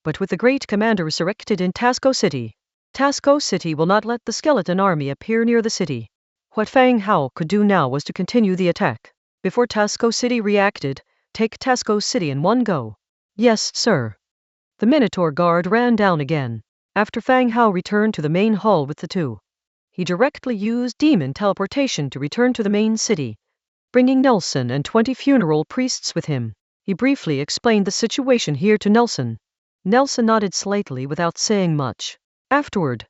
But with the great commander resurrected in Tasco City, Tasco City will not let the skeleton army appear near the city. What Fang Hao could do now was to continue the attack. Before Tasco City reacted, take Tasco City in one go. Yes, sir. The Minotaur guard ran down again. After Fang Hao returned to the main hall with the two, he directly used demon teleportation to return to the main city, bringing Nelson and 20 funeral priests with him. He briefly explained the situation here to Nelson. Nelson nodded slightly without saying much. Afterward,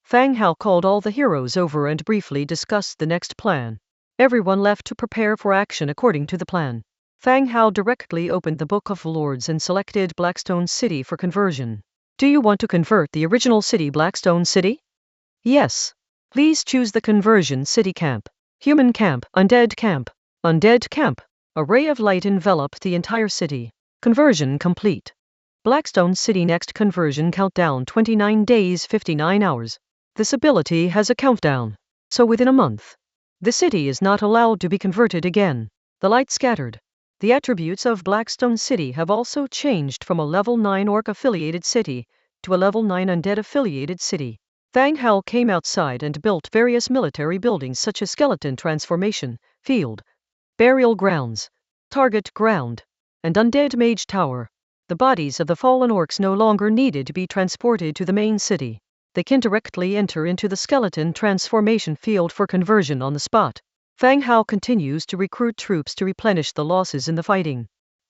Fang Hao called all the heroes over and briefly discussed the next plan. Everyone left to prepare for action according to the plan. Fang Hao directly opened the Book of Lords and selected Blackstone City for conversion. Do you want to convert the original city Blackstone City? Yes. Please choose the conversion city camp. Human camp, undead camp. Undead camp. A ray of light enveloped the entire city. Conversion complete. Blackstone City next conversion countdown 29 days 59 hours. This ability has a countdown, so within a month, the city is not allowed to be converted again. The light scattered. The attributes of Blackstone City have also changed from a level 9 orc affiliated city to a level 9 undead affiliated city. Fang Hao came outside and built various military buildings such as skeleton transformation, field, burial grounds, target ground, and undead mage tower. The bodies of the fallen orcs no longer needed to be transported to the main city. They can directly enter into the skeleton transformation field for conversion on the spot. Fang Hao continues to recruit troops to replenish the losses in the fighting.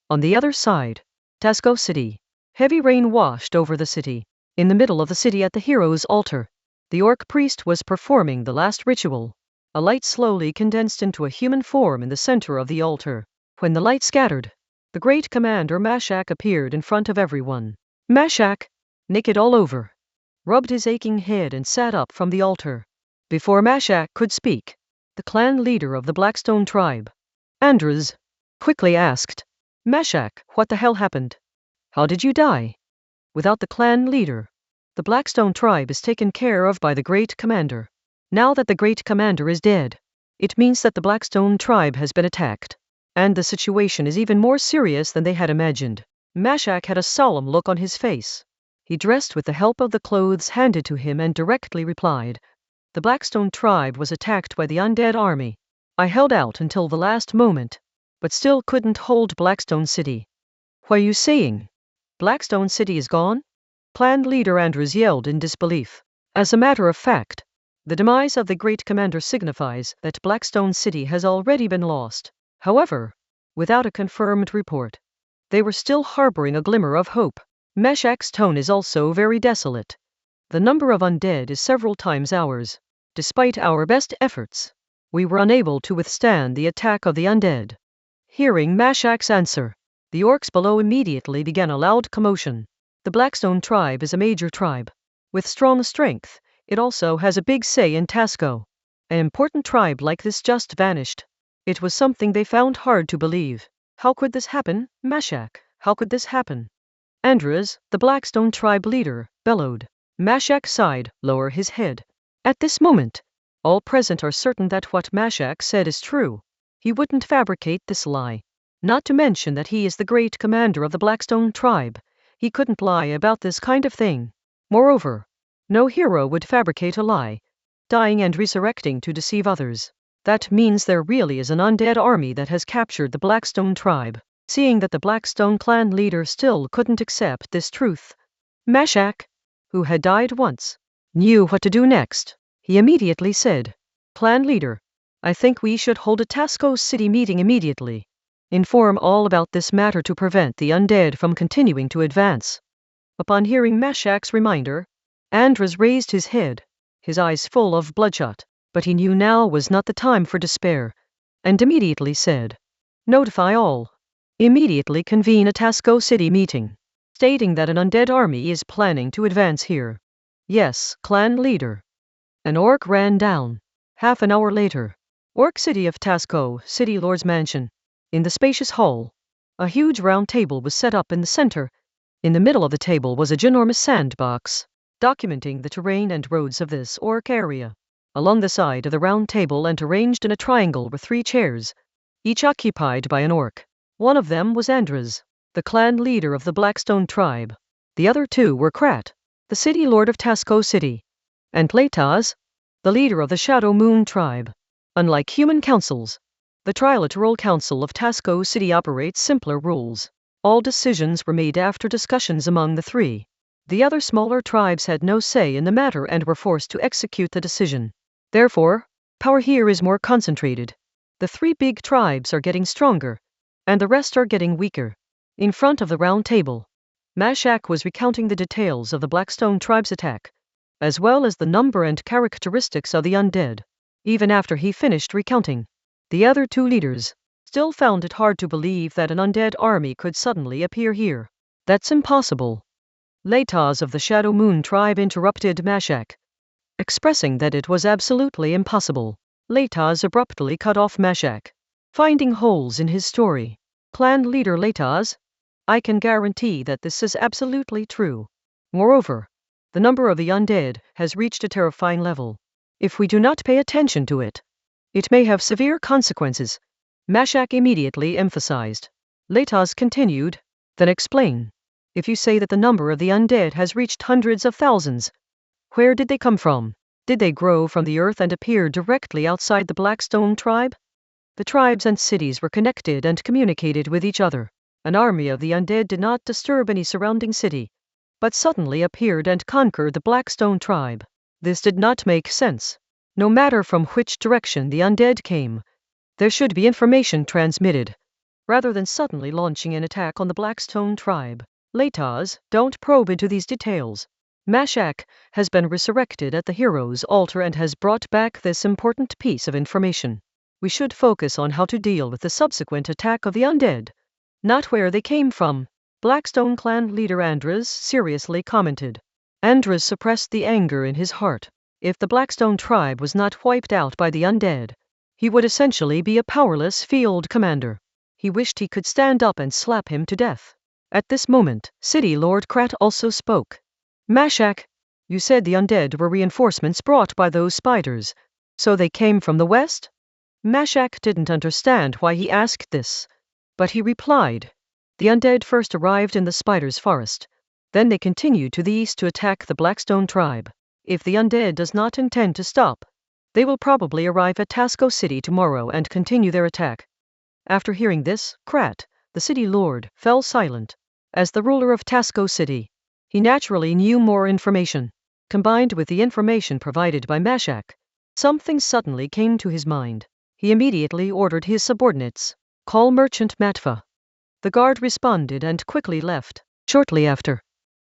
On the other side, Tasco City. Heavy rain washed over the city. In the middle of the city at the hero's altar, the orc priest was performing the last ritual. A light slowly condensed into a human form in the center of the altar. When the light scattered, the great commander Mashak appeared in front of everyone. Mashak, naked all over, rubbed his aching head and sat up from the altar. Before Mashak could speak, the clan leader of the Blackstone tribe, Andres, quickly asked, Mashak, what the hell happened? How did you die? Without the clan leader, the Blackstone tribe is taken care of by the great commander. Now that the great commander is dead, it means that the Blackstone tribe has been attacked, and the situation is even more serious than they had imagined. Mashak had a solemn look on his face. He dressed with the help of the clothes handed to him and directly replied, the Blackstone tribe was attacked by the undead army. I held out until the last moment, but still couldn't hold Blackstone City. What are you saying? Blackstone City is gone? Clan leader Andrews yelled in disbelief. As a matter of fact, the demise of the great commander signifies that Blackstone City has already been lost. However, without a confirmed report, they were still harboring a glimmer of hope. Meshach's tone is also very desolate. The number of undead is several times ours. Despite our best efforts, we were unable to withstand the attack of the undead. Hearing Mashak's answer, the orcs below immediately began a loud commotion. The Blackstone tribe is a major tribe. With strong strength, it also has a big say in Tasco. An important tribe like this just vanished. It was something they found hard to believe. How could this happen, Mashak? How could this happen? Andres, the Blackstone tribe leader, bellowed. Mashak sighed, lower his head. At this moment, all present are certain that what Mashak said is true. He wouldn't fabricate this lie. Not to mention that he is the great commander of the Blackstone tribe. He couldn't lie about this kind of thing. Moreover, no hero would fabricate a lie, dying and resurrecting to deceive others. That means there really is an undead army that has captured the Blackstone tribe. Seeing that the Blackstone clan leader still couldn't accept this truth, Mashak, who had died once, knew what to do next. He immediately said, Clan leader, I think we should hold a Tasco City meeting immediately. Inform all about this matter to prevent the undead from continuing to advance. Upon hearing Mashak's reminder, Andres raised his head, his eyes full of bloodshot, but he knew now was not the time for despair, and immediately said, Notify all. Immediately convene a Tasco City meeting, stating that an undead army is planning to advance here. Yes, clan leader. An orc ran down. Half an hour later, Orc City of Tasco, City Lord's Mansion. In the spacious hall, a huge round table was set up in the center. In the middle of the table was a ginormous sandbox, documenting the terrain and roads of this orc area. Along the side of the round table and arranged in a triangle were 3 chairs, each occupied by an orc. One of them was Andres, the clan leader of the Blackstone tribe. The other two were Krat, the city lord of Tasco City, and Playtaz, the leader of the Shadow Moon tribe. Unlike human councils, the Trilateral Council of Tasco City operates simpler rules. All decisions were made after discussions among the three. The other smaller tribes had no say in the matter and were forced to execute the decision. Therefore, power here is more concentrated. The three big tribes are getting stronger, and the rest are getting weaker. In front of the round table, Mashak was recounting the details of the Blackstone tribe's attack, as well as the number and characteristics of the undead. Even after he finished recounting, the other two leaders still found it hard to believe that an undead army could suddenly appear here. That's impossible. Lataz of the Shadow Moon tribe interrupted Mashak, expressing that it was absolutely impossible. Lataz abruptly cut off Mashak, finding holes in his story. Clan leader Lataz, I can guarantee that this is absolutely true. Moreover, the number of the undead has reached a terrifying level. If we do not pay attention to it, it may have severe consequences. Mashak immediately emphasized. Lataz continued, then explain. If you say that the number of the undead has reached hundreds of thousands, where did they come from? Did they grow from the earth and appear directly outside the Blackstone tribe? The tribes and cities were connected and communicated with each other. An army of the undead did not disturb any surrounding city, but suddenly appeared and conquered the Blackstone tribe. This did not make sense. No matter from which direction the undead came, there should be information transmitted, rather than suddenly launching an attack on the Blackstone tribe. Lataz, don't probe into these details. Mashak has been resurrected at the hero's altar and has brought back this important piece of information. We should focus on how to deal with the subsequent attack of the undead, not where they came from. Blackstone clan leader Andres seriously commented. Andres suppressed the anger in his heart. If the Blackstone tribe was not wiped out by the undead, he would essentially be a powerless field commander. He wished he could stand up and slap him to death. At this moment, City Lord Krat also spoke. Mashak, you said the undead were reinforcements brought by those spiders, so they came from the west? Mashak didn't understand why he asked this, but he replied. The undead first arrived in the spiders' forest. Then they continued to the east to attack the Blackstone tribe. If the undead does not intend to stop, they will probably arrive at Tasco City tomorrow and continue their attack. After hearing this, Krat, the city lord, fell silent. As the ruler of Tasco City, he naturally knew more information. Combined with the information provided by Mashak, something suddenly came to his mind. He immediately ordered his subordinates, call Merchant Matva. The guard responded and quickly left. Shortly after,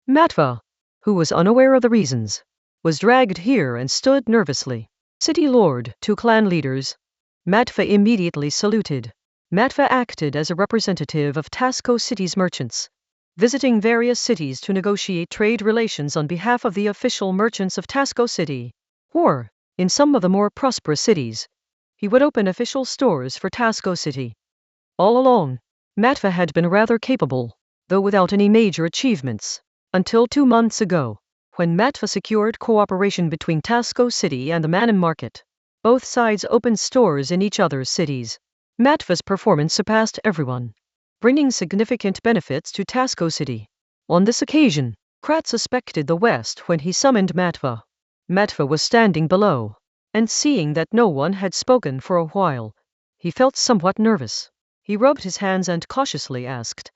Matva, who was unaware of the reasons, was dragged here and stood nervously. City Lord, two clan leaders. Matva immediately saluted. Matva acted as a representative of Tasco City's merchants, visiting various cities to negotiate trade relations on behalf of the official merchants of Tasco City. Or, in some of the more prosperous cities, he would open official stores for Tasco City. All along, Matva had been rather capable, though without any major achievements, until 2 months ago, when Matva secured cooperation between Tasco City and the Manhwa market. Both sides opened stores in each other's cities. Matva's performance surpassed everyone, bringing significant benefits to Tasco City. On this occasion, Krat suspected the West when he summoned Matva. Matva was standing below, and seeing that no one had spoken for a while, he felt somewhat nervous. He rubbed his hands and cautiously asked,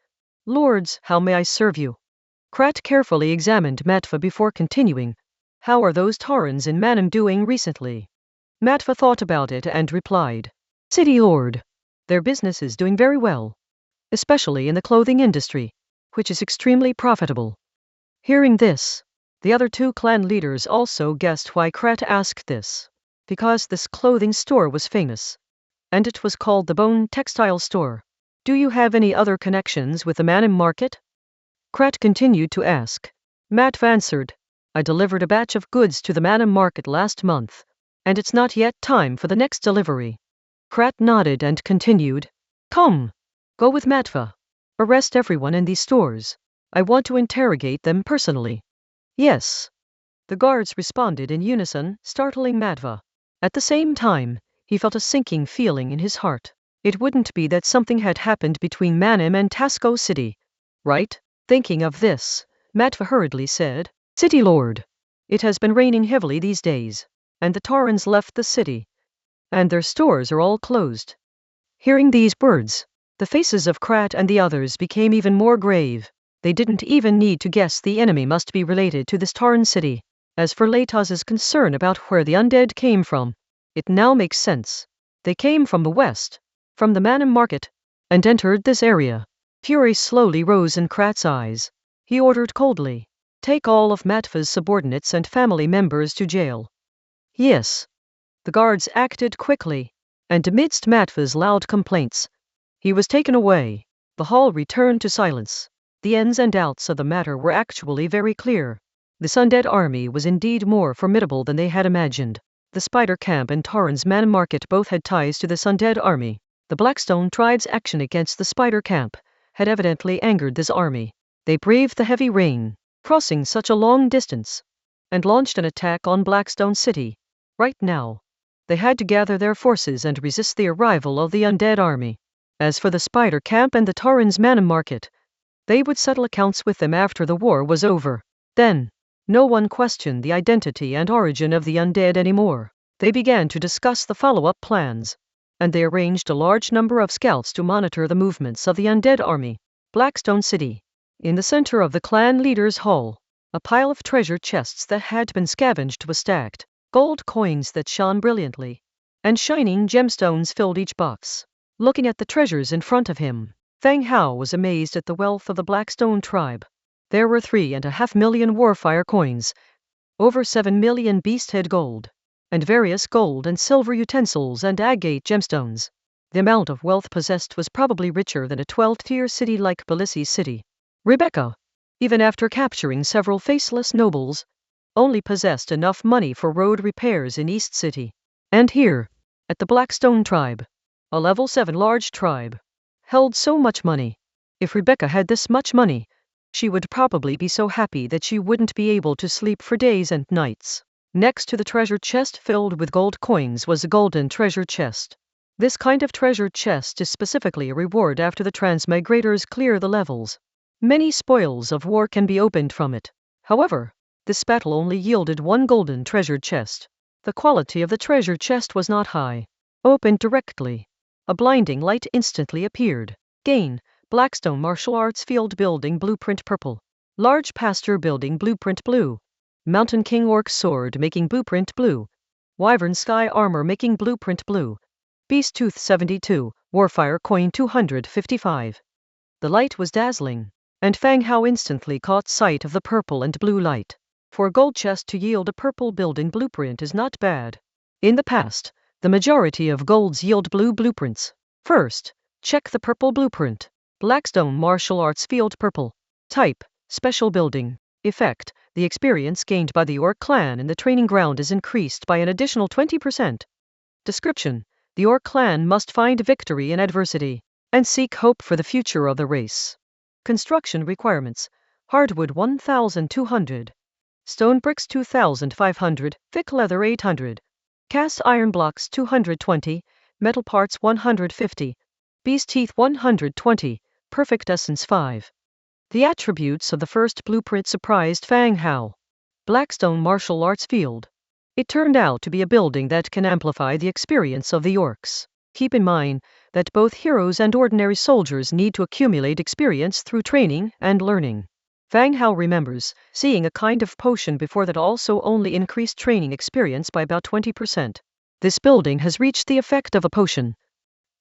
Lords, how may I serve you? Krat carefully examined Matva before continuing. How are those Taurans in Manhwa doing recently? Matva thought about it and replied, City Lord, their business is doing very well, especially in the clothing industry, which is extremely profitable. Hearing this, the other two clan leaders also guessed why Krat asked this. Because this clothing store was famous, and it was called the Bone Textile Store. Do you have any other connections with the Manhwa market? Krat continued to ask. Matva answered, I delivered a batch of goods to the Manhwa market last month, and it's not yet time for the next delivery. Krat nodded and continued, Come, go with Matva. Arrest everyone in these stores. I want to interrogate them personally. Yes. The guards responded in unison, startling Matva. At the same time, he felt a sinking feeling in his heart. It wouldn't be that something had happened between Manhwa and Tasco City, right? Thinking of this, Matva hurriedly said, "City Lord. It has been raining heavily these days, and the Taurans left the city, and their stores are all closed." Hearing these words, the faces of Krat and the others became even more grave. They didn't even need to guess the enemy must be related to this Tauran city. As for Lataz's concern about where the undead came from, it now makes sense. They came from the west, from the manhwa market, and entered this area. Fury slowly rose in Krat's eyes. He ordered coldly, "Take all of Matva's subordinates and family members to jail." Yes. The guards acted quickly, and amidst Matva's loud complaints, he was taken away. The hall returned to silence. The ins and outs of the matter were actually very clear. This undead army was indeed more formidable than they had imagined. The Spider Camp and Tauran's Man Market both had ties to this undead army. The Blackstone tribe's action against the Spider Camp had evidently angered this army. They braved the heavy rain, crossing such a long distance, and launched an attack on Blackstone City. Right now, they had to gather their forces and resist the arrival of the undead army. As for the Spider Camp and the Tauran's Man Market, they would settle accounts with them after the war was over. Then, no one questioned the identity and origin of the undead anymore. They began to discuss the follow-up plans, and they arranged a large number of scouts to monitor the movements of the undead army. Blackstone City. In the center of the clan leaders' hall, a pile of treasure chests that had been scavenged was stacked. Gold coins that shone brilliantly, and shining gemstones filled each box. Looking at the treasures in front of him, Fang Hao was amazed at the wealth of the Blackstone tribe. There were 3.5 million warfire coins, over 7 million beast-head gold, and various gold and silver utensils and agate gemstones. The amount of wealth possessed was probably richer than a 12th-tier city like Belisi City. Rebecca, even after capturing several faceless nobles, only possessed enough money for road repairs in East City. And here, at the Blackstone tribe, a level 7 large tribe, held so much money. If Rebecca had this much money, she would probably be so happy that she wouldn't be able to sleep for days and nights. Next to the treasure chest filled with gold coins was a golden treasure chest. This kind of treasure chest is specifically a reward after the Transmigrators clear the levels. Many spoils of war can be opened from it. However, this battle only yielded one golden treasure chest. The quality of the treasure chest was not high. Opened directly, a blinding light instantly appeared. Gain, Blackstone Martial Arts Field Building Blueprint Purple. Large Pasture Building Blueprint Blue. Mountain King Orc Sword making Blueprint Blue. Wyvern Sky Armor making Blueprint Blue. Beast Tooth 72, Warfire Coin 255. The light was dazzling, and Fang Hao instantly caught sight of the purple and blue light. For a gold chest to yield a purple building blueprint is not bad. In the past, the majority of golds yield blue blueprints. First, check the purple blueprint. Blackstone Martial Arts Field Purple. Type, Special Building. Effect, the experience gained by the Orc clan in the training ground is increased by an additional 20%. Description, the Orc clan must find victory in adversity, and seek hope for the future of the race. Construction requirements, hardwood 1,200. Stone bricks 2,500, thick leather 800. Cast iron blocks 220, metal parts 150. Beast teeth 120, perfect essence 5. The attributes of the first blueprint surprised Fang Hao. Blackstone Martial Arts Field. It turned out to be a building that can amplify the experience of the orcs. Keep in mind that both heroes and ordinary soldiers need to accumulate experience through training and learning. Fang Hao remembers seeing a kind of potion before that also only increased training experience by about 20%. This building has reached the effect of a potion,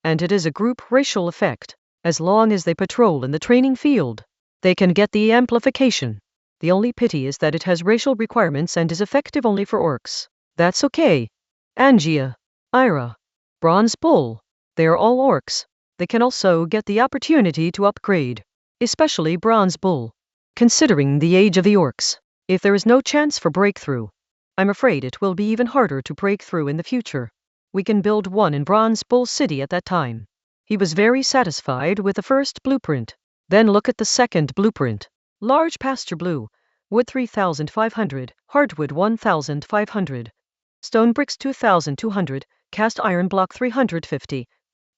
and it is a group racial effect. As long as they patrol in the training field, they can get the amplification. The only pity is that it has racial requirements and is effective only for orcs. That's okay. Angia, Ira, Bronze Bull, they are all orcs. They can also get the opportunity to upgrade, especially Bronze Bull. Considering the age of the orcs, if there is no chance for breakthrough, I'm afraid it will be even harder to break through in the future. We can build one in Bronze Bull City at that time. He was very satisfied with the first blueprint. Then look at the second blueprint. Large pasture blue, wood 3,500, hardwood 1,500. Stone bricks 2,200, cast iron block 350.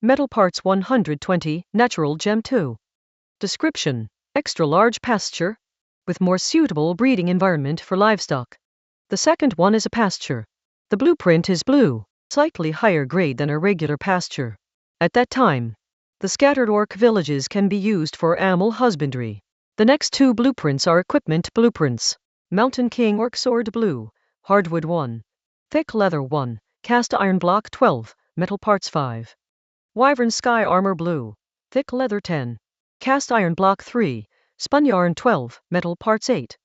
Metal parts 120, natural gem 2. Description. Extra large pasture, with more suitable breeding environment for livestock. The second one is a pasture. The blueprint is blue, slightly higher grade than a regular pasture. At that time, the scattered orc villages can be used for animal husbandry. The next two blueprints are equipment blueprints. Mountain King Orc Sword Blue, Hardwood 1. Thick Leather 1, Cast Iron Block 12, Metal Parts 5. Wyvern Sky Armor Blue, Thick Leather 10. Cast Iron Block 3, Spun Yarn 12, Metal Parts 8.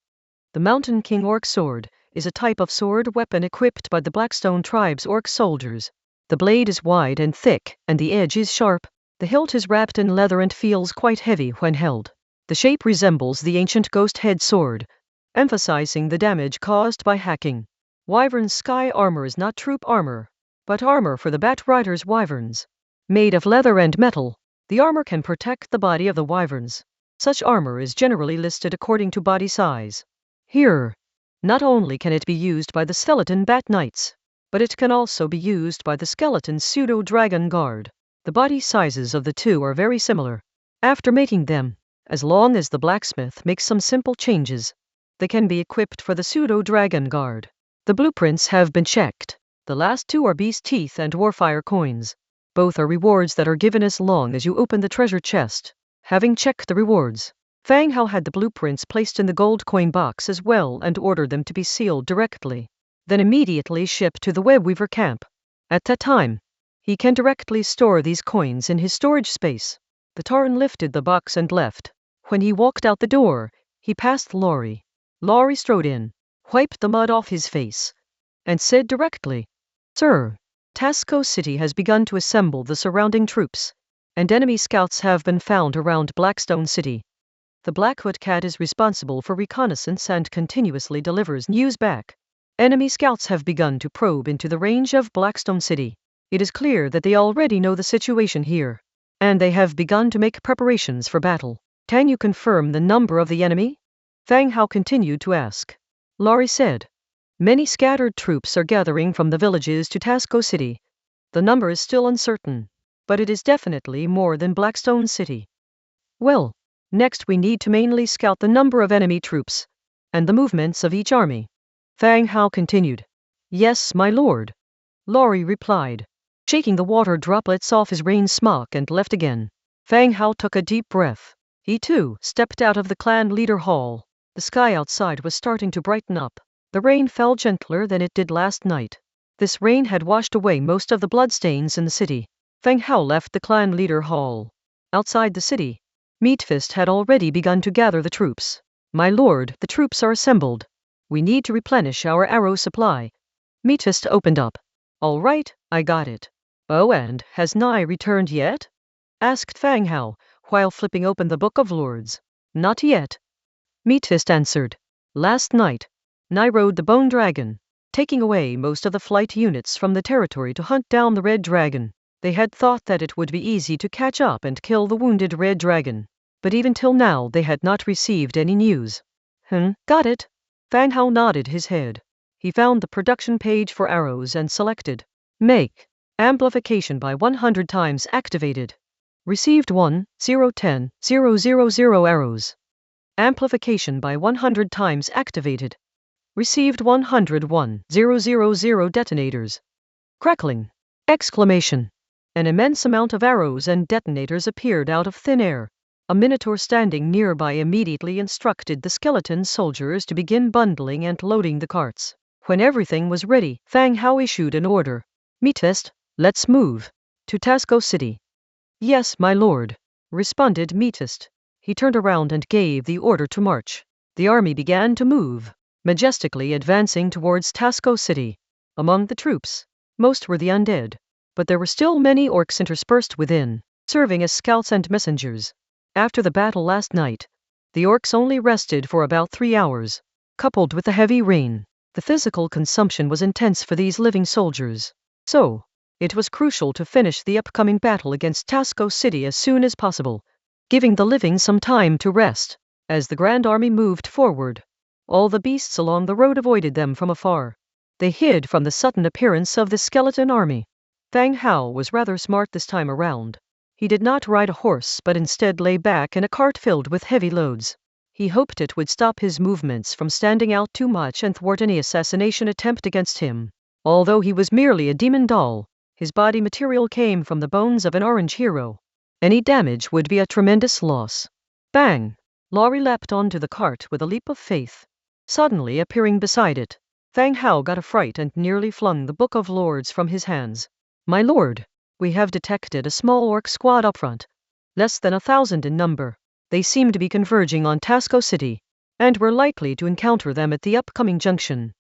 The Mountain King Orc Sword is a type of sword weapon equipped by the Blackstone tribe's orc soldiers. The blade is wide and thick, and the edge is sharp. The hilt is wrapped in leather and feels quite heavy when held. The shape resembles the ancient ghost head sword, emphasizing the damage caused by hacking. Wyvern's Sky Armor is not troop armor, but armor for the Bat Rider's wyverns. Made of leather and metal, the armor can protect the body of the wyverns. Such armor is generally listed according to body size. Here, not only can it be used by the skeleton Bat Knights, but it can also be used by the skeleton Pseudo-Dragon Guard. The body sizes of the two are very similar. After making them, as long as the blacksmith makes some simple changes, they can be equipped for the Pseudo-Dragon Guard. The blueprints have been checked. The last two are Beast Teeth and Warfire coins. Both are rewards that are given as long as you open the treasure chest. Having checked the rewards, Fang Hao had the blueprints placed in the gold coin box as well and ordered them to be sealed directly, then immediately shipped to the Webweaver camp. At that time, he can directly store these coins in his storage space. The Tauren lifted the box and left. When he walked out the door, he passed Laurie. Laurie strode in, wiped the mud off his face, and said directly, "Sir, Tasco City has begun to assemble the surrounding troops, and enemy scouts have been found around Blackstone City. The Blackfoot Cat is responsible for reconnaissance and continuously delivers news back. Enemy scouts have begun to probe into the range of Blackstone City. It is clear that they already know the situation here, and they have begun to make preparations for battle. Can you confirm the number of the enemy?" Fang Hao continued to ask. Laurie said, "Many scattered troops are gathering from the villages to Tasco City. The number is still uncertain, but it is definitely more than Blackstone City. Well, next we need to mainly scout the number of enemy troops, and the movements of each army." Fang Hao continued. "Yes, my lord," Laurie replied, shaking the water droplets off his rain smock and left again. Fang Hao took a deep breath. He too stepped out of the clan leader hall. The sky outside was starting to brighten up. The rain fell gentler than it did last night. This rain had washed away most of the bloodstains in the city. Fang Hao left the clan leader hall. Outside the city, Meatfist had already begun to gather the troops. "My lord, the troops are assembled. We need to replenish our arrow supply." Meatfist opened up. "All right, I got it." "Oh, and has Nai returned yet?" asked Fang Hao, while flipping open the Book of Lords. "Not yet," Meatfist answered. "Last night, Nai rode the Bone Dragon, taking away most of the flight units from the territory to hunt down the Red Dragon. They had thought that it would be easy to catch up and kill the wounded Red Dragon, but even till now they had not received any news." Got it." Fang Hao nodded his head. He found the production page for arrows and selected Make Amplification by 100 times activated. Received 1,010,000 arrows. Amplification by 100 times activated. Received 101,000 detonators. Crackling! Exclamation! An immense amount of arrows and detonators appeared out of thin air. A minotaur standing nearby immediately instructed the skeleton soldiers to begin bundling and loading the carts. When everything was ready, Fang Hao issued an order. "Meatfist, let's move to Tasco City." "Yes, my lord," responded Meatfist. He turned around and gave the order to march. The army began to move, majestically advancing towards Tasco City. Among the troops, most were the undead, but there were still many orcs interspersed within, serving as scouts and messengers. After the battle last night, the orcs only rested for about 3 hours. Coupled with the heavy rain, the physical consumption was intense for these living soldiers. So, it was crucial to finish the upcoming battle against Tasco City as soon as possible, giving the living some time to rest. As the Grand Army moved forward, all the beasts along the road avoided them from afar. They hid from the sudden appearance of the skeleton army. Fang Hao was rather smart this time around. He did not ride a horse but instead lay back in a cart filled with heavy loads. He hoped it would stop his movements from standing out too much and thwart any assassination attempt against him. Although he was merely a demon doll, his body material came from the bones of an orange hero. Any damage would be a tremendous loss. Bang! Laurie leapt onto the cart with a leap of faith. Suddenly appearing beside it, Fang Hao got a fright and nearly flung the Book of Lords from his hands. My lord, we have detected a small orc squad up front. Less than 1,000 in number. They seem to be converging on Tasco City, and we're likely to encounter them at the upcoming junction.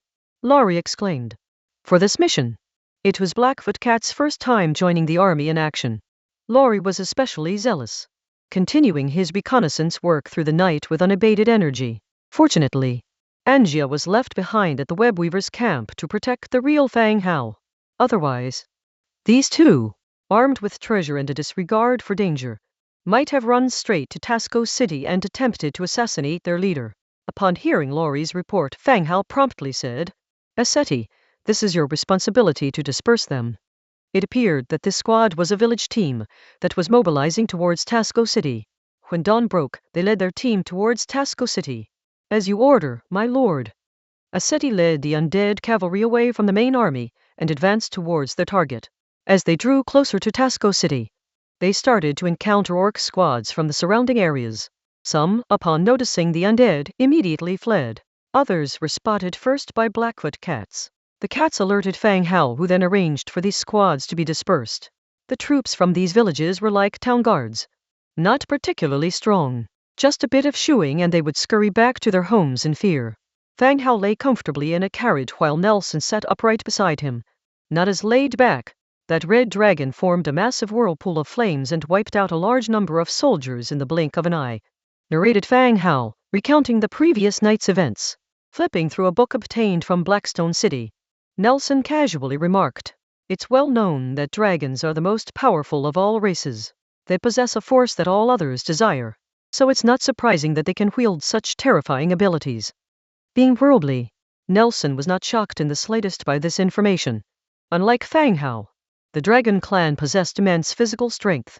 Laurie exclaimed. For this mission. It was Blackfoot Cat's first time joining the army in action. Laurie was especially zealous, continuing his reconnaissance work through the night with unabated energy. Fortunately, Angia was left behind at the webweaver's camp to protect the real Fang Hao. Otherwise, these two, armed with treasure and a disregard for danger, might have run straight to Tasco City and attempted to assassinate their leader. Upon hearing Laurie's report, Fang Hao promptly said, Aseti, this is your responsibility to disperse them. It appeared that this squad was a village team that was mobilizing towards Tasco City. When dawn broke, they led their team towards Tasco City. As you order, my lord. Aseti led the undead cavalry away from the main army and advanced towards their target. As they drew closer to Tasco City, they started to encounter orc squads from the surrounding areas. Some, upon noticing the undead, immediately fled. Others were spotted first by Blackfoot Cats. The cats alerted Fang Hao, who then arranged for these squads to be dispersed. The troops from these villages were like town guards. Not particularly strong. Just a bit of shooing and they would scurry back to their homes in fear. Fang Hao lay comfortably in a carriage while Nelson sat upright beside him. Not as laid back. That red dragon formed a massive whirlpool of flames and wiped out a large number of soldiers in the blink of an eye. Narrated Fang Hao, recounting the previous night's events. Flipping through a book obtained from Blackstone City, Nelson casually remarked, It's well known that dragons are the most powerful of all races. They possess a force that all others desire. So it's not surprising that they can wield such terrifying abilities. Being worldly, Nelson was not shocked in the slightest by this information. Unlike Fang Hao, the dragon clan possessed immense physical strength,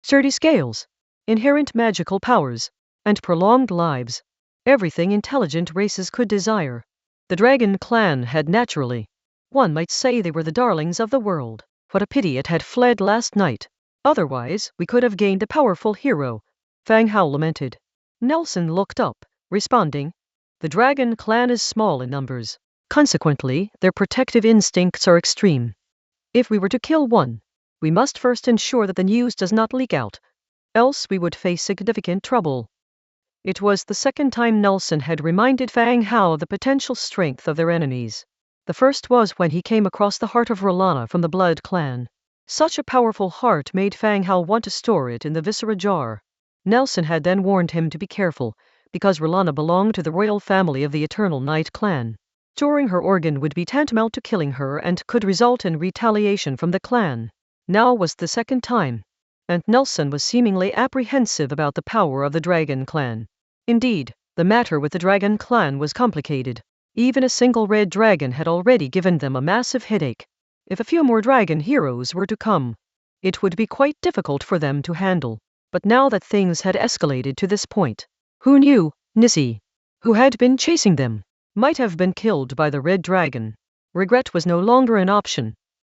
sturdy scales, inherent magical powers, and prolonged lives. Everything intelligent races could desire. The dragon clan had naturally. One might say they were the darlings of the world. What a pity it had fled last night. Otherwise, we could have gained a powerful hero. Fang Hao lamented. Nelson looked up, responding, The dragon clan is small in numbers. Consequently, their protective instincts are extreme. If we were to kill one, we must first ensure that the news does not leak out. Else we would face significant trouble. It was the second time Nelson had reminded Fang Hao of the potential strength of their enemies. The first was when he came across the heart of Rolana from the Blood clan. Such a powerful heart made Fang Hao want to store it in the viscera jar. Nelson had then warned him to be careful, because Rolana belonged to the royal family of the Eternal Night clan. Storing her organ would be tantamount to killing her and could result in retaliation from the clan. Now was the second time, and Nelson was seemingly apprehensive about the power of the dragon clan. Indeed, the matter with the dragon clan was complicated. Even a single red dragon had already given them a massive headache. If a few more dragon heroes were to come, it would be quite difficult for them to handle. But now that things had escalated to this point, who knew, Nissi, who had been chasing them, might have been killed by the red dragon. Regret was no longer an option,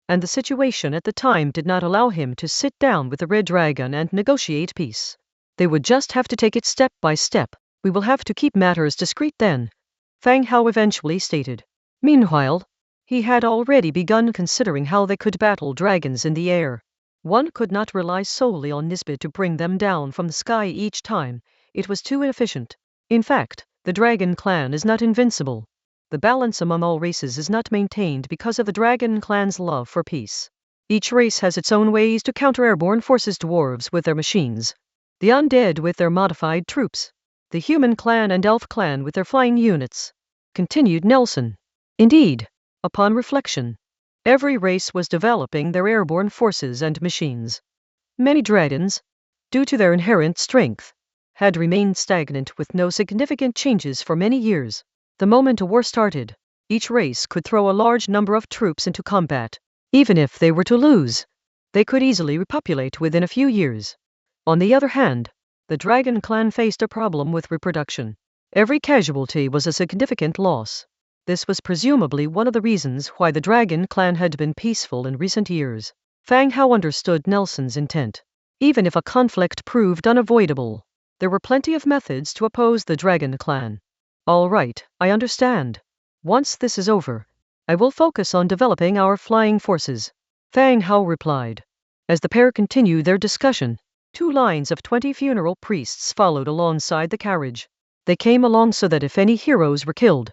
and the situation at the time did not allow him to sit down with the red dragon and negotiate peace. They would just have to take it step by step. We will have to keep matters discreet then, Fang Hao eventually stated. Meanwhile, he had already begun considering how they could battle dragons in the air. One could not rely solely on Nisbet to bring them down from the sky each time. It was too inefficient. In fact, the dragon clan is not invincible. The balance among all races is not maintained because of the dragon clan's love for peace. Each race has its own ways to counter airborne forces, dwarves with their machines, the undead with their modified troops, the human clan and elf clan with their flying units, continued Nelson. Indeed, upon reflection, every race was developing their airborne forces and machines. Many dragons, due to their inherent strength, had remained stagnant with no significant changes for many years. The moment a war started, each race could throw a large number of troops into combat. Even if they were to lose, they could easily repopulate within a few years. On the other hand, the dragon clan faced a problem with reproduction. Every casualty was a significant loss. This was presumably one of the reasons why the Dragon clan had been peaceful in recent years. Fang Hao understood Nelson's intent. Even if a conflict proved unavoidable, there were plenty of methods to oppose the Dragon clan. All right, I understand. Once this is over, I will focus on developing our flying forces, Fang Hao replied. As the pair continued their discussion, 2 lines of 20 funeral priests followed alongside the carriage. They came along so that if any heroes were killed,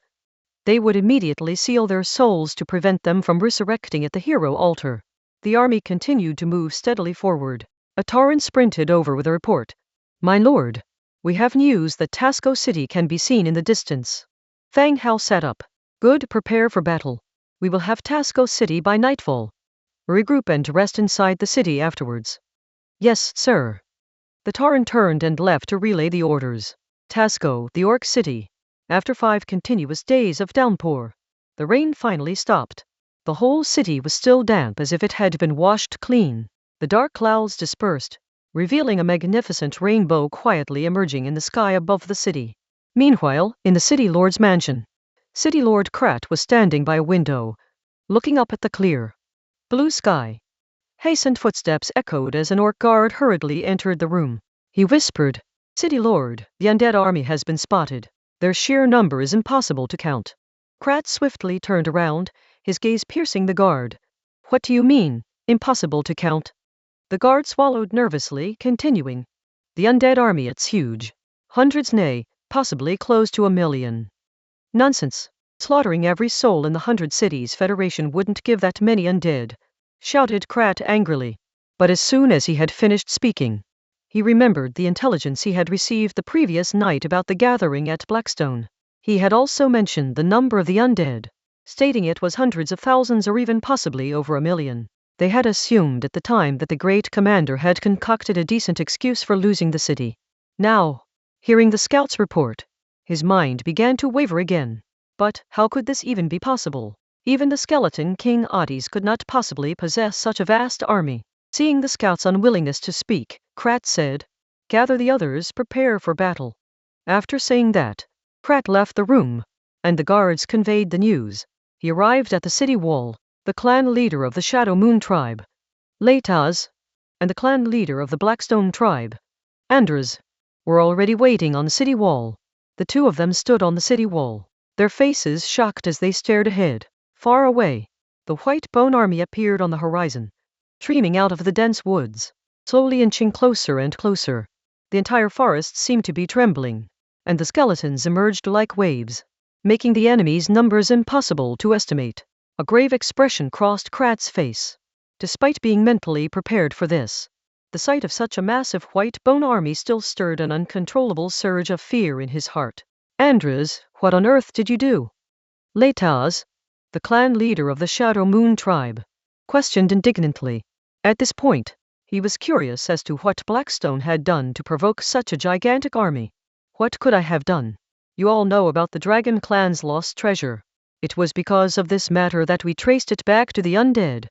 they would immediately seal their souls to prevent them from resurrecting at the hero altar. The army continued to move steadily forward. A Tauren sprinted over with a report. My lord, we have news that Tasco City can be seen in the distance. Fang Hao sat up. Good, prepare for battle. We will have Tasco City by nightfall. Regroup and rest inside the city afterwards. Yes, sir. The Tauren turned and left to relay the orders. Tasco, the Orc City. After 5 continuous days of downpour, the rain finally stopped. The whole city was still damp as if it had been washed clean. The dark clouds dispersed, revealing a magnificent rainbow quietly emerging in the sky above the city. Meanwhile, in the city lord's mansion, City Lord Krat was standing by a window, looking up at the clear blue sky. Hastened footsteps echoed as an orc guard hurriedly entered the room. He whispered, City Lord, the undead army has been spotted. Their sheer number is impossible to count. Krat swiftly turned around, his gaze piercing the guard. What do you mean, impossible to count? The guard swallowed nervously, continuing. The undead army, it's huge. Hundreds, nay, possibly close to 1 million. Nonsense. Slaughtering every soul in the 100 cities Federation wouldn't give that many undead, shouted Krat angrily. But as soon as he had finished speaking, he remembered the intelligence he had received the previous night about the gathering at Blackstone. He had also mentioned the number of the undead, stating it was hundreds of thousands or even possibly over 1 million. They had assumed at the time that the great commander had concocted a decent excuse for losing the city. Now, hearing the scout's report, his mind began to waver again. But how could this even be possible? Even the skeleton King Otis could not possibly possess such a vast army. Seeing the scout's unwillingness to speak, Krat said, Gather the others, prepare for battle. After saying that, Krat left the room, and the guards conveyed the news. He arrived at the city wall. The clan leader of the Shadow Moon tribe, Leitas, and the clan leader of the Blackstone tribe, Andres, were already waiting on the city wall. The 2 of them stood on the city wall, their faces shocked as they stared ahead. Far away, the white bone army appeared on the horizon, streaming out of the dense woods, slowly inching closer and closer. The entire forest seemed to be trembling, and the skeletons emerged like waves, making the enemy's numbers impossible to estimate. A grave expression crossed Krat's face. Despite being mentally prepared for this, the sight of such a massive white bone army still stirred an uncontrollable surge of fear in his heart. Andres, what on earth did you do? Leitas, the clan leader of the Shadow Moon tribe, questioned indignantly. At this point, he was curious as to what Blackstone had done to provoke such a gigantic army. What could I have done? You all know about the Dragon clan's lost treasure. It was because of this matter that we traced it back to the undead.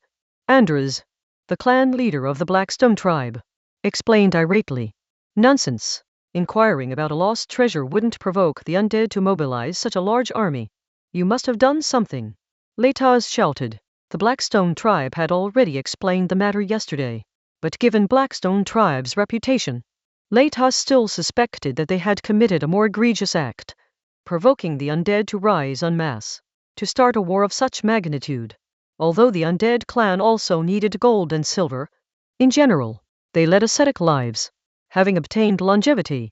Andres, the clan leader of the Blackstone tribe, explained irately. Nonsense. Inquiring about a lost treasure wouldn't provoke the undead to mobilize such a large army. You must have done something. Leitas shouted. The Blackstone tribe had already explained the matter yesterday, but given Blackstone tribe's reputation, Leitas still suspected that they had committed a more egregious act, provoking the undead to rise en masse, to start a war of such magnitude. Although the undead clan also needed gold and silver, in general, they led ascetic lives. Having obtained longevity,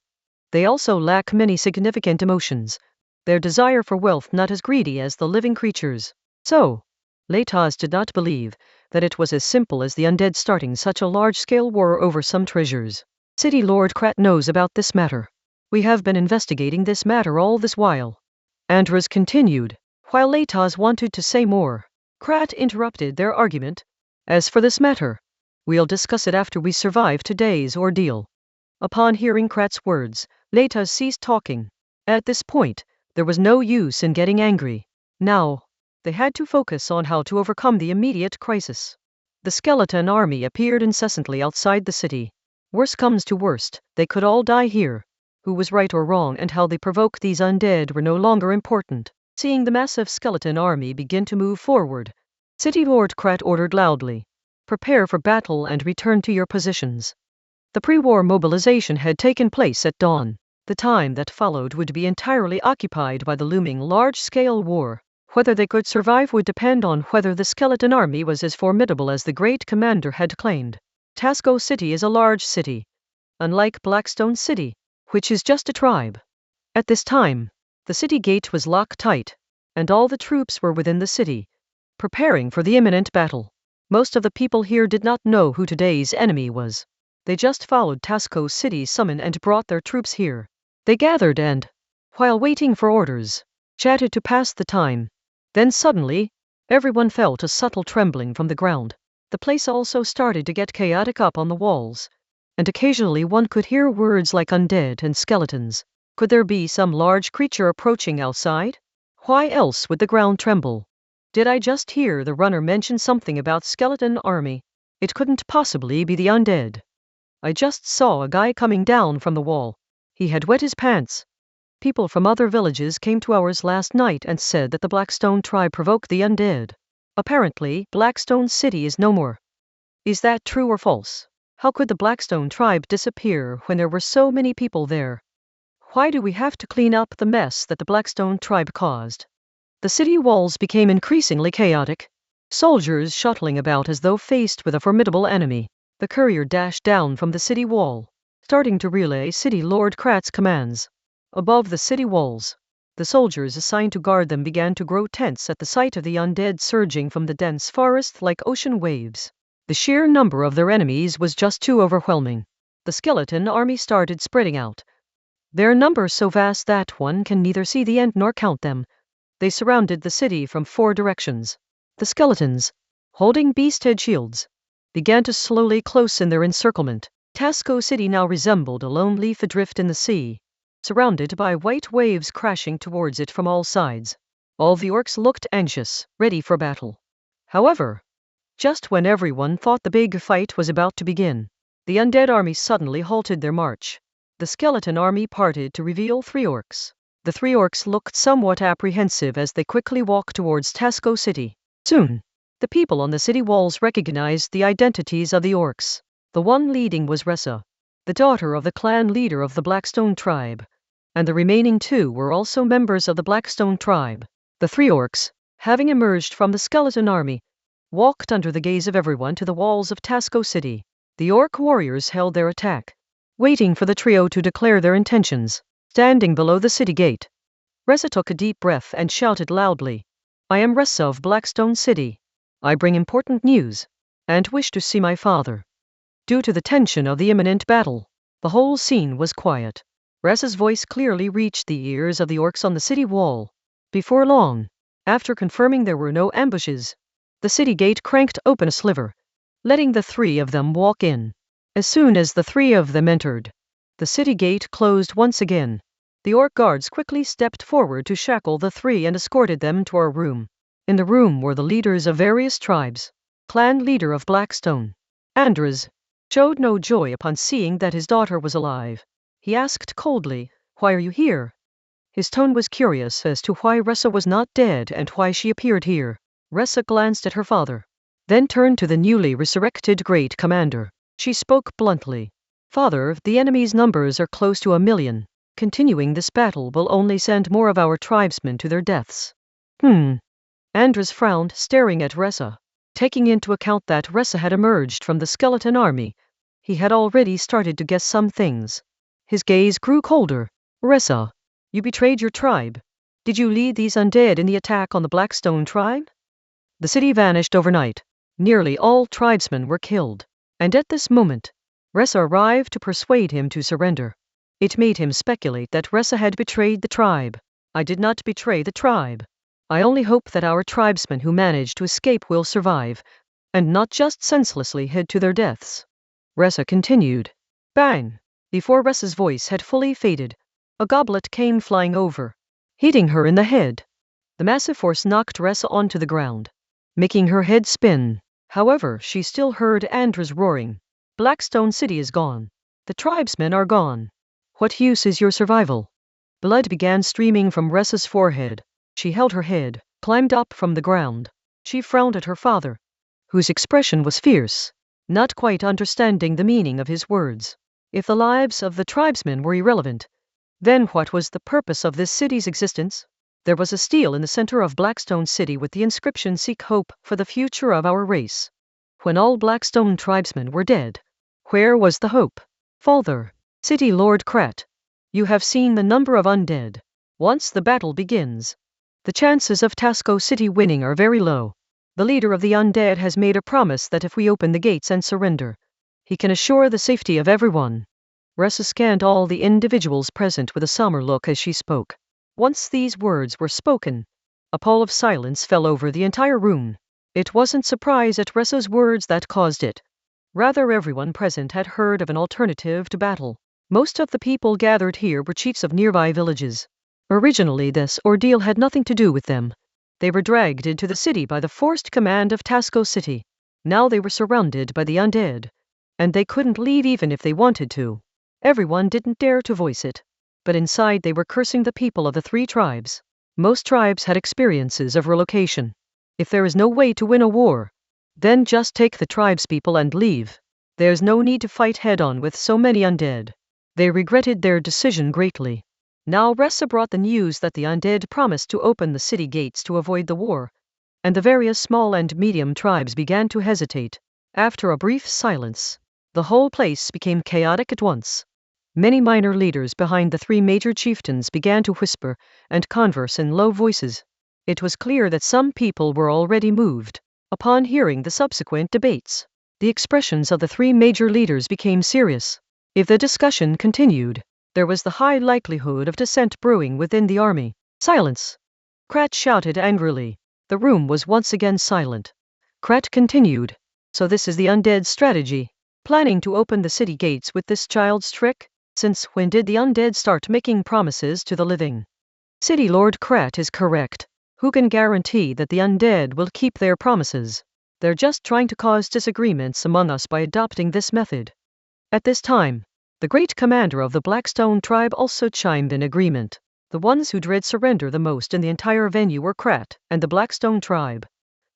they also lack many significant emotions, their desire for wealth not as greedy as the living creatures. So, Leitas did not believe that it was as simple as the undead starting such a large-scale war over some treasures. City Lord Krat knows about this matter. We have been investigating this matter all this while. Andres continued. While Leitas wanted to say more, Krat interrupted their argument. As for this matter, we'll discuss it after we survive today's ordeal. Upon hearing Krat's words, Leitas ceased talking. At this point, there was no use in getting angry. Now, they had to focus on how to overcome the immediate crisis. The skeleton army appeared incessantly outside the city. Worst comes to worst, they could all die here. who was right or wrong and how they provoked these undead were no longer important. Seeing the massive skeleton army begin to move forward, City Lord Krat ordered loudly, "Prepare for battle and return to your positions." The pre-war mobilization had taken place at dawn. The time that followed would be entirely occupied by the looming large-scale war. Whether they could survive would depend on whether the skeleton army was as formidable as the great commander had claimed. Tasco City is a large city, unlike Blackstone City, which is just a tribe. At this time, the city gate was locked tight, and all the troops were within the city, preparing for the imminent battle. Most of the people here did not know who today's enemy was. They just followed Tasco City's summon and brought their troops here. They gathered and, while waiting for orders, chatted to pass the time. Then suddenly, everyone felt a subtle trembling from the ground. The place also started to get chaotic up on the walls, and occasionally one could hear words like undead and skeletons. Could there be some large creature approaching outside? Why else would the ground tremble? Did I just hear the runner mention something about skeleton army? It couldn't possibly be the undead. I just saw a guy coming down from the wall. He had wet his pants. People from other villages came to ours last night and said that the Blackstone tribe provoked the undead. Apparently, Blackstone City is no more. Is that true or false? How could the Blackstone tribe disappear when there were so many people there? Why do we have to clean up the mess that the Blackstone tribe caused? The city walls became increasingly chaotic, soldiers shuttling about as though faced with a formidable enemy. The courier dashed down from the city wall, starting to relay City Lord Krat's commands. Above the city walls, the soldiers assigned to guard them began to grow tense at the sight of the undead surging from the dense forest like ocean waves. The sheer number of their enemies was just too overwhelming. The skeleton army started spreading out, their numbers so vast that one can neither see the end nor count them. They surrounded the city from 4 directions. The skeletons, holding beast-head shields, began to slowly close in their encirclement. Tasco City now resembled a lone leaf adrift in the sea, surrounded by white waves crashing towards it from all sides. All the orcs looked anxious, ready for battle. However, just when everyone thought the big fight was about to begin, the undead army suddenly halted their march. The skeleton army parted to reveal 3 orcs. The 3 orcs looked somewhat apprehensive as they quickly walked towards Tasco City. Soon, the people on the city walls recognized the identities of the orcs. The one leading was Ressa, the daughter of the clan leader of the Blackstone tribe, and the remaining 2 were also members of the Blackstone tribe. The 3 orcs, having emerged from the skeleton army, walked under the gaze of everyone to the walls of Tasco City. The orc warriors held their attack, waiting for the trio to declare their intentions. Standing below the city gate, Ressa took a deep breath and shouted loudly, "I am Ressa of Blackstone City. I bring important news, and wish to see my father." Due to the tension of the imminent battle, the whole scene was quiet. Ressa's voice clearly reached the ears of the orcs on the city wall. Before long, after confirming there were no ambushes, the city gate cranked open a sliver, letting the 3 of them walk in. As soon as the 3 of them entered, the city gate closed once again. The orc guards quickly stepped forward to shackle the 3 and escorted them to our room. In the room were the leaders of various tribes. Clan leader of Blackstone, Andres, showed no joy upon seeing that his daughter was alive. He asked coldly, "Why are you here?" His tone was curious as to why Ressa was not dead and why she appeared here. Ressa glanced at her father, then turned to the newly resurrected great commander. She spoke bluntly, "Father, the enemy's numbers are close to 1 million. Continuing this battle will only send more of our tribesmen to their deaths." Andres frowned, staring at Ressa. Taking into account that Ressa had emerged from the skeleton army, he had already started to guess some things. His gaze grew colder. "Ressa, you betrayed your tribe. Did you lead these undead in the attack on the Blackstone tribe?" The city vanished overnight. Nearly all tribesmen were killed. And at this moment, Ressa arrived to persuade him to surrender. It made him speculate that Ressa had betrayed the tribe. "I did not betray the tribe. I only hope that our tribesmen who managed to escape will survive, and not just senselessly head to their deaths," Ressa continued. Bang! Before Ressa's voice had fully faded, a goblet came flying over, hitting her in the head. The massive force knocked Ressa onto the ground, making her head spin. However, she still heard Andres roaring, "Blackstone City is gone. The tribesmen are gone. What use is your survival? Blood began streaming from Ressa's forehead. She held her head, climbed up from the ground. She frowned at her father, whose expression was fierce, not quite understanding the meaning of his words. If the lives of the tribesmen were irrelevant, then what was the purpose of this city's existence? There was a stele in the center of Blackstone City with the inscription "Seek hope for the future of our race." When all Blackstone tribesmen were dead, where was the hope? Father, City Lord Krat, you have seen the number of undead. Once the battle begins, the chances of Tasco City winning are very low. The leader of the undead has made a promise that if we open the gates and surrender, he can assure the safety of everyone. Ressa scanned all the individuals present with a somber look as she spoke. Once these words were spoken, a pall of silence fell over the entire room. It wasn't surprise at Ressa's words that caused it. Rather, everyone present had heard of an alternative to battle. Most of the people gathered here were chiefs of nearby villages. Originally, this ordeal had nothing to do with them. They were dragged into the city by the forced command of Tasco City. Now they were surrounded by the undead, and they couldn't leave even if they wanted to. Everyone didn't dare to voice it, but inside they were cursing the people of the three tribes. Most tribes had experiences of relocation. If there is no way to win a war, then just take the tribespeople and leave. There's no need to fight head-on with so many undead. They regretted their decision greatly. Now Ressa brought the news that the undead promised to open the city gates to avoid the war, and the various small and medium tribes began to hesitate. After a brief silence, the whole place became chaotic at once. Many minor leaders behind the three major chieftains began to whisper and converse in low voices. It was clear that some people were already moved. Upon hearing the subsequent debates, the expressions of the three major leaders became serious. If the discussion continued, there was the high likelihood of dissent brewing within the army. Silence! Krat shouted angrily. The room was once again silent. Krat continued. So this is the undead strategy. Planning to open the city gates with this child's trick? Since when did the undead start making promises to the living? City Lord Krat is correct. Who can guarantee that the undead will keep their promises? They're just trying to cause disagreements among us by adopting this method. At this time, the great commander of the Blackstone tribe also chimed in agreement. The ones who dread surrender the most in the entire venue were Krat and the Blackstone tribe.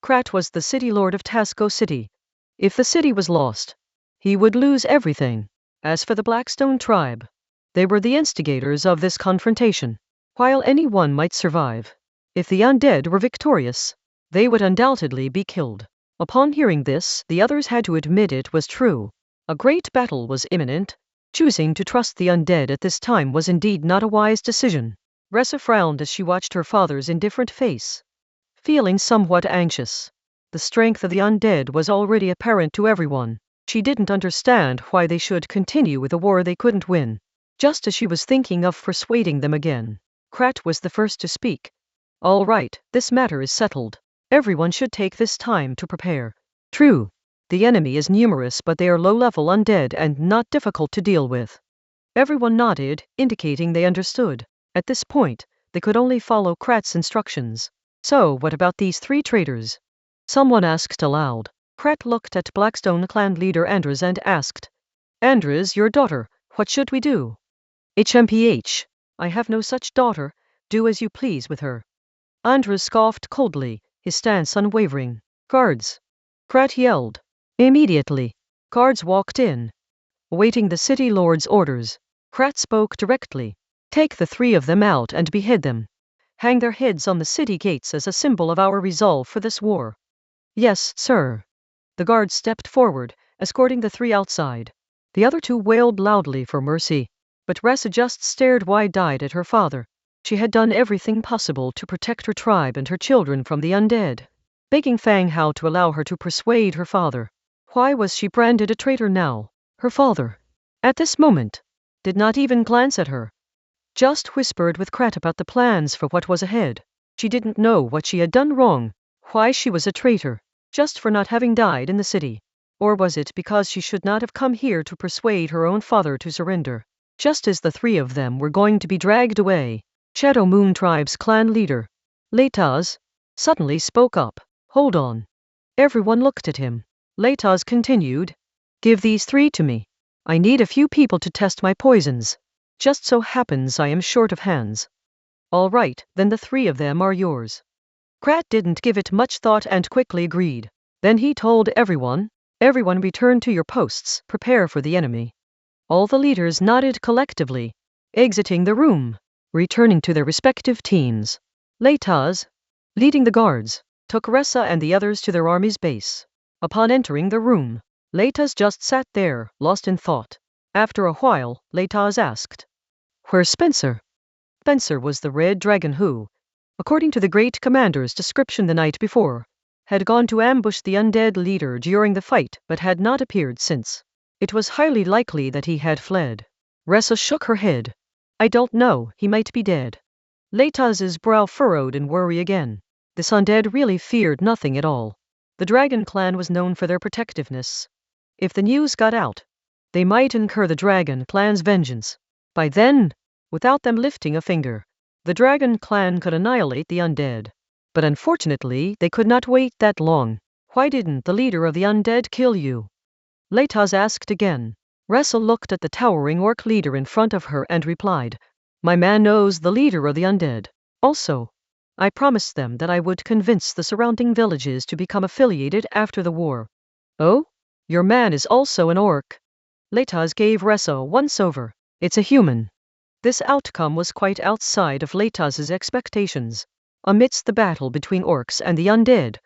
Krat was the city lord of Tasco City. If the city was lost, he would lose everything. As for the Blackstone tribe, they were the instigators of this confrontation. While anyone might survive, if the undead were victorious, they would undoubtedly be killed. Upon hearing this, the others had to admit it was true. A great battle was imminent. Choosing to trust the undead at this time was indeed not a wise decision. Ressa frowned as she watched her father's indifferent face, feeling somewhat anxious. The strength of the undead was already apparent to everyone. She didn't understand why they should continue with a war they couldn't win. Just as she was thinking of persuading them again, Krat was the first to speak. All right, this matter is settled. Everyone should take this time to prepare. True, the enemy is numerous, but they are low-level undead and not difficult to deal with. Everyone nodded, indicating they understood. At this point, they could only follow Krat's instructions. So, what about these three traitors? Someone asked aloud. Krat looked at Blackstone clan leader Andres and asked, Andres, your daughter, what should we do? HMPH, I have no such daughter, do as you please with her. Andres scoffed coldly, his stance unwavering. Guards! Krat yelled. Immediately, guards walked in, awaiting the city lord's orders. Krat spoke directly. Take the three of them out and behead them. Hang their heads on the city gates as a symbol of our resolve for this war. Yes, sir. The guards stepped forward, escorting the three outside. The other two wailed loudly for mercy, but Ressa just stared wide-eyed at her father. She had done everything possible to protect her tribe and her children from the undead, begging Fang Hao to allow her to persuade her father. Why was she branded a traitor now? Her father, at this moment, did not even glance at her. Just whispered with Krat about the plans for what was ahead. She didn't know what she had done wrong, why she was a traitor, just for not having died in the city. Or was it because she should not have come here to persuade her own father to surrender? Just as the three of them were going to be dragged away, Shadow Moon Tribe's clan leader, Leitaz, suddenly spoke up. Hold on. Everyone looked at him. Leitaz continued. Give these three to me. I need a few people to test my poisons. Just so happens I am short of hands. All right, then the 3 of them are yours. Krat didn't give it much thought and quickly agreed. Then he told everyone, everyone return to your posts, prepare for the enemy. All the leaders nodded collectively, exiting the room, returning to their respective teams. Leitas, leading the guards, took Ressa and the others to their army's base. Upon entering the room, Leitas just sat there, lost in thought. After a while, Leitas asked, "Where's Spencer?" Spencer was the red dragon who, according to the great commander's description the night before, had gone to ambush the undead leader during the fight but had not appeared since. It was highly likely that he had fled. Ressa shook her head. "I don't know, he might be dead." Leitas's brow furrowed in worry again. This undead really feared nothing at all. The dragon clan was known for their protectiveness. If the news got out, they might incur the dragon clan's vengeance. By then, without them lifting a finger, the dragon clan could annihilate the undead. But unfortunately, they could not wait that long. "Why didn't the leader of the undead kill you?" Leitas asked again. Ressa looked at the towering orc leader in front of her and replied, "My man knows the leader of the undead. Also, I promised them that I would convince the surrounding villages to become affiliated after the war." "Oh? Your man is also an orc?" Leitas gave Ressa a once-over. "It's a human." This outcome was quite outside of Leitas's expectations. Amidst the battle between orcs and the undead,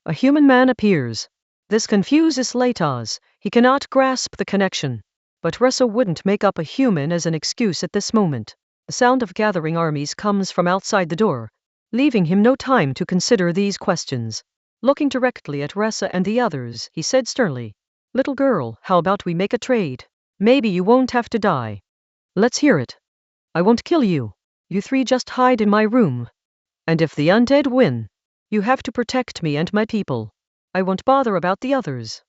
a human man appears. This confuses Leitas. He cannot grasp the connection. But Ressa wouldn't make up a human as an excuse at this moment. The sound of gathering armies comes from outside the door, leaving him no time to consider these questions. Looking directly at Ressa and the others, he said sternly, "Little girl, how about we make a trade? Maybe you won't have to die." "Let's hear it." "I won't kill you. You 3 just hide in my room. And if the undead win, you have to protect me and my people. I won't bother about the others."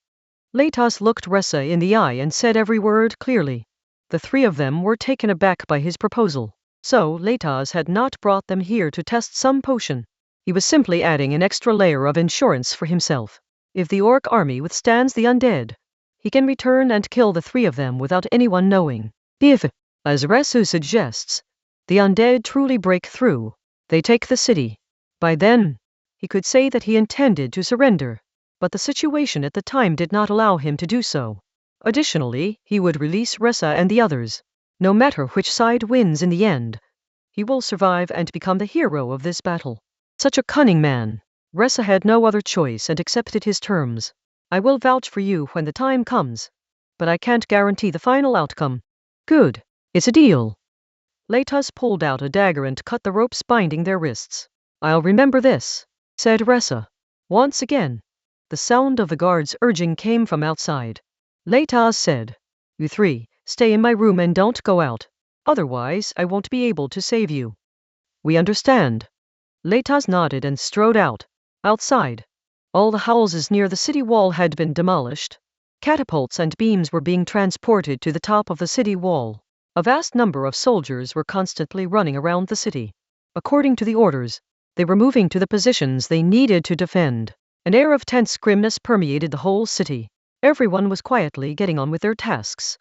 Leitas looked Ressa in the eye and said every word clearly. The 3 of them were taken aback by his proposal. So Leitas had not brought them here to test some potion. He was simply adding an extra layer of insurance for himself. If the orc army withstands the undead, he can return and kill the 3 of them without anyone knowing. If, as Resu suggests, the undead truly break through, they take the city. By then, he could say that he intended to surrender, but the situation at the time did not allow him to do so. Additionally, he would release Ressa and the others. No matter which side wins in the end, he will survive and become the hero of this battle. Such a cunning man. Ressa had no other choice and accepted his terms. "I will vouch for you when the time comes, but I can't guarantee the final outcome." "Good. It's a deal." Leitas pulled out a dagger and cut the ropes binding their wrists. "I'll remember this," said Ressa. Once again, the sound of the guards urging came from outside. Leitas said, "You 3, stay in my room and don't go out. Otherwise, I won't be able to save you." "We understand." Leitas nodded and strode out. Outside, all the houses near the city wall had been demolished. Catapults and beams were being transported to the top of the city wall. A vast number of soldiers were constantly running around the city. According to the orders, they were moving to the positions they needed to defend. An air of tense grimness permeated the whole city. Everyone was quietly getting on with their tasks,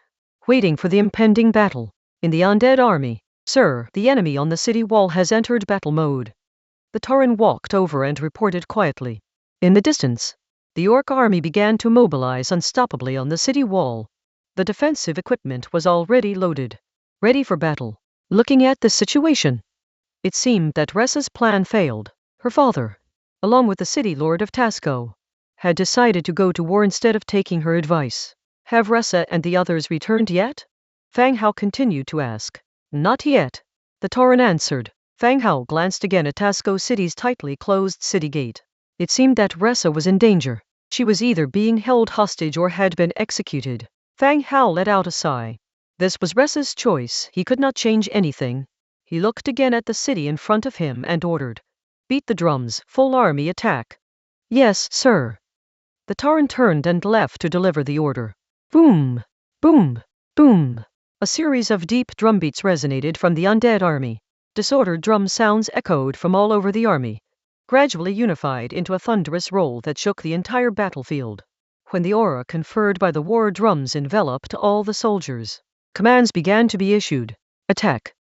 waiting for the impending battle. "In the undead army, sir, the enemy on the city wall has entered battle mode." The Tauren walked over and reported quietly. In the distance, the orc army began to mobilize unstoppably on the city wall. The defensive equipment was already loaded, ready for battle. Looking at this situation, it seemed that Ressa's plan failed. Her father, along with the city lord of Tasco, had decided to go to war instead of taking her advice. "Have Ressa and the others returned yet?" Fang Hao continued to ask. "Not yet," the Tauren answered. Fang Hao glanced again at Tasco City's tightly closed city gate. It seemed that Ressa was in danger. She was either being held hostage or had been executed. Fang Hao let out a sigh. This was Ressa's choice. He could not change anything. He looked again at the city in front of him and ordered, "Beat the drums, full army attack." "Yes, sir." The Tauren turned and left to deliver the order. Boom! Boom! Boom! A series of deep drumbeats resonated from the undead army. Disordered drum sounds echoed from all over the army, gradually unified into a thunderous roll that shook the entire battlefield. When the aura conferred by the war drums enveloped all the soldiers, commands began to be issued. Attack!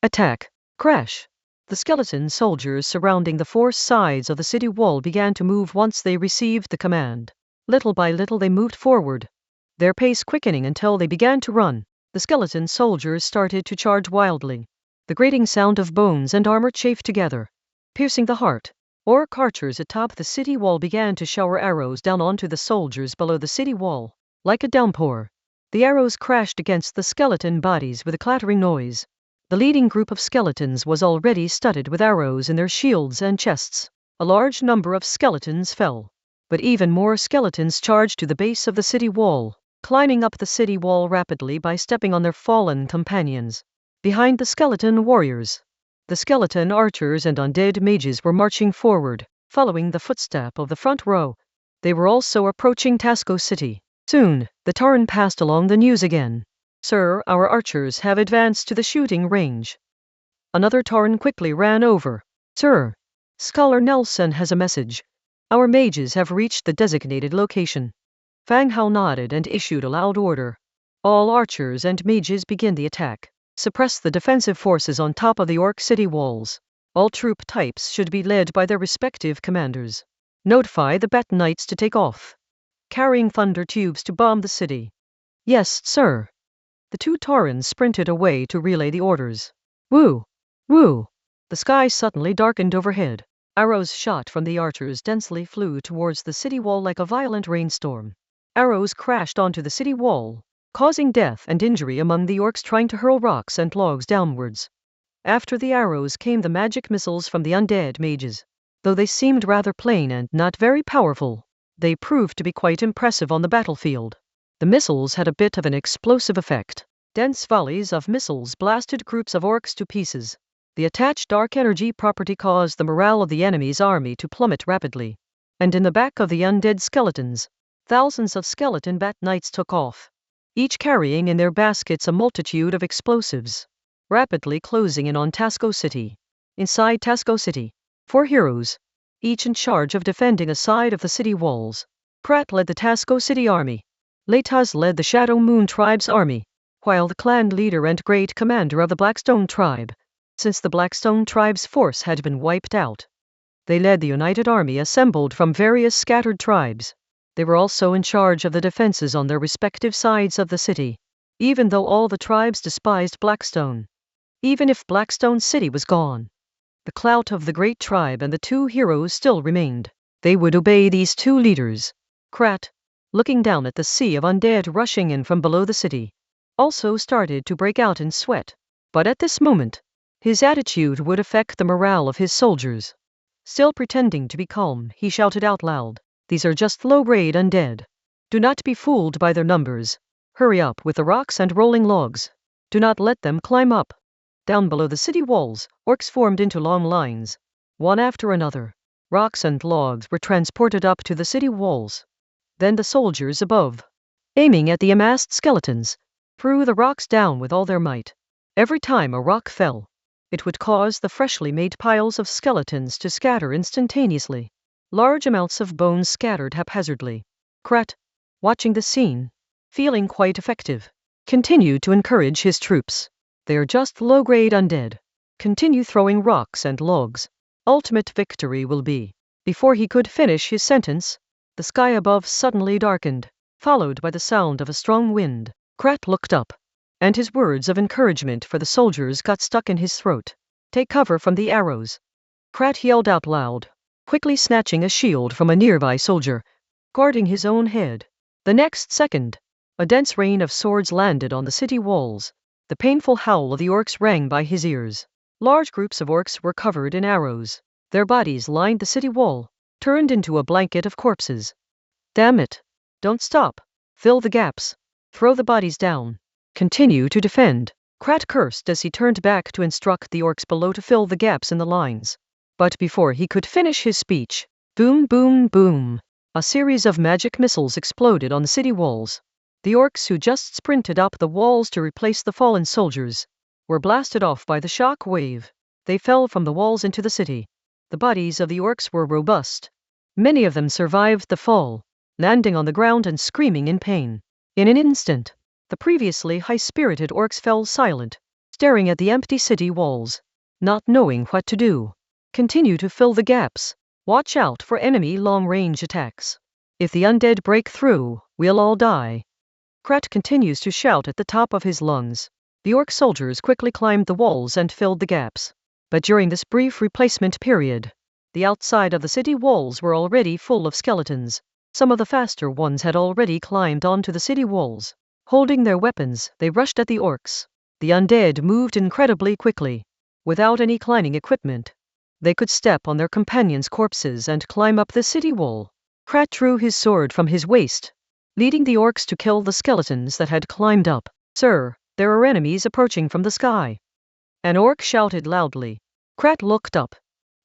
Attack! Crash! The skeleton soldiers surrounding the four sides of the city wall began to move once they received the command. Little by little they moved forward, their pace quickening until they began to run. The skeleton soldiers started to charge wildly. The grating sound of bones and armor chafed together, piercing the heart. Orc archers atop the city wall began to shower arrows down onto the soldiers below the city wall. Like a downpour, the arrows crashed against the skeleton bodies with a clattering noise. The leading group of skeletons was already studded with arrows in their shields and chests. A large number of skeletons fell, but even more skeletons charged to the base of the city wall, climbing up the city wall rapidly by stepping on their fallen companions. Behind the skeleton warriors, the skeleton archers and undead mages were marching forward, following the footstep of the front row. They were also approaching Tasco City. Soon, the Tauren passed along the news again. Sir, our archers have advanced to the shooting range. Another Tauren quickly ran over. Sir, Scholar Nelson has a message. Our mages have reached the designated location. Fang Hao nodded and issued a loud order. All archers and mages begin the attack. Suppress the defensive forces on top of the Orc city walls. All troop types should be led by their respective commanders. Notify the Bat Knights to take off, carrying thunder tubes to bomb the city. Yes, sir. The two Taurens sprinted away to relay the orders. Woo! Woo! The sky suddenly darkened overhead. Arrows shot from the archers densely flew towards the city wall like a violent rainstorm. Arrows crashed onto the city wall, causing death and injury among the orcs trying to hurl rocks and logs downwards. After the arrows came the magic missiles from the undead mages. Though they seemed rather plain and not very powerful, they proved to be quite impressive on the battlefield. The missiles had a bit of an explosive effect. Dense volleys of missiles blasted groups of orcs to pieces. The attached dark energy property caused the morale of the enemy's army to plummet rapidly. And in the back of the undead skeletons, thousands of skeleton bat knights took off, each carrying in their baskets a multitude of explosives, rapidly closing in on Tasco City. Inside Tasco City, 4 heroes, each in charge of defending a side of the city walls. Pratt led the Tasco City army. Lataz led the Shadow Moon tribe's army, while the clan leader and great commander of the Blackstone tribe, since the Blackstone tribe's force had been wiped out, they led the united army assembled from various scattered tribes. They were also in charge of the defenses on their respective sides of the city, even though all the tribes despised Blackstone. Even if Blackstone City was gone, the clout of the great tribe and the 2 heroes still remained. They would obey these 2 leaders. Krat, looking down at the sea of undead rushing in from below the city, also started to break out in sweat. But at this moment, his attitude would affect the morale of his soldiers. Still pretending to be calm, he shouted out loud, "These are just low-grade undead. Do not be fooled by their numbers. Hurry up with the rocks and rolling logs. Do not let them climb up." Down below the city walls, orcs formed into long lines. One after another, rocks and logs were transported up to the city walls. Then the soldiers above, aiming at the amassed skeletons, threw the rocks down with all their might. Every time a rock fell, it would cause the freshly made piles of skeletons to scatter instantaneously. Large amounts of bones scattered haphazardly. Krat, watching the scene, feeling quite effective, continued to encourage his troops. They are just low-grade undead. Continue throwing rocks and logs. Ultimate victory will be. Before he could finish his sentence, the sky above suddenly darkened, followed by the sound of a strong wind. Krat looked up, and his words of encouragement for the soldiers got stuck in his throat. Take cover from the arrows. Krat yelled out loud, quickly snatching a shield from a nearby soldier, guarding his own head. The next second, a dense rain of swords landed on the city walls. The painful howl of the orcs rang by his ears. Large groups of orcs were covered in arrows. Their bodies lined the city wall, turned into a blanket of corpses. Damn it! Don't stop! Fill the gaps! Throw the bodies down! Continue to defend! Krat cursed as he turned back to instruct the orcs below to fill the gaps in the lines. But before he could finish his speech, boom, boom, boom, a series of magic missiles exploded on the city walls. The orcs who just sprinted up the walls to replace the fallen soldiers were blasted off by the shock wave. They fell from the walls into the city. The bodies of the orcs were robust. Many of them survived the fall, landing on the ground and screaming in pain. In an instant, the previously high-spirited orcs fell silent, staring at the empty city walls, not knowing what to do. Continue to fill the gaps. Watch out for enemy long-range attacks. If the undead break through, we'll all die. Krat continues to shout at the top of his lungs. The orc soldiers quickly climbed the walls and filled the gaps. But during this brief replacement period, the outside of the city walls were already full of skeletons. Some of the faster ones had already climbed onto the city walls. Holding their weapons, they rushed at the orcs. The undead moved incredibly quickly. Without any climbing equipment, they could step on their companions' corpses and climb up the city wall. Krat drew his sword from his waist, leading the orcs to kill the skeletons that had climbed up. "Sir, there are enemies approaching from the sky," an orc shouted loudly. Krat looked up,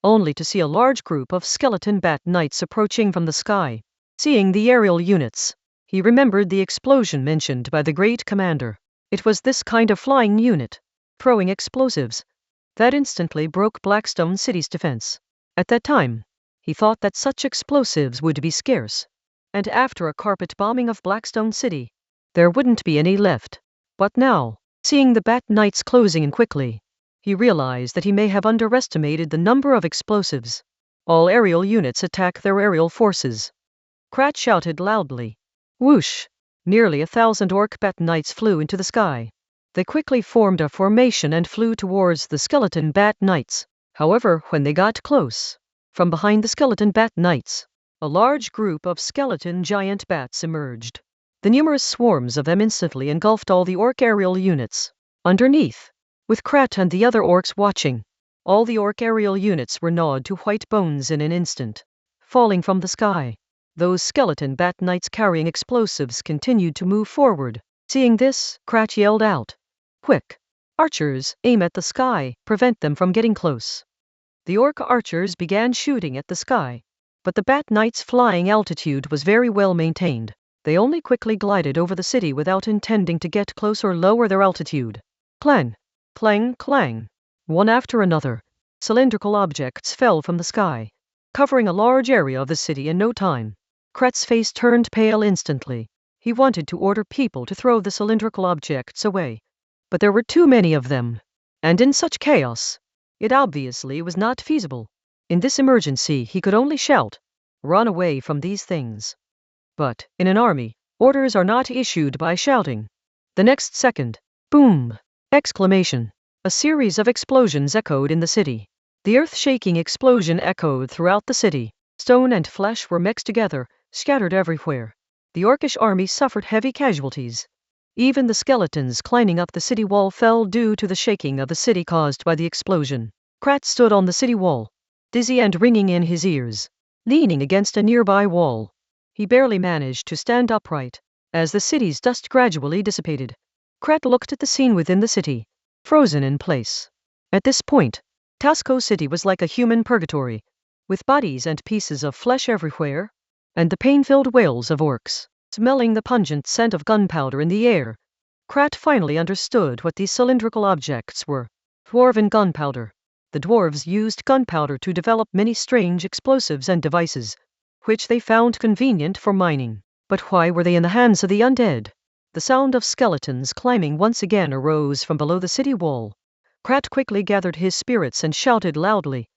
only to see a large group of skeleton bat knights approaching from the sky. Seeing the aerial units, he remembered the explosion mentioned by the great commander. It was this kind of flying unit, throwing explosives, that instantly broke Blackstone City's defense. At that time, he thought that such explosives would be scarce, and after a carpet bombing of Blackstone City, there wouldn't be any left. But now, seeing the Bat Knights closing in quickly, he realized that he may have underestimated the number of explosives. All aerial units attack their aerial forces. Krat shouted loudly. Whoosh! Nearly 1,000 orc Bat Knights flew into the sky. They quickly formed a formation and flew towards the skeleton Bat Knights. However, when they got close, from behind the skeleton Bat Knights, a large group of skeleton giant bats emerged. The numerous swarms of them instantly engulfed all the orc aerial units. Underneath, with Krat and the other orcs watching, all the orc aerial units were gnawed to white bones in an instant, falling from the sky. Those skeleton Bat Knights carrying explosives continued to move forward. Seeing this, Krat yelled out, "Quick! Archers, aim at the sky, prevent them from getting close." The orc archers began shooting at the sky, but the Bat Knights' flying altitude was very well maintained. They only quickly glided over the city without intending to get close or lower their altitude. Clang! Clang! Clang! One after another, cylindrical objects fell from the sky, covering a large area of the city in no time. Krat's face turned pale instantly. He wanted to order people to throw the cylindrical objects away, but there were too many of them, and in such chaos, it obviously was not feasible. In this emergency, he could only shout, "Run away from these things." But, in an army, orders are not issued by shouting. The next second, boom! Exclamation! A series of explosions echoed in the city. The earth-shaking explosion echoed throughout the city. Stone and flesh were mixed together, scattered everywhere. The orcish army suffered heavy casualties. Even the skeletons climbing up the city wall fell due to the shaking of the city caused by the explosion. Krat stood on the city wall, dizzy and ringing in his ears, leaning against a nearby wall. He barely managed to stand upright, as the city's dust gradually dissipated. Krat looked at the scene within the city, frozen in place. At this point, Tasco City was like a human purgatory, with bodies and pieces of flesh everywhere, and the pain-filled wails of orcs, smelling the pungent scent of gunpowder in the air. Krat finally understood what these cylindrical objects were. Dwarven gunpowder. The dwarves used gunpowder to develop many strange explosives and devices, which they found convenient for mining. But why were they in the hands of the undead? The sound of skeletons climbing once again arose from below the city wall. Krat quickly gathered his spirits and shouted loudly,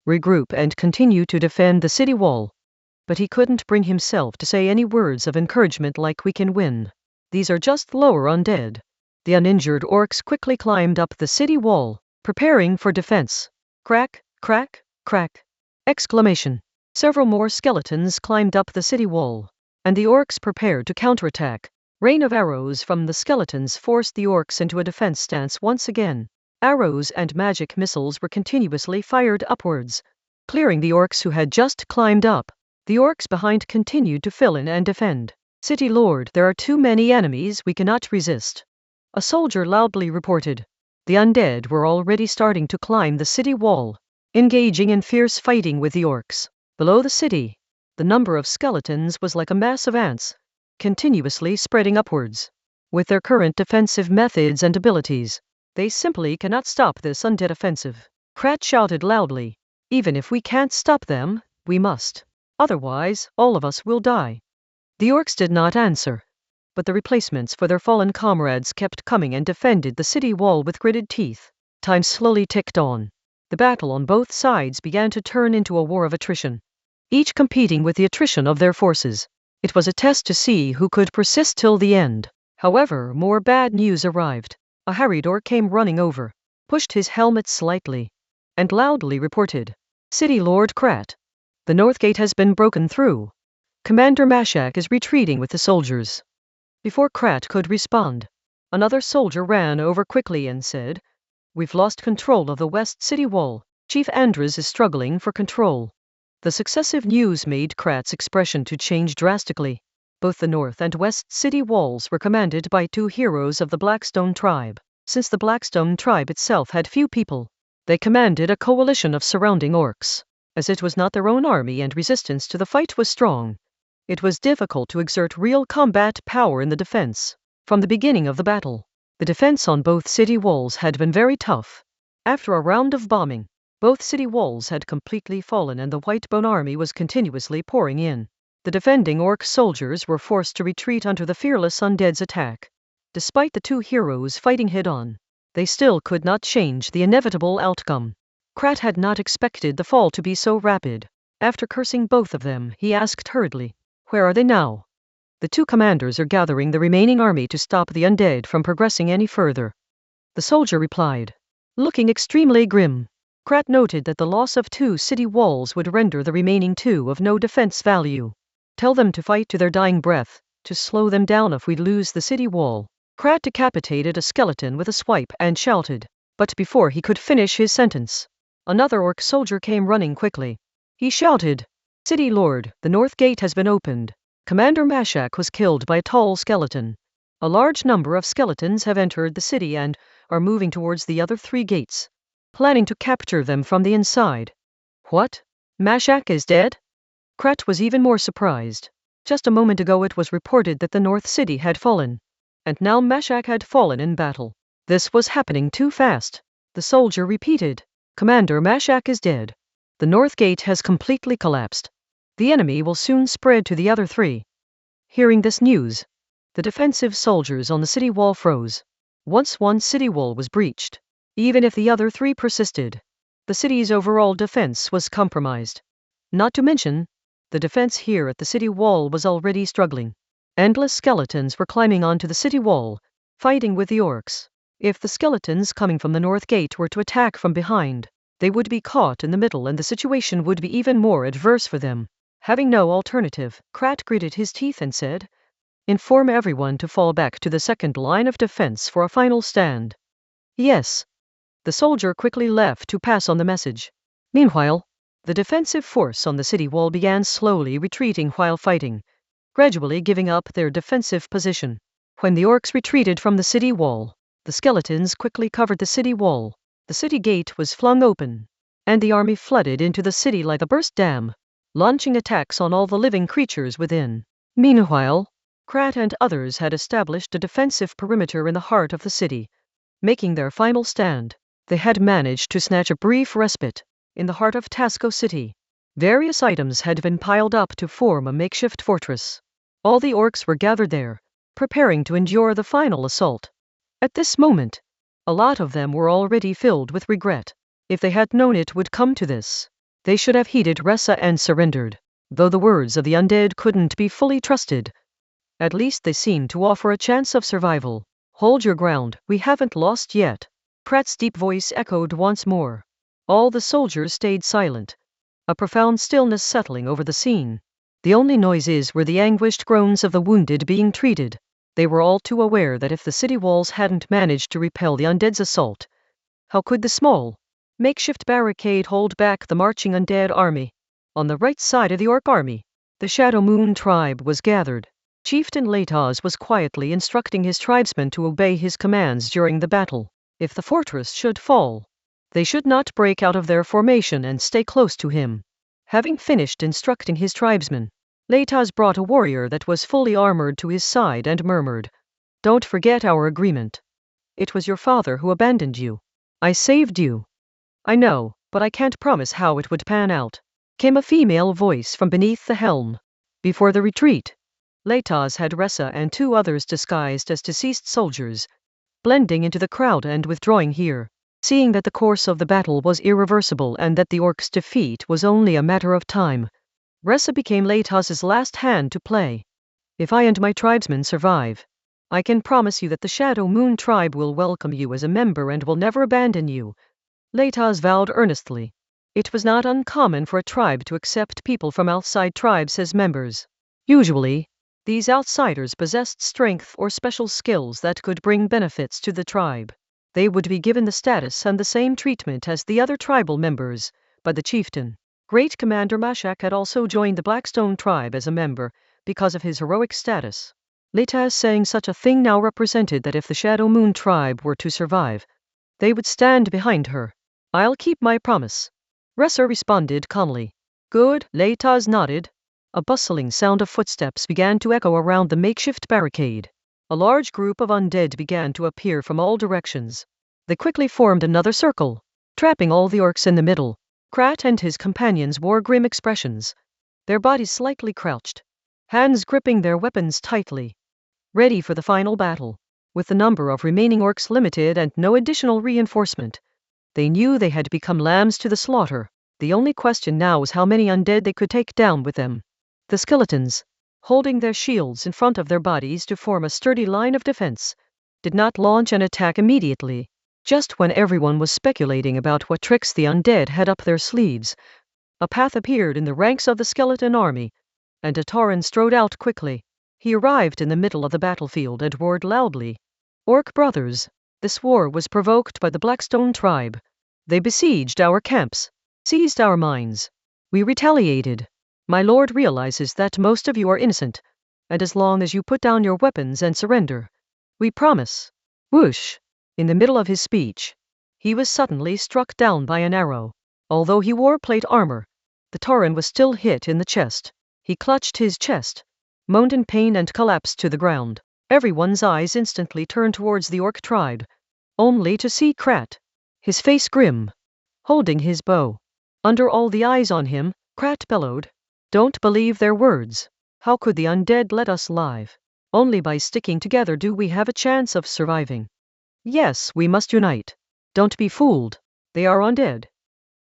"Regroup and continue to defend the city wall." But he couldn't bring himself to say any words of encouragement like "we can win. These are just lower undead." The uninjured orcs quickly climbed up the city wall, preparing for defense. Crack, crack, crack! Exclamation! Several more skeletons climbed up the city wall, and the orcs prepared to counterattack. Rain of arrows from the skeletons forced the orcs into a defense stance once again. Arrows and magic missiles were continuously fired upwards, clearing the orcs who had just climbed up. The orcs behind continued to fill in and defend. "City Lord, there are too many enemies, we cannot resist," a soldier loudly reported. The undead were already starting to climb the city wall, engaging in fierce fighting with the orcs. Below the city, the number of skeletons was like a mass of ants, continuously spreading upwards. With their current defensive methods and abilities, they simply cannot stop this undead offensive. Krat shouted loudly, "Even if we can't stop them, we must. Otherwise, all of us will die." The orcs did not answer. but the replacements for their fallen comrades kept coming and defended the city wall with gritted teeth. Time slowly ticked on. The battle on both sides began to turn into a war of attrition, each competing with the attrition of their forces. It was a test to see who could persist till the end. However, more bad news arrived. A harried orc came running over, pushed his helmet slightly, and loudly reported, "City Lord Krat, the north gate has been broken through. Commander Mashak is retreating with the soldiers." Before Krat could respond, another soldier ran over quickly and said, "We've lost control of the west city wall. Chief Andres is struggling for control." The successive news made Krat's expression to change drastically. Both the north and west city walls were commanded by two heroes of the Blackstone tribe. Since the Blackstone tribe itself had few people, they commanded a coalition of surrounding orcs. As it was not their own army and resistance to the fight was strong, it was difficult to exert real combat power in the defense. From the beginning of the battle, the defense on both city walls had been very tough. After a round of bombing, both city walls had completely fallen and the Whitebone army was continuously pouring in. The defending orc soldiers were forced to retreat under the fearless undead's attack. Despite the two heroes fighting head-on, they still could not change the inevitable outcome. Krat had not expected the fall to be so rapid. After cursing both of them, he asked hurriedly, "Where are they now?" "The two commanders are gathering the remaining army to stop the undead from progressing any further," the soldier replied, looking extremely grim. Krat noted that the loss of two city walls would render the remaining two of no defense value. "Tell them to fight to their dying breath, to slow them down if we lose the city wall." Krat decapitated a skeleton with a swipe and shouted, but before he could finish his sentence, another orc soldier came running quickly. He shouted, "City Lord, the north gate has been opened. Commander Mashak was killed by a tall skeleton. A large number of skeletons have entered the city and are moving towards the other three gates, planning to capture them from the inside." "What? Mashak is dead?" Krat was even more surprised. Just a moment ago it was reported that the North City had fallen, and now Mashak had fallen in battle. This was happening too fast. The soldier repeated, "Commander Mashak is dead. The North Gate has completely collapsed. The enemy will soon spread to the other three." Hearing this news, the defensive soldiers on the city wall froze. Once one city wall was breached, even if the other three persisted, the city's overall defense was compromised. Not to mention, the defense here at the city wall was already struggling. Endless skeletons were climbing onto the city wall, fighting with the orcs. If the skeletons coming from the north gate were to attack from behind, they would be caught in the middle and the situation would be even more adverse for them. Having no alternative, Krat gritted his teeth and said, "Inform everyone to fall back to the second line of defense for a final stand." "Yes." The soldier quickly left to pass on the message. Meanwhile, the defensive force on the city wall began slowly retreating while fighting, gradually giving up their defensive position. When the orcs retreated from the city wall, the skeletons quickly covered the city wall. The city gate was flung open, and the army flooded into the city like a burst dam, launching attacks on all the living creatures within. Meanwhile, Krat and others had established a defensive perimeter in the heart of the city. Making their final stand, they had managed to snatch a brief respite. In the heart of Tasco City, various items had been piled up to form a makeshift fortress. All the orcs were gathered there, preparing to endure the final assault. At this moment, a lot of them were already filled with regret. If they had known it would come to this, they should have heeded Ressa and surrendered. Though the words of the undead couldn't be fully trusted, at least they seemed to offer a chance of survival. "Hold your ground, we haven't lost yet." Krat's deep voice echoed once more. All the soldiers stayed silent, a profound stillness settling over the scene. The only noises were the anguished groans of the wounded being treated. They were all too aware that if the city walls hadn't managed to repel the undead's assault, how could the small, makeshift barricade hold back the marching undead army? On the right side of the orc army, the Shadow Moon tribe was gathered. Chieftain Leitas was quietly instructing his tribesmen to obey his commands during the battle. If the fortress should fall, they should not break out of their formation and stay close to him. Having finished instructing his tribesmen, Leitas brought a warrior that was fully armored to his side and murmured, "Don't forget our agreement. It was your father who abandoned you. I saved you." "I know, but I can't promise how it would pan out," came a female voice from beneath the helm. Before the retreat, Leitas had Ressa and 2 others disguised as deceased soldiers, blending into the crowd and withdrawing here. Seeing that the course of the battle was irreversible and that the orcs' defeat was only a matter of time, Ressa became Leitas's last hand to play. If I and my tribesmen survive, I can promise you that the Shadow Moon tribe will welcome you as a member and will never abandon you, Leitas vowed earnestly. It was not uncommon for a tribe to accept people from outside tribes as members. Usually, these outsiders possessed strength or special skills that could bring benefits to the tribe. They would be given the status and the same treatment as the other tribal members, but the chieftain, Great Commander Mashak, had also joined the Blackstone tribe as a member because of his heroic status. Leitas saying such a thing now represented that if the Shadow Moon tribe were to survive, they would stand behind her. I'll keep my promise, Ressa responded calmly. Good, Leitas nodded. A bustling sound of footsteps began to echo around the makeshift barricade. A large group of undead began to appear from all directions. They quickly formed another circle, trapping all the orcs in the middle. Krat and his companions wore grim expressions, their bodies slightly crouched, hands gripping their weapons tightly, ready for the final battle. With the number of remaining orcs limited and no additional reinforcement, they knew they had become lambs to the slaughter. The only question now was how many undead they could take down with them. The skeletons, holding their shields in front of their bodies to form a sturdy line of defense, did not launch an attack immediately. Just when everyone was speculating about what tricks the undead had up their sleeves, a path appeared in the ranks of the skeleton army, and a Tauren strode out quickly. He arrived in the middle of the battlefield and roared loudly. Orc brothers, this war was provoked by the Blackstone tribe. They besieged our camps, seized our mines. We retaliated. My lord realizes that most of you are innocent, and as long as you put down your weapons and surrender, we promise. Whoosh! In the middle of his speech, he was suddenly struck down by an arrow. Although he wore plate armor, the Tauren was still hit in the chest. He clutched his chest, moaned in pain and collapsed to the ground. Everyone's eyes instantly turned towards the orc tribe, only to see Krat, his face grim, holding his bow. Under all the eyes on him, Krat bellowed, "Don't believe their words. How could the undead let us live? Only by sticking together do we have a chance of surviving. Yes, we must unite. Don't be fooled. They are undead."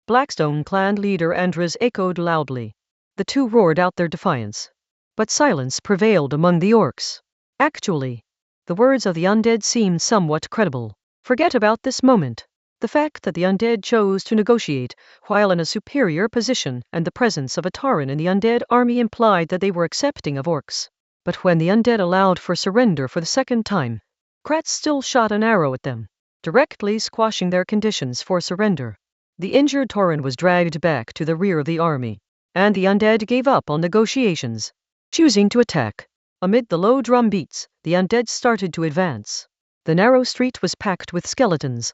Blackstone clan leader Andres echoed loudly. The 2 roared out their defiance, but silence prevailed among the orcs. Actually, the words of the undead seemed somewhat credible. Forget about this moment. The fact that the undead chose to negotiate while in a superior position and the presence of a Tauren in the undead army implied that they were accepting of orcs. But when the undead allowed for surrender for the second time, Krat still shot an arrow at them, directly squashing their conditions for surrender. The injured Tauren was dragged back to the rear of the army, and the undead gave up on negotiations, choosing to attack. Amid the low drum beats, the undead started to advance. The narrow street was packed with skeletons,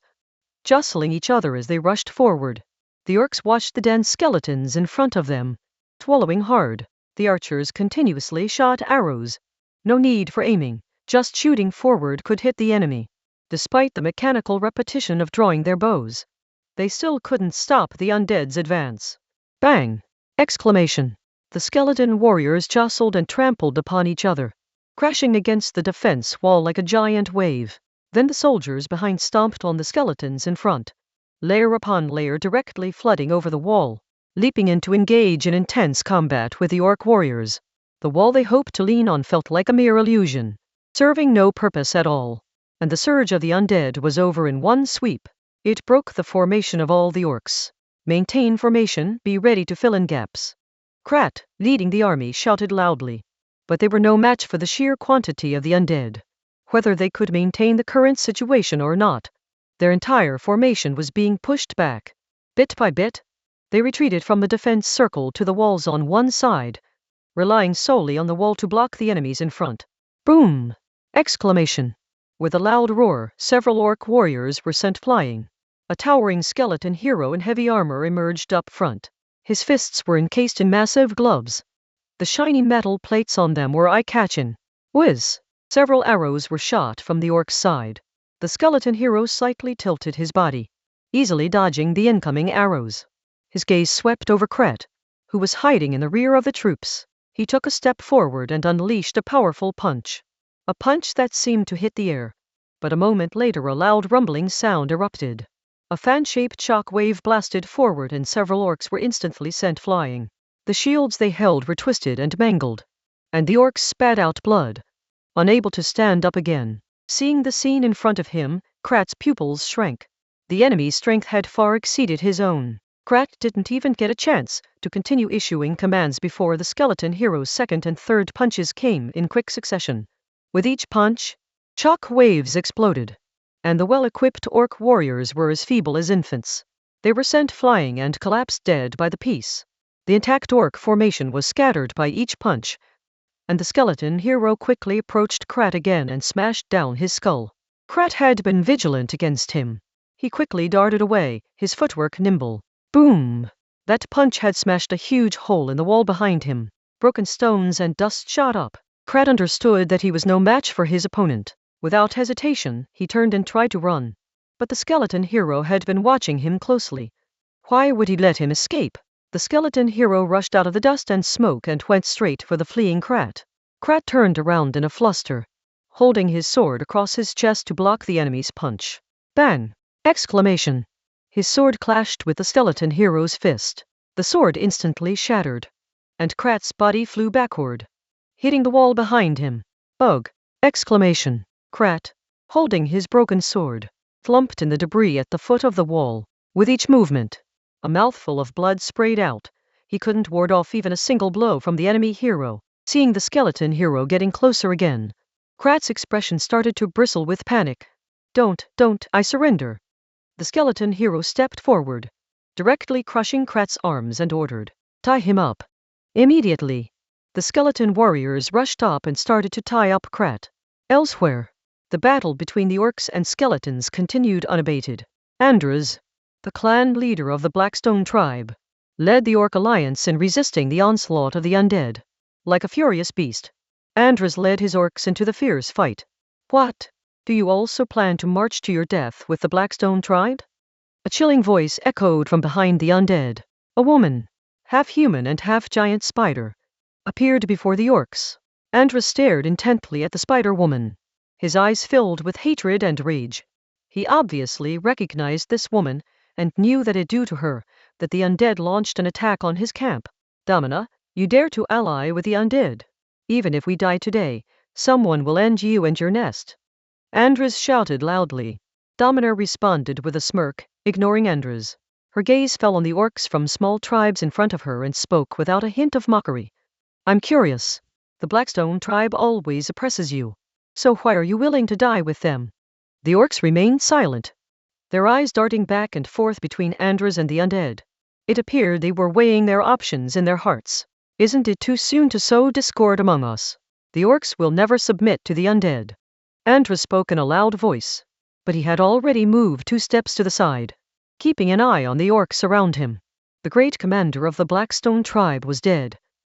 jostling each other as they rushed forward. The orcs watched the dense skeletons in front of them, swallowing hard. The archers continuously shot arrows. No need for aiming, just shooting forward could hit the enemy. Despite the mechanical repetition of drawing their bows, they still couldn't stop the undead's advance. Bang! Exclamation. The skeleton warriors jostled and trampled upon each other, crashing against the defense wall like a giant wave. Then the soldiers behind stomped on the skeletons in front, layer upon layer directly flooding over the wall, leaping in to engage in intense combat with the orc warriors. The wall they hoped to lean on felt like a mere illusion, serving no purpose at all. And the surge of the undead was over in one sweep. It broke the formation of all the orcs. Maintain formation, be ready to fill in gaps. Krat, leading the army, shouted loudly. But they were no match for the sheer quantity of the undead. Whether they could maintain the current situation or not, their entire formation was being pushed back. Bit by bit, they retreated from the defense circle to the walls on one side, relying solely on the wall to block the enemies in front. Boom! Exclamation. With a loud roar, several orc warriors were sent flying. A towering skeleton hero in heavy armor emerged up front. His fists were encased in massive gloves. The shiny metal plates on them were eye-catching. Whiz! Several arrows were shot from the orc's side. The skeleton hero slightly tilted his body, easily dodging the incoming arrows. His gaze swept over Krat, who was hiding in the rear of the troops. He took a step forward and unleashed a powerful punch. A punch that seemed to hit the air. But a moment later a loud rumbling sound erupted. A fan-shaped shock wave blasted forward and several orcs were instantly sent flying. The shields they held were twisted and mangled. And the orcs spat out blood. Unable to stand up again. Seeing the scene in front of him, Krat's pupils shrank. The enemy's strength had far exceeded his own. Krat didn't even get a chance to continue issuing commands before the skeleton hero's second and third punches came in quick succession. With each punch, shock waves exploded, and the well-equipped orc warriors were as feeble as infants. They were sent flying and collapsed dead by the piece. The intact orc formation was scattered by each punch, and the skeleton hero quickly approached Krat again and smashed down his skull. Krat had been vigilant against him. He quickly darted away, his footwork nimble. Boom! That punch had smashed a huge hole in the wall behind him. Broken stones and dust shot up. Krat understood that he was no match for his opponent. Without hesitation, he turned and tried to run. But the skeleton hero had been watching him closely. Why would he let him escape? The skeleton hero rushed out of the dust and smoke and went straight for the fleeing Krat. Krat turned around in a fluster, holding his sword across his chest to block the enemy's punch. Bang! Exclamation! His sword clashed with the skeleton hero's fist. The sword instantly shattered, and Krat's body flew backward, hitting the wall behind him. Ugh! Exclamation! Krat, holding his broken sword, thumped in the debris at the foot of the wall. With each movement, a mouthful of blood sprayed out. He couldn't ward off even a single blow from the enemy hero. Seeing the skeleton hero getting closer again, Krat's expression started to bristle with panic. Don't, I surrender. The skeleton hero stepped forward, directly crushing Krat's arms and ordered, tie him up. Immediately, the skeleton warriors rushed up and started to tie up Krat. Elsewhere, the battle between the orcs and skeletons continued unabated. Andras, the clan leader of the Blackstone tribe, led the orc alliance in resisting the onslaught of the undead. Like a furious beast, Andras led his orcs into the fierce fight. What? Do you also plan to march to your death with the Blackstone tribe? A chilling voice echoed from behind the undead. A woman, half human and half giant spider, appeared before the orcs. Andras stared intently at the spider woman, his eyes filled with hatred and rage. He obviously recognized this woman and knew that it due to her that the undead launched an attack on his camp. Damina, you dare to ally with the undead? Even if we die today, someone will end you and your nest. Andras shouted loudly. Domina responded with a smirk, ignoring Andras. Her gaze fell on the orcs from small tribes in front of her and spoke without a hint of mockery. I'm curious. The Blackstone tribe always oppresses you. So why are you willing to die with them? The orcs remained silent, their eyes darting back and forth between Andras and the undead. It appeared they were weighing their options in their hearts. Isn't it too soon to sow discord among us? The orcs will never submit to the undead. Andras spoke in a loud voice, but he had already moved 2 steps to the side, keeping an eye on the orcs around him. The great commander of the Blackstone tribe was dead,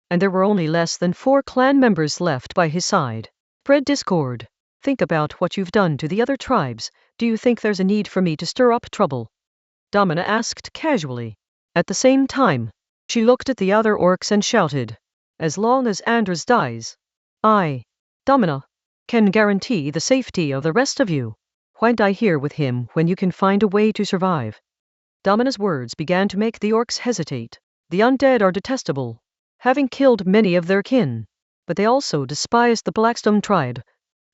and there were only less than 4 clan members left by his side. Spread discord. Think about what you've done to the other tribes. Do you think there's a need for me to stir up trouble? Domina asked casually. At the same time, she looked at the other orcs and shouted, as long as Andras dies, I, Domina, can guarantee the safety of the rest of you. Why die here with him when you can find a way to survive? Domina's words began to make the orcs hesitate. The undead are detestable, having killed many of their kin, but they also despised the Blackstone tribe,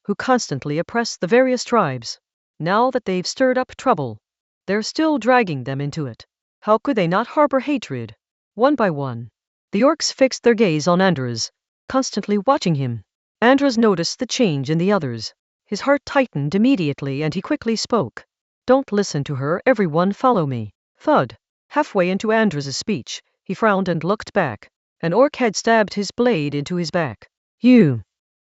who constantly oppressed the various tribes. Now that they've stirred up trouble, they're still dragging them into it. How could they not harbor hatred? One by one, the orcs fixed their gaze on Andras, constantly watching him. Andras noticed the change in the others. His heart tightened immediately and he quickly spoke. Don't listen to her, everyone follow me. Thud. Halfway into Andras' speech, he frowned and looked back. An orc had stabbed his blade into his back. You.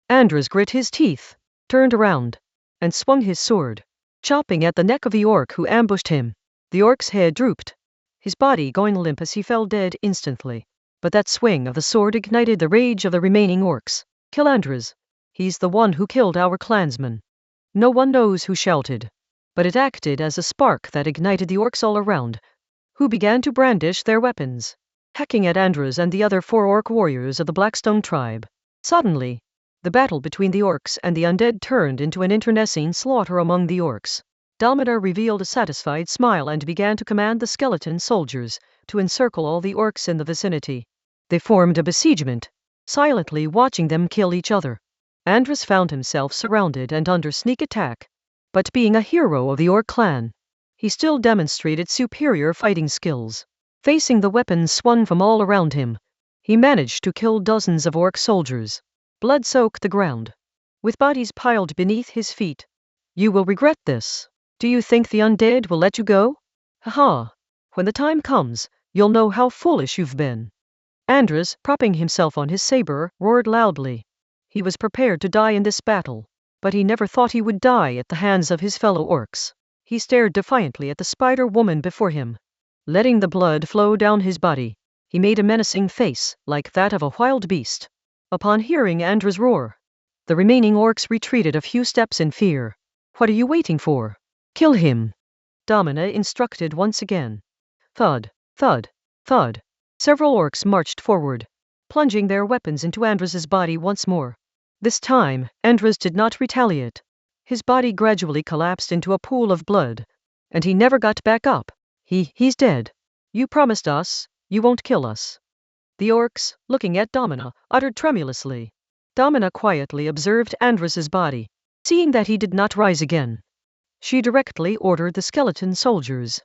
Andras grit his teeth, turned around, and swung his sword, chopping at the neck of the orc who ambushed him. The orc's head drooped, his body going limp as he fell dead instantly. But that swing of the sword ignited the rage of the remaining orcs. Kill Andras. He's the one who killed our clansman. No one knows who shouted, but it acted as a spark that ignited the orcs all around, who began to brandish their weapons. hacking at Andras and the other 4 orc warriors of the Blackstone tribe. Suddenly, the battle between the orcs and the undead turned into an internecine slaughter among the orcs. Damina revealed a satisfied smile and began to command the skeleton soldiers to encircle all the orcs in the vicinity. They formed a besiegement, silently watching them kill each other. Andras found himself surrounded and under sneak attack. But being a hero of the orc clan, he still demonstrated superior fighting skills. Facing the weapons swung from all around him, he managed to kill dozens of orc soldiers. Blood soaked the ground, with bodies piled beneath his feet. You will regret this. Do you think the undead will let you go? Haha. When the time comes, you'll know how foolish you've been. Andras, propping himself on his saber, roared loudly. He was prepared to die in this battle, but he never thought he would die at the hands of his fellow orcs. He stared defiantly at the spider woman before him. Letting the blood flow down his body, he made a menacing face, like that of a wild beast. Upon hearing Andras' roar, the remaining orcs retreated a few steps in fear. What are you waiting for? Kill him, Damina instructed once again. Thud, thud, thud. Several orcs marched forward, plunging their weapons into Andras' body once more. This time, Andras did not retaliate. His body gradually collapsed into a pool of blood, and he never got back up. He's dead. You promised us, you won't kill us. The orcs, looking at Damina, uttered tremulously. Damina quietly observed Andras' body. Seeing that he did not rise again, she directly ordered the skeleton soldiers.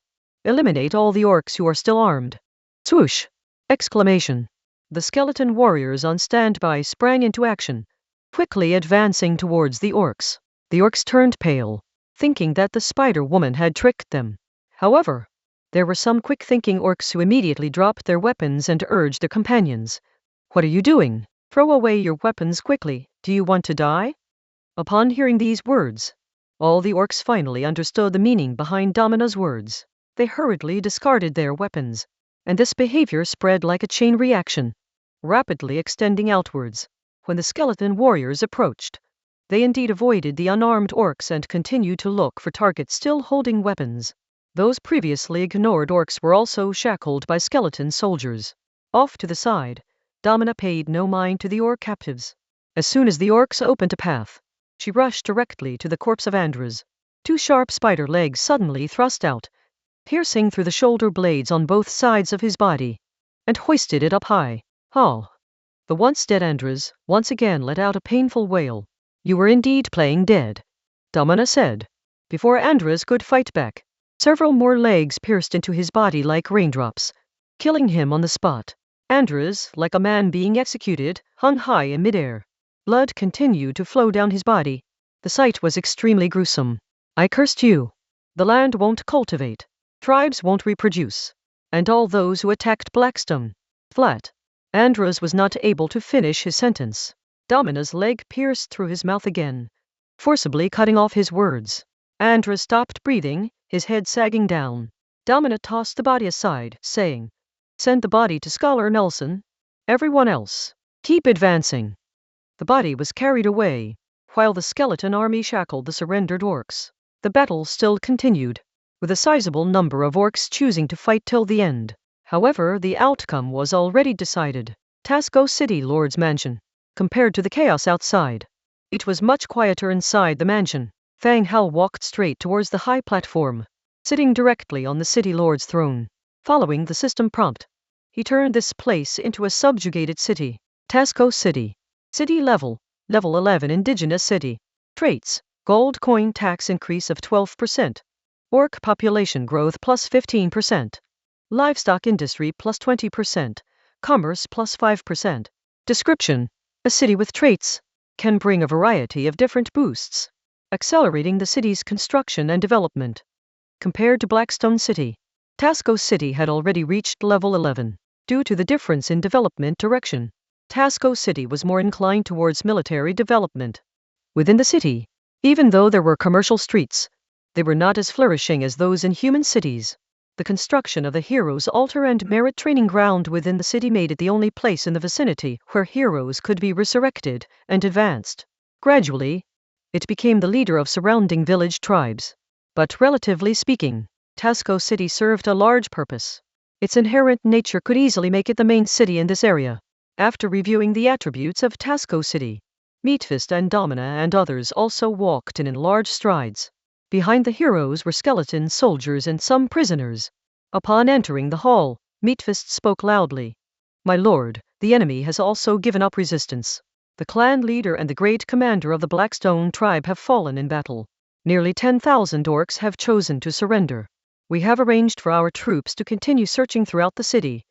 Eliminate all the orcs who are still armed. Swoosh! Exclamation. The skeleton warriors on standby sprang into action, quickly advancing towards the orcs. The orcs turned pale, thinking that the spider woman had tricked them. However, there were some quick-thinking orcs who immediately dropped their weapons and urged their companions. What are you doing? Throw away your weapons quickly. Do you want to die? Upon hearing these words, all the orcs finally understood the meaning behind Damina's words. They hurriedly discarded their weapons, and this behavior spread like a chain reaction, rapidly extending outwards. When the skeleton warriors approached, they indeed avoided the unarmed orcs and continued to look for targets still holding weapons. Those previously ignored orcs were also shackled by skeleton soldiers. Off to the side, Damina paid no mind to the orc captives. As soon as the orcs opened a path, she rushed directly to the corpse of Andras. 2 sharp spider legs suddenly thrust out, piercing through the shoulder blades on both sides of his body, and hoisted it up high. Oh! The once dead Andras once again let out a painful wail. You were indeed playing dead, Damina said. Before Andras could fight back, several more legs pierced into his body like raindrops, killing him on the spot. Andras, like a man being executed, hung high in midair. Blood continued to flow down his body. The sight was extremely gruesome. I cursed you. The land won't cultivate. Tribes won't reproduce. And all those who attacked Blackstone. Flat. Andras was not able to finish his sentence. Damina's leg pierced through his mouth again, forcibly cutting off his words. Andras stopped breathing, his head sagging down. Damina tossed the body aside, saying, Send the body to Scholar Nelson. Everyone else, keep advancing. The body was carried away, while the skeleton army shackled the surrendered orcs. The battle still continued, with a sizable number of orcs choosing to fight till the end. However, the outcome was already decided. Tasco City Lord's mansion. Compared to the chaos outside, it was much quieter inside the mansion. Fang Hao walked straight towards the high platform, sitting directly on the City Lord's throne. Following the system prompt, he turned this place into a subjugated city. Tasco City. City level, level 11 indigenous city. Traits, gold coin tax increase of 12%. Orc population growth plus 15%. Livestock industry plus 20%. Commerce plus 5%. Description, a city with traits can bring a variety of different boosts, accelerating the city's construction and development. Compared to Blackstone City, Tasco City had already reached level 11. Due to the difference in development direction, Tasco City was more inclined towards military development. Within the city, even though there were commercial streets, they were not as flourishing as those in human cities. The construction of the Heroes' Altar and Merit Training Ground within the city made it the only place in the vicinity where heroes could be resurrected and advanced. Gradually, it became the leader of surrounding village tribes. But relatively speaking, Tasco City served a large purpose. Its inherent nature could easily make it the main city in this area. After reviewing the attributes of Tasco City, Meatfist and Domina and others also walked in large strides. Behind the heroes were skeleton soldiers and some prisoners. Upon entering the hall, Meatfist spoke loudly. My lord, the enemy has also given up resistance. The clan leader and the great commander of the Blackstone tribe have fallen in battle. Nearly 10,000 orcs have chosen to surrender. We have arranged for our troops to continue searching throughout the city,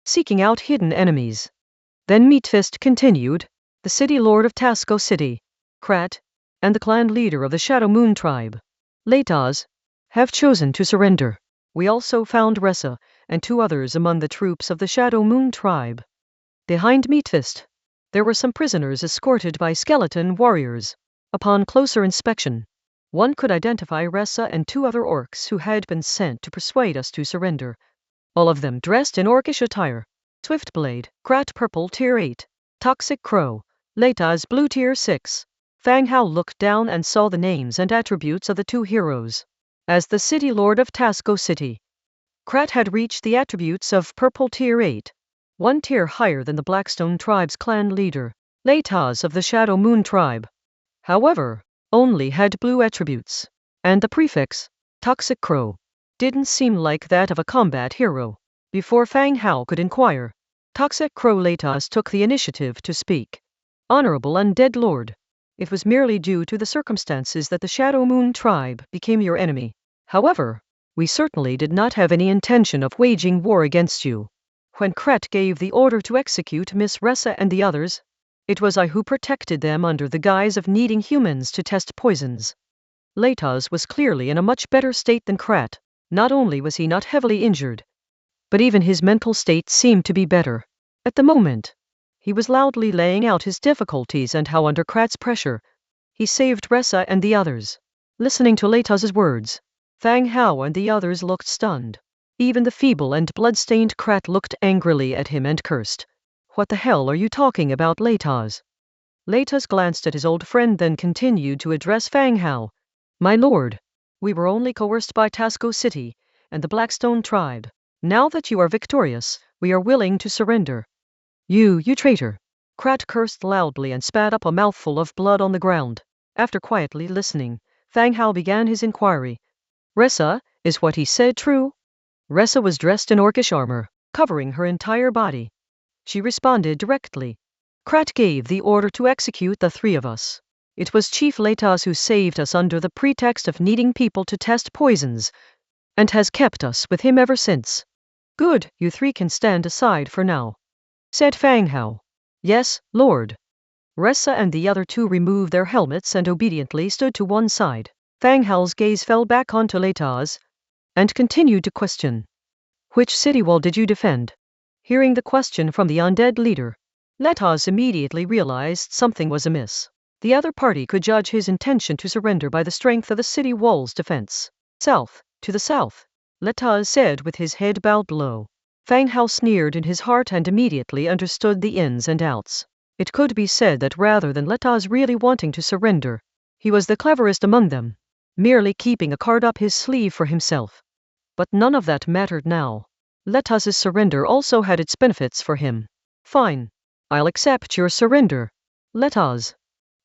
seeking out hidden enemies. Then Meatfist continued, the city lord of Tasco City, Krat, and the clan leader of the Shadow Moon tribe, Lataz, have chosen to surrender. We also found Ressa and 2 others among the troops of the Shadow Moon tribe. Behind Meatfist, there were some prisoners escorted by skeleton warriors. Upon closer inspection, one could identify Ressa and 2 other orcs who had been sent to persuade us to surrender. All of them dressed in orcish attire. Swiftblade, Krat Purple Tier 8, Toxic Crow, Lataz Blue Tier 6. Fang Hao looked down and saw the names and attributes of the 2 heroes. As the city lord of Tasco City, Krat had reached the attributes of Purple Tier 8, 1 tier higher than the Blackstone tribe's clan leader, Lataz of the Shadow Moon tribe. However, only had blue attributes, and the prefix, Toxic Crow, didn't seem like that of a combat hero. Before Fang Hao could inquire, Toxic Crow Lataz took the initiative to speak. Honorable Undead Lord, it was merely due to the circumstances that the Shadow Moon tribe became your enemy. However, we certainly did not have any intention of waging war against you. When Krat gave the order to execute Miss Ressa and the others, it was I who protected them under the guise of needing humans to test poisons. Lataz was clearly in a much better state than Krat. Not only was he not heavily injured, but even his mental state seemed to be better. At the moment, he was loudly laying out his difficulties and how under Krat's pressure, he saved Ressa and the others. Listening to Lataz's words, Fang Hao and the others looked stunned. Even the feeble and blood-stained Krat looked angrily at him and cursed. What the hell are you talking about, Lataz? Lataz glanced at his old friend, then continued to address Fang Hao. My lord, we were only coerced by Tasco City and the Blackstone tribe. Now that you are victorious, we are willing to surrender. You traitor. Krat cursed loudly and spat up a mouthful of blood on the ground. After quietly listening, Fang Hao began his inquiry. Ressa, is what he said true? Ressa was dressed in orcish armor, covering her entire body. She responded directly. Krat gave the order to execute the 3 of us. It was Chief Lataz who saved us under the pretext of needing people to test poisons, and has kept us with him ever since. Good, you 3 can stand aside for now, said Fang Hao. Yes, Lord. Ressa and the other 2 removed their helmets and obediently stood to one side. Fang Hao's gaze fell back onto Lataz, and continued to question. Which city wall did you defend? Hearing the question from the undead leader, Lataz immediately realized something was amiss. The other party could judge his intention to surrender by the strength of the city wall's defense. South, to the south, Lataz said with his head bowed low. Fang Hao sneered in his heart and immediately understood the ins and outs. It could be said that rather than Lataz really wanting to surrender, he was the cleverest among them, merely keeping a card up his sleeve for himself. But none of that mattered now. Lataz's surrender also had its benefits for him. Fine. I'll accept your surrender, Lataz.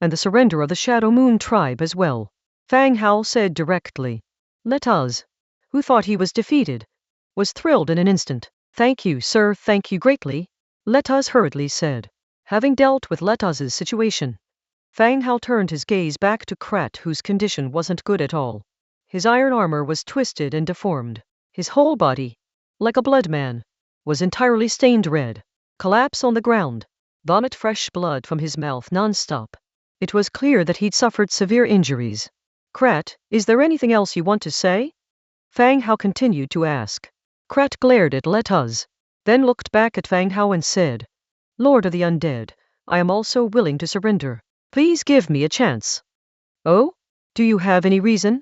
And the surrender of the Shadow Moon tribe as well, Fang Hao said directly. Lataz, who thought he was defeated, was thrilled in an instant. Thank you, sir, thank you greatly, Lataz hurriedly said. Having dealt with Lataz's situation, Fang Hao turned his gaze back to Krat, whose condition wasn't good at all. His iron armor was twisted and deformed. His whole body, like a blood man, was entirely stained red. Collapse on the ground, vomit fresh blood from his mouth non-stop. It was clear that he'd suffered severe injuries. Krat, is there anything else you want to say? Fang Hao continued to ask. Krat glared at Lataz, then looked back at Fang Hao and said, Lord of the Undead, I am also willing to surrender. Please give me a chance. Oh? Do you have any reason?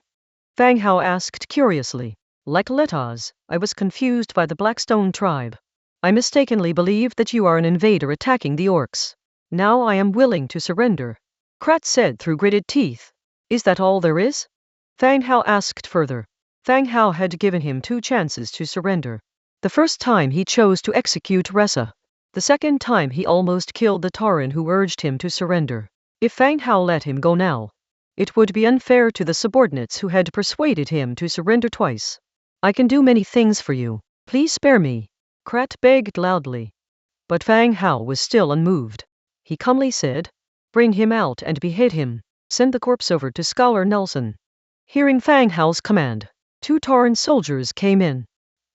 Fang Hao asked curiously. Like Lataz, I was confused by the Blackstone tribe. I mistakenly believed that you are an invader attacking the orcs. Now I am willing to surrender. Krat said through gritted teeth. Is that all there is? Fang Hao asked further. Fang Hao had given him 2 chances to surrender. The first time he chose to execute Ressa. The second time he almost killed the Tauren who urged him to surrender. If Fang Hao let him go now, it would be unfair to the subordinates who had persuaded him to surrender twice. I can do many things for you. Please spare me, Krat begged loudly. But Fang Hao was still unmoved. He calmly said, "Bring him out and behead him. Send the corpse over to Scholar Nelson." Hearing Fang Hao's command, 2 Tauren soldiers came in,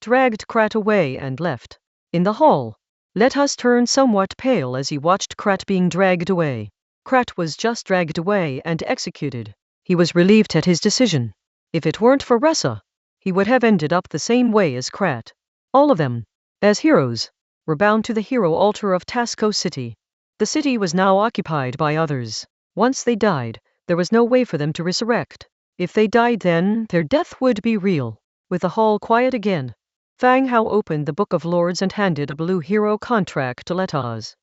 dragged Krat away and left. In the hall, Letas turned somewhat pale as he watched Krat being dragged away. Krat was just dragged away and executed. He was relieved at his decision. If it weren't for Ressa, he would have ended up the same way as Krat. All of them, as heroes, were bound to the hero altar of Tasco City. The city was now occupied by others. Once they died, there was no way for them to resurrect. If they died then, their death would be real. With the hall quiet again, Fang Hao opened the Book of Lords and handed a blue hero contract to Letas.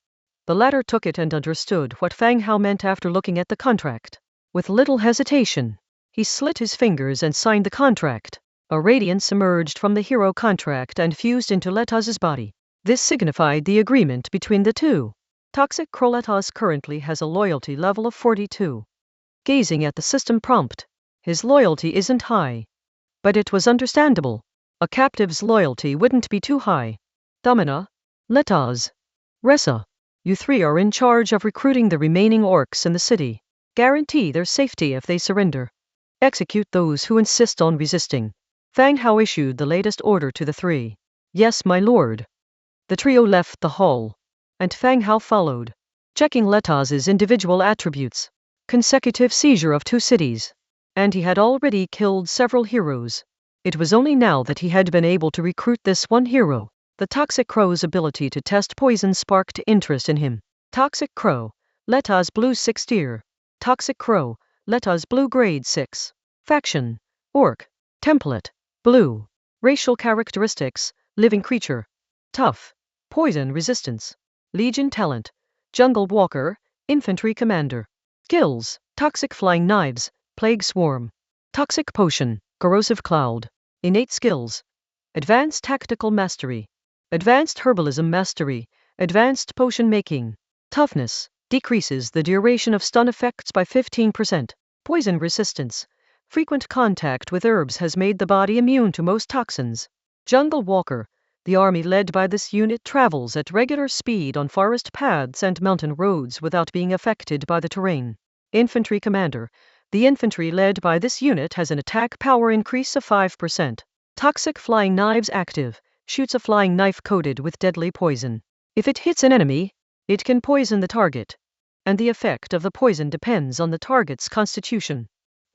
The latter took it and understood what Fang Hao meant after looking at the contract. With little hesitation, he slit his fingers and signed the contract. A radiance emerged from the hero contract and fused into Letas's body. This signified the agreement between the two. Toxic Crow Letas currently has a loyalty level of 42. Gazing at the system prompt, his loyalty isn't high. But it was understandable. A captive's loyalty wouldn't be too high. Domina, Letas, Ressa, you 3 are in charge of recruiting the remaining orcs in the city. Guarantee their safety if they surrender. Execute those who insist on resisting. Fang Hao issued the latest order to the 3. Yes, my lord. The trio left the hall, and Fang Hao followed, checking Letas's individual attributes. Consecutive seizure of 2 cities. And he had already killed several heroes. It was only now that he had been able to recruit this one hero. The Toxic Crow's ability to test poison sparked interest in him. Toxic Crow, Letas Blue 6 tier. Toxic Crow, Letas Blue Grade 6. Faction, Orc. Template, Blue. Racial characteristics, Living creature. Tough. Poison resistance. Legion talent, Jungle Walker, Infantry Commander. Skills, Toxic Flying Knives, Plague Swarm. Toxic Potion, Corrosive Cloud. Innate skills, Advanced Tactical Mastery, Advanced Herbalism Mastery, Advanced Potion Making. Toughness, decreases the duration of stun effects by 15%. Poison resistance, frequent contact with herbs has made the body immune to most toxins. Jungle Walker, the army led by this unit travels at regular speed on forest paths and mountain roads without being affected by the terrain. Infantry Commander, the infantry led by this unit has an attack power increase of 5%. Toxic Flying Knives active, shoots a flying knife coated with deadly poison. If it hits an enemy, it can poison the target, and the effect of the poison depends on the target's constitution.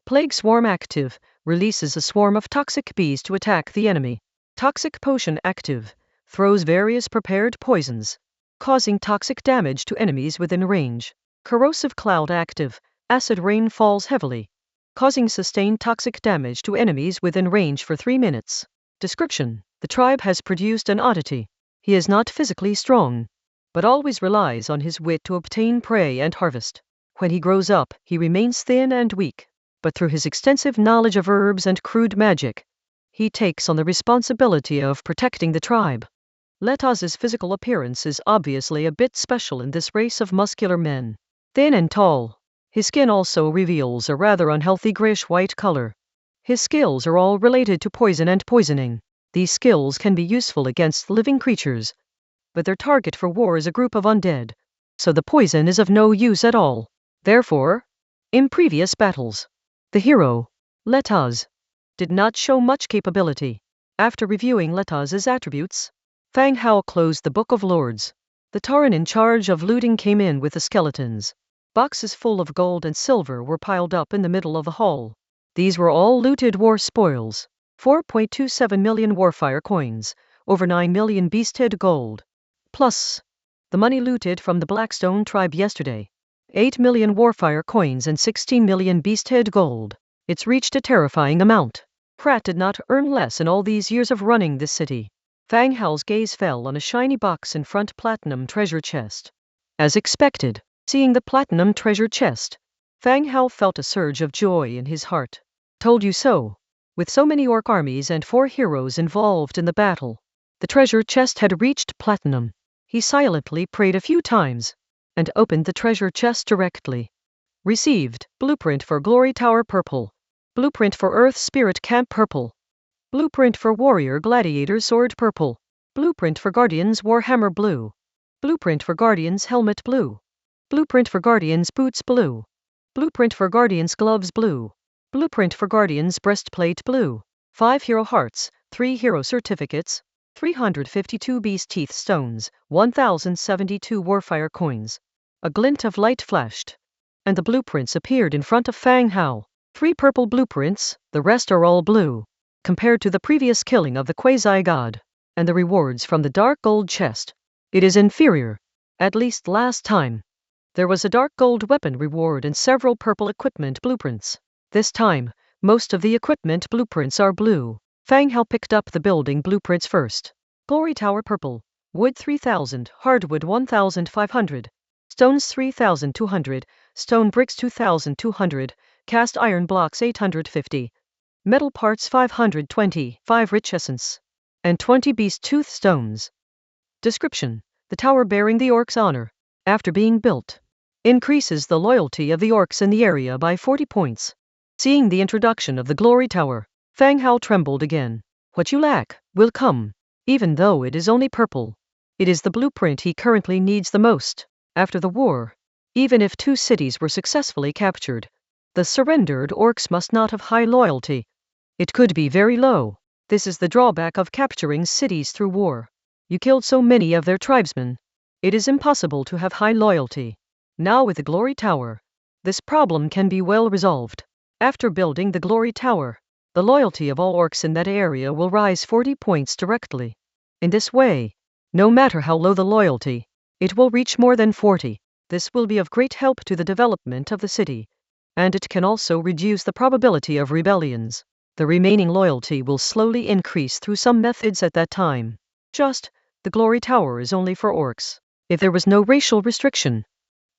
Plague Swarm active, releases a swarm of toxic bees to attack the enemy. Toxic Potion active, throws various prepared poisons, causing toxic damage to enemies within range. Corrosive Cloud active, acid rain falls heavily, causing sustained toxic damage to enemies within range for 3 minutes. Description: the tribe has produced an oddity. He is not physically strong, but always relies on his wit to obtain prey and harvest. When he grows up, he remains thin and weak, but through his extensive knowledge of herbs and crude magic, he takes on the responsibility of protecting the tribe. Letas's physical appearance is obviously a bit special in this race of muscular men. Thin and tall, his skin also reveals a rather unhealthy grayish-white color. His skills are all related to poison and poisoning. These skills can be useful against living creatures, but their target for war is a group of undead, so the poison is of no use at all. Therefore, in previous battles, the hero, Letas, did not show much capability. After reviewing Letas's attributes, Fang Hao closed the Book of Lords. The Tauren in charge of looting came in with the skeletons. Boxes full of gold and silver were piled up in the middle of the hall. These were all looted war spoils. 4.27 million warfire coins, over 9 million beasthead gold. Plus, the money looted from the Blackstone tribe yesterday. 8 million warfire coins and 16 million beasthead gold. It's reached a terrifying amount. Pratt did not earn less in all these years of running this city. Fang Hao's gaze fell on a shiny box in front platinum treasure chest. As expected, seeing the platinum treasure chest, Fang Hao felt a surge of joy in his heart. Told you so. With so many orc armies and 4 heroes involved in the battle, The treasure chest had reached platinum. He silently prayed a few times and opened the treasure chest directly. Received. Blueprint for Glory Tower purple. Blueprint for Earth Spirit Camp purple. Blueprint for Warrior Gladiator Sword purple. Blueprint for Guardians Warhammer blue. Blueprint for Guardians Helmet blue. Blueprint for Guardians Boots blue. Blueprint for Guardians Gloves blue. Blueprint for Guardians Breastplate blue. 5 Hero Hearts, 3 Hero Certificates, 352 Beast Teeth Stones, 1072 Warfire Coins. A glint of light flashed, and the blueprints appeared in front of Fang Hao. 3 purple blueprints, the rest are all blue. Compared to the previous killing of the quasi-god, and the rewards from the dark gold chest, it is inferior. At least last time, there was a dark gold weapon reward and several purple equipment blueprints. This time, most of the equipment blueprints are blue. Fang Hao picked up the building blueprints first. Glory Tower purple. Wood 3000, hardwood 1500, stones 3200, stone bricks 2200, cast iron blocks 850, metal parts 520, 5 rich essence, and 20 beast tooth stones. Description: the tower bearing the orcs' honor, after being built, increases the loyalty of the orcs in the area by 40 points. Seeing the introduction of the Glory Tower, Fang Hao trembled again. What you lack will come, even though it is only purple. It is the blueprint he currently needs the most. After the war, even if 2 cities were successfully captured, the surrendered orcs must not have high loyalty. It could be very low. This is the drawback of capturing cities through war. You killed so many of their tribesmen. It is impossible to have high loyalty. Now with the Glory Tower, this problem can be well resolved. After building the Glory Tower, the loyalty of all orcs in that area will rise 40 points directly. In this way, no matter how low the loyalty, it will reach more than 40. This will be of great help to the development of the city, and it can also reduce the probability of rebellions. The remaining loyalty will slowly increase through some methods at that time. The Glory Tower is only for orcs. If there was no racial restriction,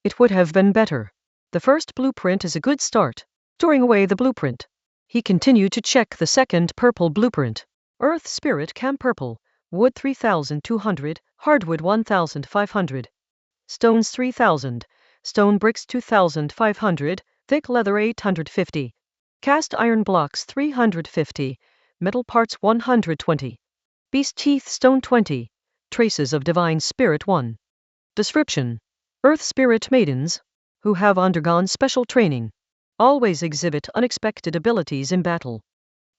it would have been better. The first blueprint is a good start. Storing away the blueprint, he continued to check the second purple blueprint. Earth Spirit Camp purple. Wood 3200, hardwood 1500, stones 3000, stone bricks 2500, thick leather 850, cast iron blocks 350, metal parts 120, beast teeth stone 20, traces of divine spirit 1. Description: Earth Spirit maidens, who have undergone special training, always exhibit unexpected abilities in battle.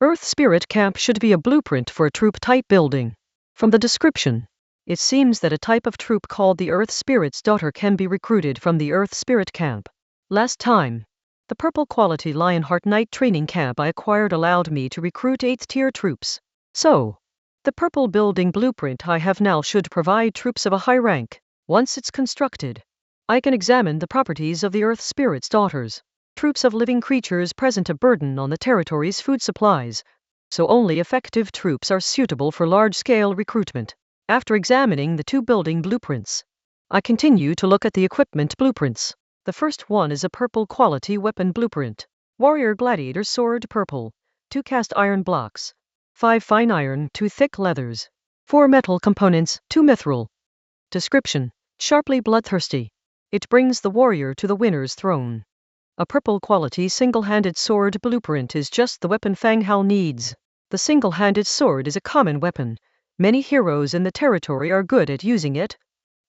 Earth Spirit Camp should be a blueprint for a troop-type building. From the description, it seems that a type of troop called the Earth Spirit's Daughter can be recruited from the Earth Spirit Camp. Last time, the purple quality Lionheart Knight training camp I acquired allowed me to recruit 8th tier troops. So, the purple building blueprint I have now should provide troops of a high rank. Once it's constructed, I can examine the properties of the Earth Spirit's Daughters. Troops of living creatures present a burden on the territory's food supplies, so only effective troops are suitable for large-scale recruitment. After examining the 2 building blueprints, I continue to look at the equipment blueprints. The first one is a purple quality weapon blueprint. Warrior Gladiator Sword purple. 2 cast iron blocks. 5 fine iron, 2 thick leathers. 4 metal components, 2 mithril. Description: sharply bloodthirsty. It brings the warrior to the winner's throne. A purple quality single-handed sword blueprint is just the weapon Fang Hao needs. The single-handed sword is a common weapon. Many heroes in the territory are good at using it,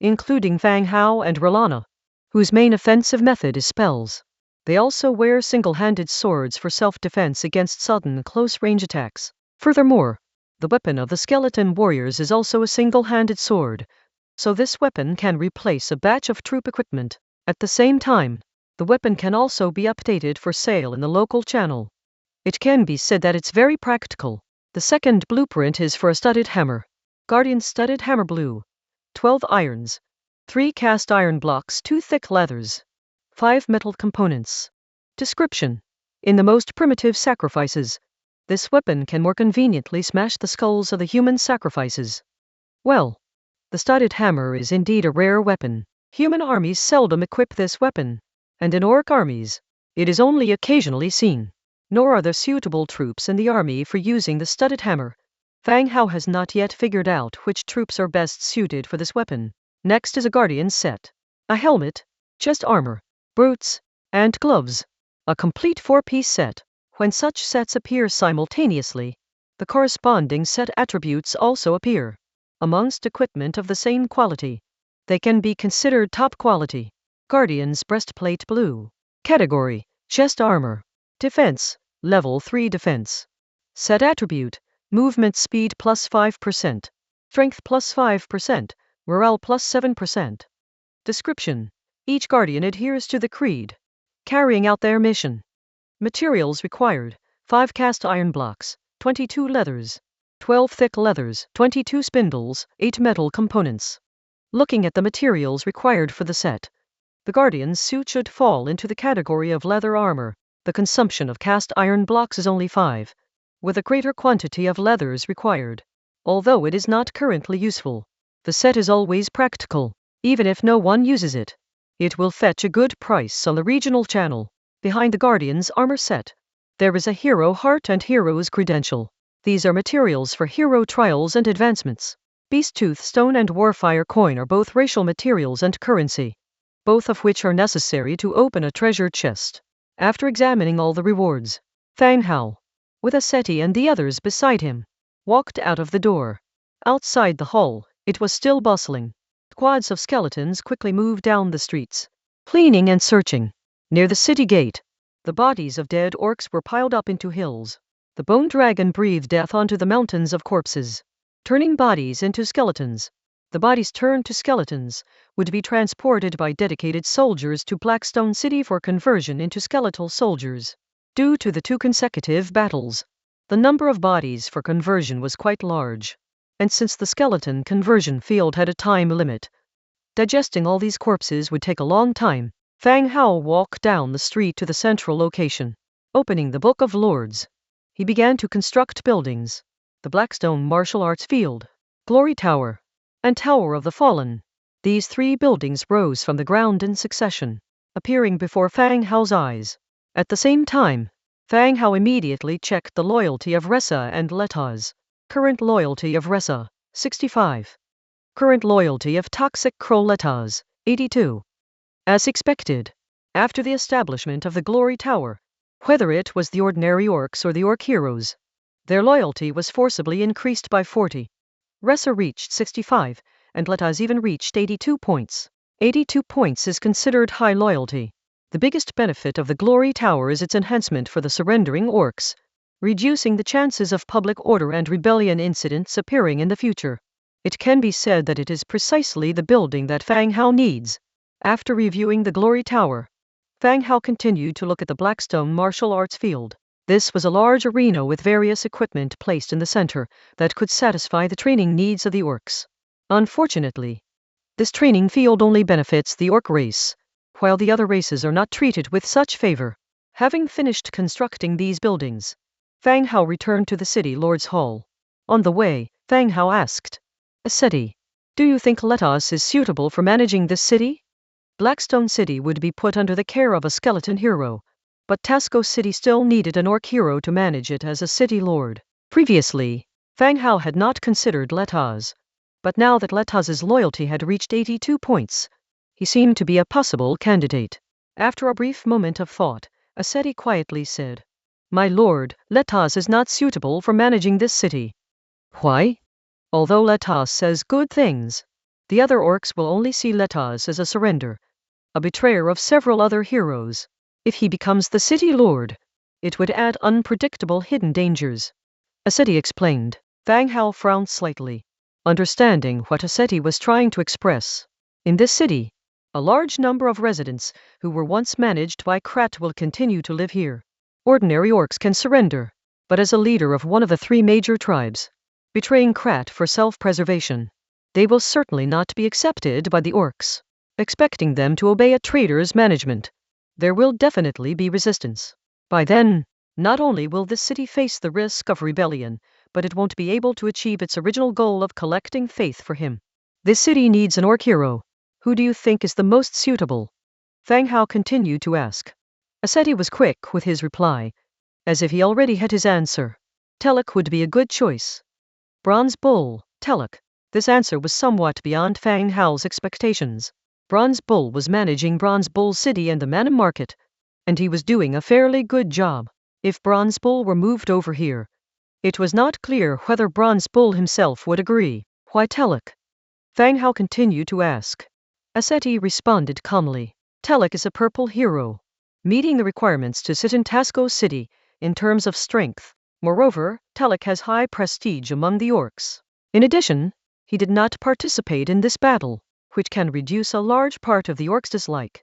including Fang Hao and Rolana, whose main offensive method is spells. They also wear single-handed swords for self-defense against sudden close-range attacks. Furthermore, the weapon of the skeleton warriors is also a single-handed sword, so this weapon can replace a batch of troop equipment. At the same time, the weapon can also be updated for sale in the local channel. It can be said that it's very practical. The second blueprint is for a studded hammer. Guardian studded hammer blue. 12 irons. 3 cast iron blocks, 2 thick leathers. 5 metal components. Description: in the most primitive sacrifices, this weapon can more conveniently smash the skulls of the human sacrifices. Well, the studded hammer is indeed a rare weapon. Human armies seldom equip this weapon, and in orc armies, it is only occasionally seen. Nor are there suitable troops in the army for using the studded hammer. Fang Hao has not yet figured out which troops are best suited for this weapon. Next is a guardian set. A helmet, chest armor, boots, and gloves. A complete 4-piece set. When such sets appear simultaneously, the corresponding set attributes also appear. Amongst equipment of the same quality, they can be considered top quality. Guardian's breastplate blue. Category: chest armor. Defense: level 3 defense. Set attribute: movement speed plus 5%, strength plus 5%, morale plus 7%. Description: each guardian adheres to the creed, carrying out their mission. Materials required: 5 cast iron blocks, 22 leathers, 12 thick leathers, 22 spindles, 8 metal components. Looking at the materials required for the set, the guardian's suit should fall into the category of leather armor. The consumption of cast iron blocks is only 5, with a greater quantity of leathers required. Although it is not currently useful, the set is always practical, even if no one uses it. It will fetch a good price on the regional channel. Behind the guardian's armor set, there is a hero heart and hero's credential. These are materials for hero trials and advancements. Beast Tooth Stone and Warfire Coin are both racial materials and currency, both of which are necessary to open a treasure chest. After examining all the rewards, Fang Hao, with Aseti and the others beside him, walked out of the door. Outside the hall, it was still bustling. Squads of skeletons quickly moved down the streets, cleaning and searching. Near the city gate, the bodies of dead orcs were piled up into hills. The bone dragon breathed death onto the mountains of corpses, turning bodies into skeletons. The bodies turned to skeletons would be transported by dedicated soldiers to Blackstone City for conversion into skeletal soldiers. Due to the 2 consecutive battles, the number of bodies for conversion was quite large. And since the skeleton conversion field had a time limit, digesting all these corpses would take a long time. Fang Hao walked down the street to the central location. Opening the Book of Lords, he began to construct buildings. The Blackstone Martial Arts Field, Glory Tower, and Tower of the Fallen. These 3 buildings rose from the ground in succession, appearing before Fang Hao's eyes. At the same time, Fang Hao immediately checked the loyalty of Ressa and Letaz. Current loyalty of Ressa, 65. Current loyalty of Toxic Crow Letaz, 82. As expected, after the establishment of the Glory Tower, whether it was the ordinary orcs or the orc heroes, their loyalty was forcibly increased by 40. Ressa reached 65, and Letaz even reached 82 points. 82 points is considered high loyalty. The biggest benefit of the Glory Tower is its enhancement for the surrendering orcs, reducing the chances of public order and rebellion incidents appearing in the future. It can be said that it is precisely the building that Fang Hao needs. After reviewing the Glory Tower, Fang Hao continued to look at the Blackstone Martial Arts Field. This was a large arena with various equipment placed in the center that could satisfy the training needs of the orcs. Unfortunately, this training field only benefits the orc race, while the other races are not treated with such favor. Having finished constructing these buildings, Fang Hao returned to the City Lord's Hall. On the way, Fang Hao asked, Aseti, do you think Letas is suitable for managing this city? Blackstone City would be put under the care of a skeleton hero, but Tasco City still needed an orc hero to manage it as a city lord. Previously, Fang Hao had not considered Letaz, but now that Letaz's loyalty had reached 82 points, he seemed to be a possible candidate. After a brief moment of thought, Aseti quietly said, My lord, Letaz is not suitable for managing this city. Why? Although Letaz says good things, the other orcs will only see Letaz as a surrender, a betrayer of several other heroes. If he becomes the city lord, it would add unpredictable hidden dangers. Aseti explained. Fang Hao frowned slightly, understanding what Aseti was trying to express. In this city, a large number of residents who were once managed by Krat will continue to live here. Ordinary orcs can surrender, but as a leader of one of the 3 major tribes, betraying Krat for self-preservation, they will certainly not be accepted by the orcs. Expecting them to obey a trader's management, there will definitely be resistance. By then, not only will this city face the risk of rebellion, but it won't be able to achieve its original goal of collecting faith for him. This city needs an orc hero. Who do you think is the most suitable? Fang Hao continued to ask. Aseti was quick with his reply, as if he already had his answer. Telek would be a good choice. Bronze Bull, Telek. This answer was somewhat beyond Fang Hao's expectations. Bronze Bull was managing Bronze Bull City and the manhwa market, and he was doing a fairly good job. If Bronze Bull were moved over here, it was not clear whether Bronze Bull himself would agree. Why Telek? Fang Hao continued to ask. Aseti responded calmly. Telek is a purple hero, meeting the requirements to sit in Tasco City in terms of strength. Moreover, Telek has high prestige among the orcs. In addition, he did not participate in this battle, which can reduce a large part of the orcs' dislike.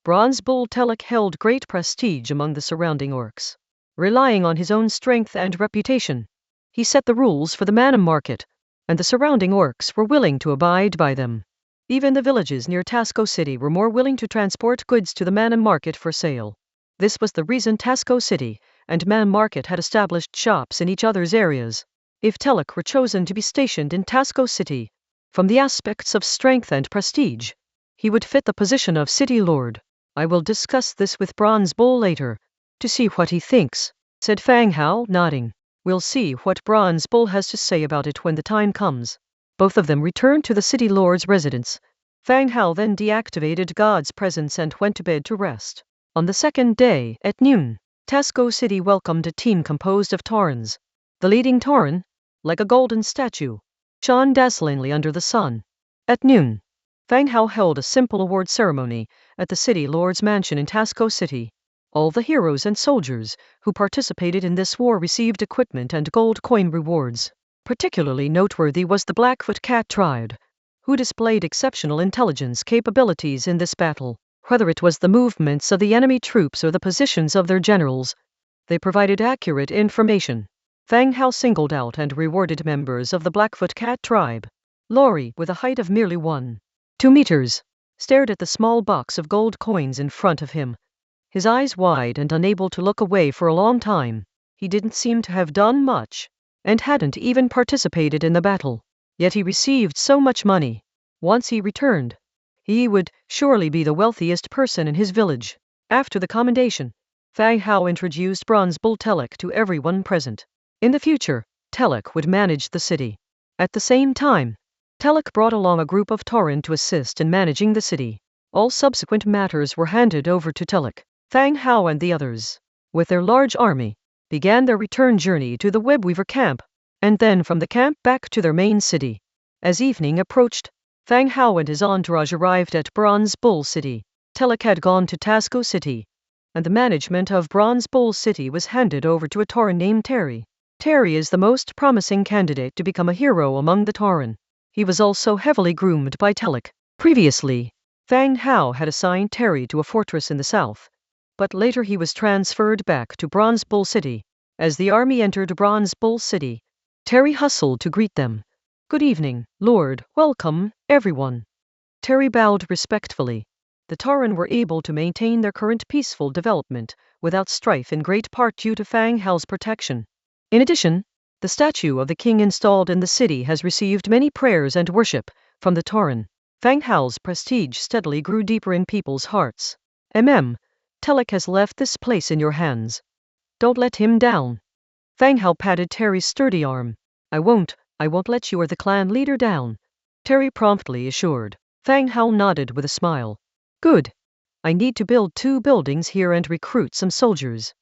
Bronze Bull Telek held great prestige among the surrounding orcs. Relying on his own strength and reputation, he set the rules for the manhwa market, and the surrounding orcs were willing to abide by them. Even the villages near Tasco City were more willing to transport goods to the manhwa market for sale. This was the reason Tasco City and manhwa market had established shops in each other's areas. If Telek were chosen to be stationed in Tasco City, from the aspects of strength and prestige, he would fit the position of city lord. I will discuss this with Bronze Bull later, to see what he thinks, said Fang Hao, nodding. We'll see what Bronze Bull has to say about it when the time comes. Both of them returned to the city lord's residence. Fang Hao then deactivated God's presence and went to bed to rest. On the second day, at noon, Tasco City welcomed a team composed of Taurans. The leading Tauran, like a golden statue, shone dazzlingly under the sun. At noon, Fang Hao held a simple award ceremony at the city lord's mansion in Tasco City. All the heroes and soldiers who participated in this war received equipment and gold coin rewards. Particularly noteworthy was the Blackfoot Cat tribe, who displayed exceptional intelligence capabilities in this battle. Whether it was the movements of the enemy troops or the positions of their generals, they provided accurate information. Fang Hao singled out and rewarded members of the Blackfoot Cat tribe. Lori, with a height of merely 1.2 meters, stared at the small box of gold coins in front of him, his eyes wide and unable to look away for a long time. He didn't seem to have done much, and hadn't even participated in the battle. Yet he received so much money. Once he returned, he would surely be the wealthiest person in his village. After the commendation, Fang Hao introduced Bronze Bull Telek to everyone present. In the future, Telek would manage the city. At the same time, Telek brought along a group of Tauran to assist in managing the city. All subsequent matters were handed over to Telek. Fang Hao and the others, with their large army, began their return journey to the Webweaver camp, and then from the camp back to their main city. As evening approached, Fang Hao and his entourage arrived at Bronze Bull City. Telek had gone to Tasco City, and the management of Bronze Bull City was handed over to a Tauran named Terry. Terry is the most promising candidate to become a hero among the Tauran. He was also heavily groomed by Telek. Previously, Fang Hao had assigned Terry to a fortress in the south, but later he was transferred back to Bronze Bull City. As the army entered Bronze Bull City, Terry hustled to greet them. Good evening, Lord. Welcome, everyone. Terry bowed respectfully. The Tauran were able to maintain their current peaceful development without strife in great part due to Fang Hao's protection. In addition, the statue of the king installed in the city has received many prayers and worship from the Tauran. Fang Hao's prestige steadily grew deeper in people's hearts. Telek has left this place in your hands. Don't let him down. Fang Hao patted Terry's sturdy arm. I won't let you or the clan leader down, Terry promptly assured. Fang Hao nodded with a smile. Good. I need to build 2 buildings here and recruit some soldiers.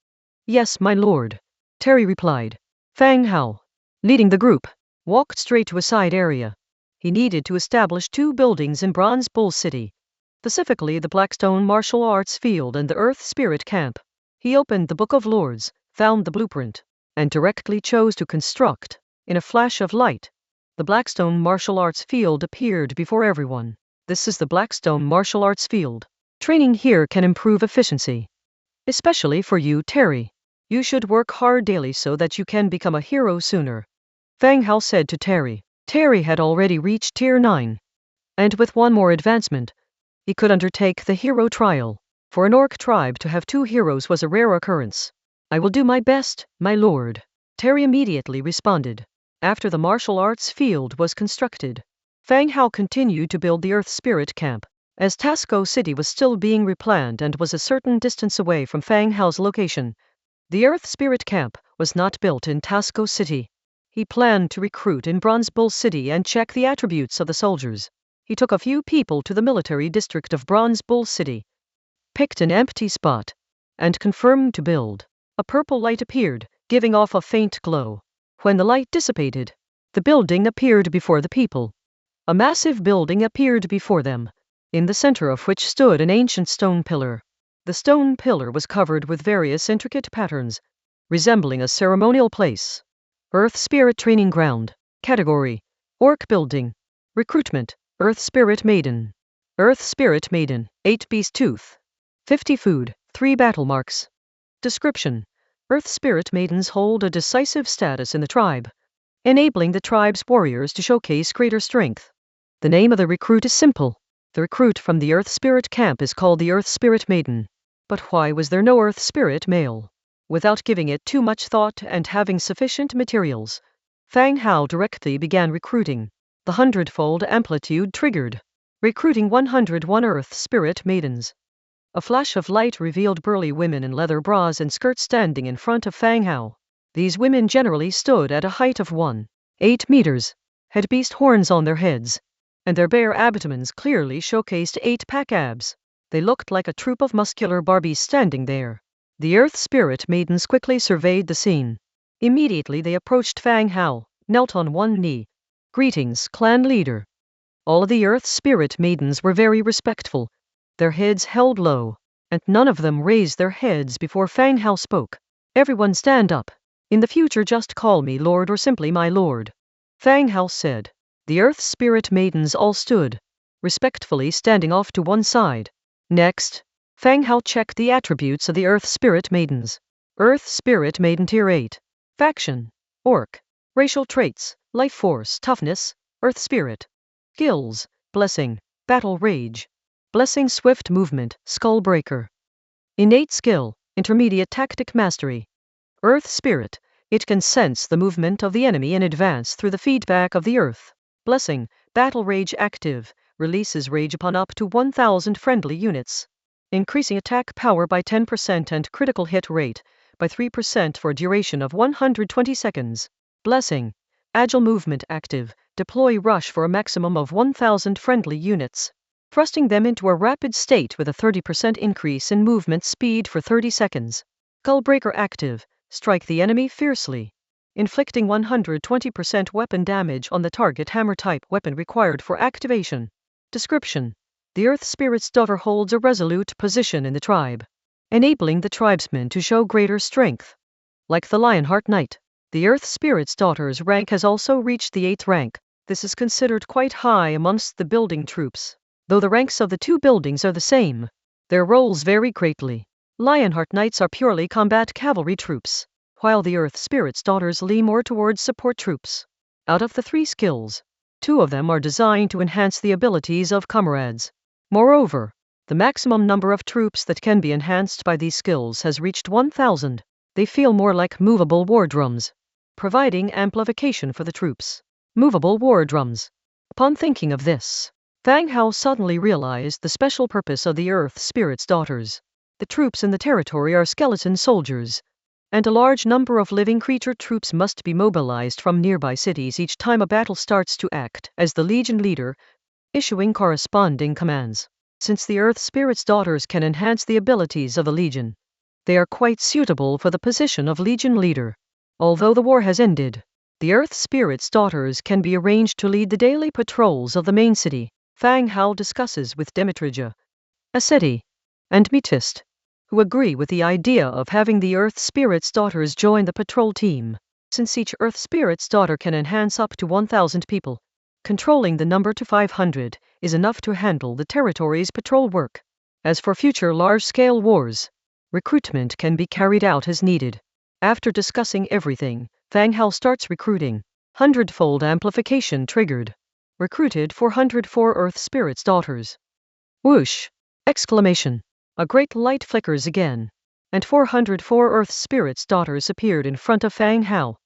Yes, my lord, Terry replied. Fang Hao, leading the group, walked straight to a side area. He needed to establish 2 buildings in Bronze Bull City, specifically the Blackstone Martial Arts Field and the Earth Spirit Camp. He opened the Book of Lords, found the blueprint, and directly chose to construct. In a flash of light, the Blackstone Martial Arts Field appeared before everyone. This is the Blackstone Martial Arts Field. Training here can improve efficiency. Especially for you, Terry. You should work hard daily so that you can become a hero sooner, Fang Hao said to Terry. Terry had already reached Tier 9, and with one more advancement, he could undertake the hero trial. For an orc tribe to have 2 heroes was a rare occurrence. I will do my best, my lord, Terry immediately responded. After the martial arts field was constructed, Fang Hao continued to build the Earth Spirit Camp. As Tasco City was still being replanned and was a certain distance away from Fang Hao's location, the Earth Spirit Camp was not built in Tasco City. He planned to recruit in Bronze Bull City and check the attributes of the soldiers. He took a few people to the military district of Bronze Bull City, picked an empty spot, and confirmed to build. A purple light appeared, giving off a faint glow. When the light dissipated, the building appeared before the people. A massive building appeared before them, in the center of which stood an ancient stone pillar. The stone pillar was covered with various intricate patterns, resembling a ceremonial place. Earth Spirit Training Ground. Category: Orc Building. Recruitment: Earth Spirit Maiden. Earth Spirit Maiden, 8 Beast Tooth. 50 Food, 3 Battle Marks. Description: Earth Spirit Maidens hold a decisive status in the tribe, enabling the tribe's warriors to showcase greater strength. The name of the recruit is simple. The recruit from the Earth Spirit camp is called the Earth Spirit Maiden. But why was there no Earth Spirit male? Without giving it too much thought and having sufficient materials, Fang Hao directly began recruiting. The 100-fold amplitude triggered, recruiting 101 Earth Spirit Maidens. A flash of light revealed burly women in leather bras and skirts standing in front of Fang Hao. These women generally stood at a height of 1.8 meters, had beast horns on their heads, and their bare abdomens clearly showcased 8-pack abs. They looked like a troop of muscular Barbies standing there. The Earth Spirit Maidens quickly surveyed the scene. Immediately they approached Fang Hao, knelt on one knee. Greetings, clan leader. All of the Earth Spirit Maidens were very respectful, their heads held low, and none of them raised their heads before Fang Hao spoke. Everyone stand up. In the future just call me Lord or simply my Lord, Fang Hao said. The Earth Spirit Maidens all stood, respectfully standing off to one side. Next, Fang Hao checked the attributes of the Earth Spirit Maidens. Earth Spirit Maiden Tier 8. Faction: Orc. Racial traits: Life Force, Toughness, Earth Spirit. Skills: Blessing, Battle Rage. Blessing, Swift Movement, Skull Breaker. Innate Skill: Intermediate Tactic Mastery. Earth Spirit: It can sense the movement of the enemy in advance through the feedback of the earth. Blessing, Battle Rage active, releases rage upon up to 1,000 friendly units, increasing attack power by 10% and critical hit rate by 3% for a duration of 120 seconds. Blessing, Agile Movement active, deploy rush for a maximum of 1,000 friendly units, thrusting them into a rapid state with a 30% increase in movement speed for 30 seconds. Skullbreaker active, strike the enemy fiercely, inflicting 120% weapon damage on the target. Hammer type weapon required for activation. Description: The Earth Spirit's daughter holds a resolute position in the tribe, enabling the tribesmen to show greater strength. Like the Lionheart Knight, the Earth Spirit's daughter's rank has also reached the 8th rank. This is considered quite high amongst the building troops. Though the ranks of the two buildings are the same, their roles vary greatly. Lionheart Knights are purely combat cavalry troops, while the Earth Spirit's daughters lean more towards support troops. Out of the 3 skills, 2 of them are designed to enhance the abilities of comrades. Moreover, the maximum number of troops that can be enhanced by these skills has reached 1,000. They feel more like movable war drums, providing amplification for the troops. Movable war drums. Upon thinking of this, Fang Hao suddenly realized the special purpose of the Earth Spirit's daughters. The troops in the territory are skeleton soldiers, and a large number of living creature troops must be mobilized from nearby cities each time a battle starts to act as the Legion leader, issuing corresponding commands. Since the Earth Spirit's daughters can enhance the abilities of the Legion, they are quite suitable for the position of Legion leader. Although the war has ended, the Earth Spirit's daughters can be arranged to lead the daily patrols of the main city. Fang Hao discusses with Demetrija, Asceti, and Metist, who agree with the idea of having the Earth Spirit's daughters join the patrol team. Since each Earth Spirit's daughter can enhance up to 1,000 people, controlling the number to 500 is enough to handle the territory's patrol work. As for future large-scale wars, recruitment can be carried out as needed. After discussing everything, Fang Hao starts recruiting. 100-fold amplification triggered. Recruited 404 Earth Spirit's daughters. Whoosh! Exclamation. A great light flickers again, and 404 Earth Spirit's daughters appeared in front of Fang Hao.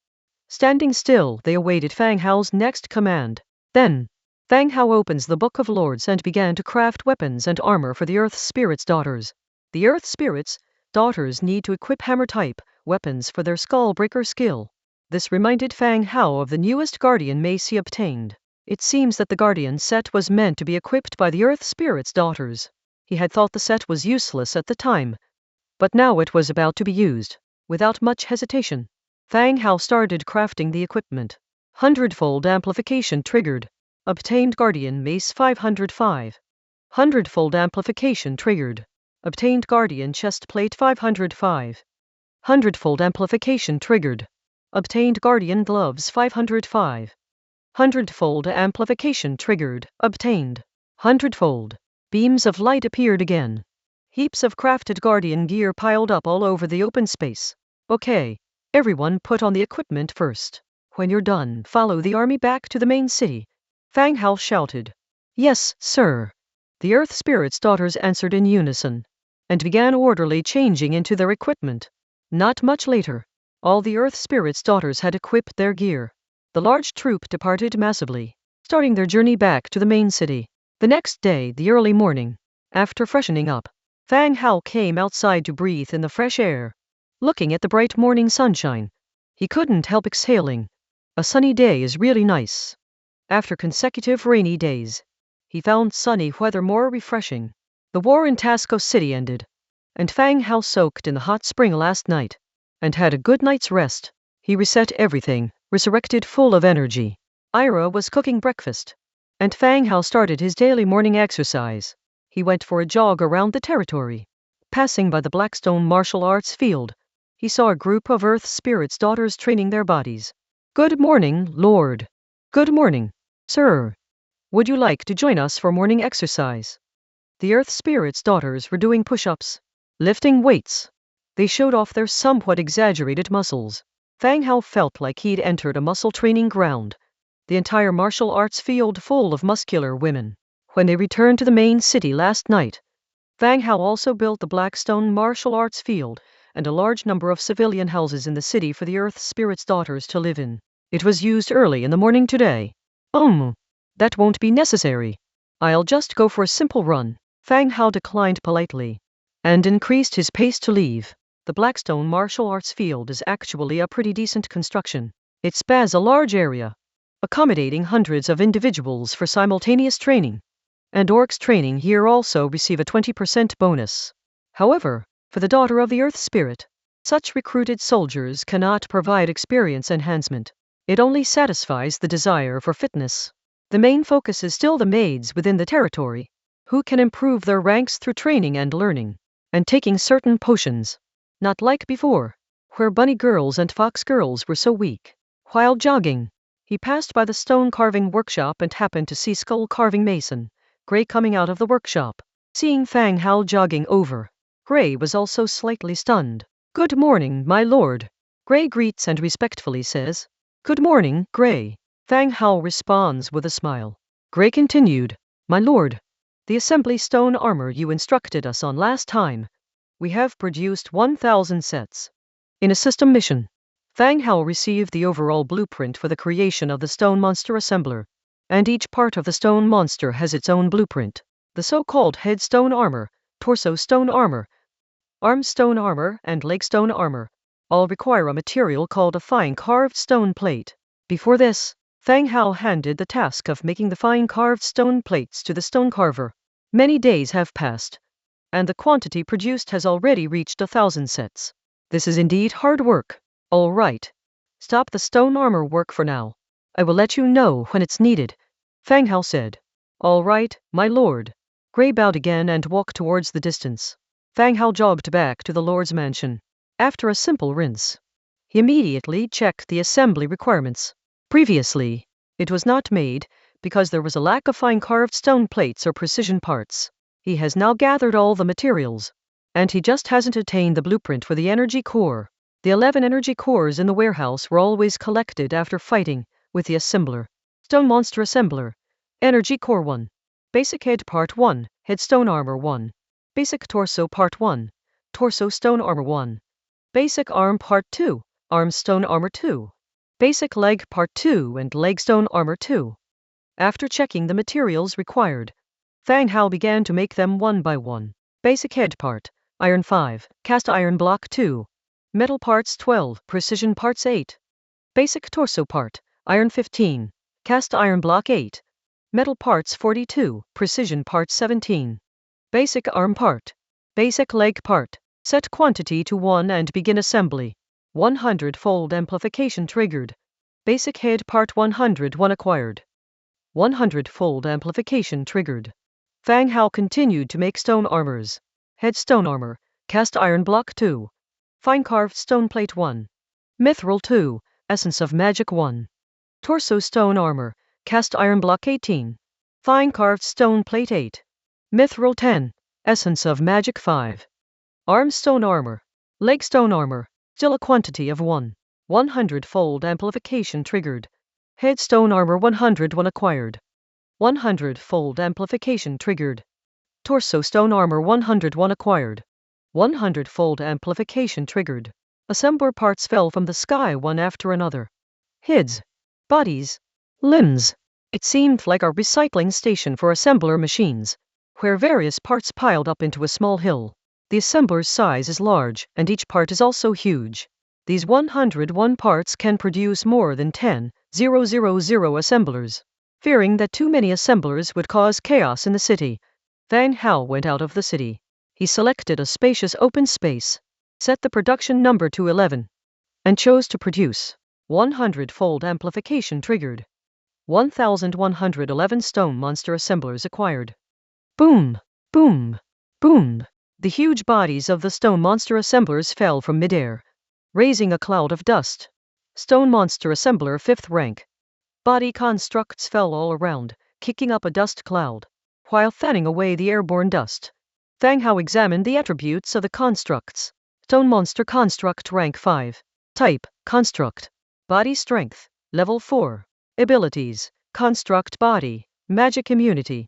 Standing still, they awaited Fang Hao's next command. Then, Fang Hao opens the Book of Lords and began to craft weapons and armor for the Earth Spirit's daughters. The Earth Spirit's daughters need to equip hammer-type weapons for their Skullbreaker skill. This reminded Fang Hao of the newest guardian mace he obtained. It seems that the guardian set was meant to be equipped by the Earth Spirit's daughters. He had thought the set was useless at the time, but now it was about to be used. Without much hesitation, Fang Hao started crafting the equipment. 100-fold amplification triggered. Obtained Guardian Mace 505. 100-fold amplification triggered. Obtained Guardian Chest Plate 505. 100-fold amplification triggered. Obtained Guardian Gloves 505. 100-fold amplification triggered. Obtained. 100-fold. Beams of light appeared again. Heaps of crafted Guardian gear piled up all over the open space. Okay, everyone put on the equipment first. When you're done, follow the army back to the main city. Fang Hao shouted. Yes, sir. The Earth Spirit's daughters answered in unison, and began orderly changing into their equipment. Not much later, all the Earth Spirit's daughters had equipped their gear. The large troop departed massively, starting their journey back to the main city. The next day, the early morning, after freshening up, Fang Hao came outside to breathe in the fresh air. Looking at the bright morning sunshine, he couldn't help exhaling. A sunny day is really nice. After consecutive rainy days, he found sunny weather more refreshing. The war in Tasco City ended, and Fang Hao soaked in the hot spring last night, and had a good night's rest. He reset everything, resurrected full of energy. Ira was cooking breakfast, and Fang Hao started his daily morning exercise. He went for a jog around the territory. Passing by the Blackstone martial arts field, he saw a group of Earth Spirit's daughters training their bodies. Good morning, Lord. Good morning, sir. Would you like to join us for morning exercise? The Earth Spirit's daughters were doing push-ups, lifting weights. They showed off their somewhat exaggerated muscles. Fang Hao felt like he'd entered a muscle training ground. The entire martial arts field full of muscular women. When they returned to the main city last night, Fang Hao also built the Blackstone martial arts field and a large number of civilian houses in the city for the Earth Spirit's daughters to live in. It was used early in the morning today. That won't be necessary. I'll just go for a simple run. Fang Hao declined politely and increased his pace to leave. The Blackstone martial arts field is actually a pretty decent construction. It spans a large area, accommodating hundreds of individuals for simultaneous training. And orcs training here also receive a 20% bonus. However, for the daughter of the Earth Spirit, such recruited soldiers cannot provide experience enhancement. It only satisfies the desire for fitness. The main focus is still the maids within the territory, who can improve their ranks through training and learning, and taking certain potions. Not like before, where bunny girls and fox girls were so weak. While jogging, he passed by the stone carving workshop and happened to see skull carving mason Gray coming out of the workshop. Seeing Fang Hao jogging over, Gray was also slightly stunned. Good morning, my lord. Gray greets and respectfully says, Good morning, Gray. Fang Hao responds with a smile. Gray continued, My lord, the assembly stone armor you instructed us on last time. We have produced 1,000 sets. In a system mission, Fang Hao received the overall blueprint for the creation of the stone monster assembler. And each part of the stone monster has its own blueprint. The so-called head stone armor, torso stone armor, arm stone armor, and leg stone armor all require a material called a fine carved stone plate. Before this, Fang Hao handed the task of making the fine carved stone plates to the stone carver. Many days have passed, and the quantity produced has already reached 1,000 sets. This is indeed hard work. All right. Stop the stone armor work for now. I will let you know when it's needed, Fang Hao said. All right, my lord. Gray bowed again and walked towards the distance. Fang Hao jogged back to the lord's mansion. After a simple rinse, he immediately checked the assembly requirements. Previously, it was not made because there was a lack of fine carved stone plates or precision parts. He has now gathered all the materials, and he just hasn't attained the blueprint for the energy core. The 11 energy cores in the warehouse were always collected after fighting with the assembler. Stone Monster Assembler. Energy Core 1. Basic Head Part 1. Head Stone Armor 1. Basic Torso Part 1. Torso Stone Armor 1. Basic Arm Part 2. Arm Stone Armor 2. Basic Leg Part 2 and Leg Stone Armor 2. After checking the materials required, Fang Hao began to make them one by one. Basic Head Part. Iron 5. Cast Iron Block 2. Metal Parts 12. Precision Parts 8. Basic torso part, iron 15. Cast iron block 8. Metal parts 42, precision parts 17. Basic arm part. Basic leg part. Set quantity to 1 and begin assembly. 100-fold amplification triggered. Basic head part 101 acquired. 100-fold amplification triggered. Fang Hao continued to make stone armors. Head stone armor, cast iron block 2. Fine carved stone plate 1. Mithril 2, essence of magic 1. Torso stone armor, cast iron block 18. Fine carved stone plate 8. Mithril 10, essence of magic 5. Arm stone armor, leg stone armor, still a quantity of 1. 100-fold amplification triggered. Head stone armor 101 acquired. 100-fold amplification triggered. Torso stone armor 101 acquired. 100-fold amplification triggered. Assembler parts fell from the sky one after another. Heads, bodies, limbs. It seemed like a recycling station for assembler machines, where various parts piled up into a small hill. The assembler's size is large, and each part is also huge. These 101 parts can produce more than 10,000 assemblers. Fearing that too many assemblers would cause chaos in the city, Fang Hao went out of the city. He selected a spacious open space, set the production number to 11, and chose to produce. 100-fold amplification triggered. 1,111 stone monster assemblers acquired. Boom! Boom! Boom! The huge bodies of the stone monster assemblers fell from midair, raising a cloud of dust. Stone monster assembler 5th rank. Body constructs fell all around, kicking up a dust cloud, while fanning away the airborne dust. Fang Hao examined the attributes of the constructs. Stone monster construct rank 5. Type, construct. Body strength, level 4. Abilities, construct body, magic immunity.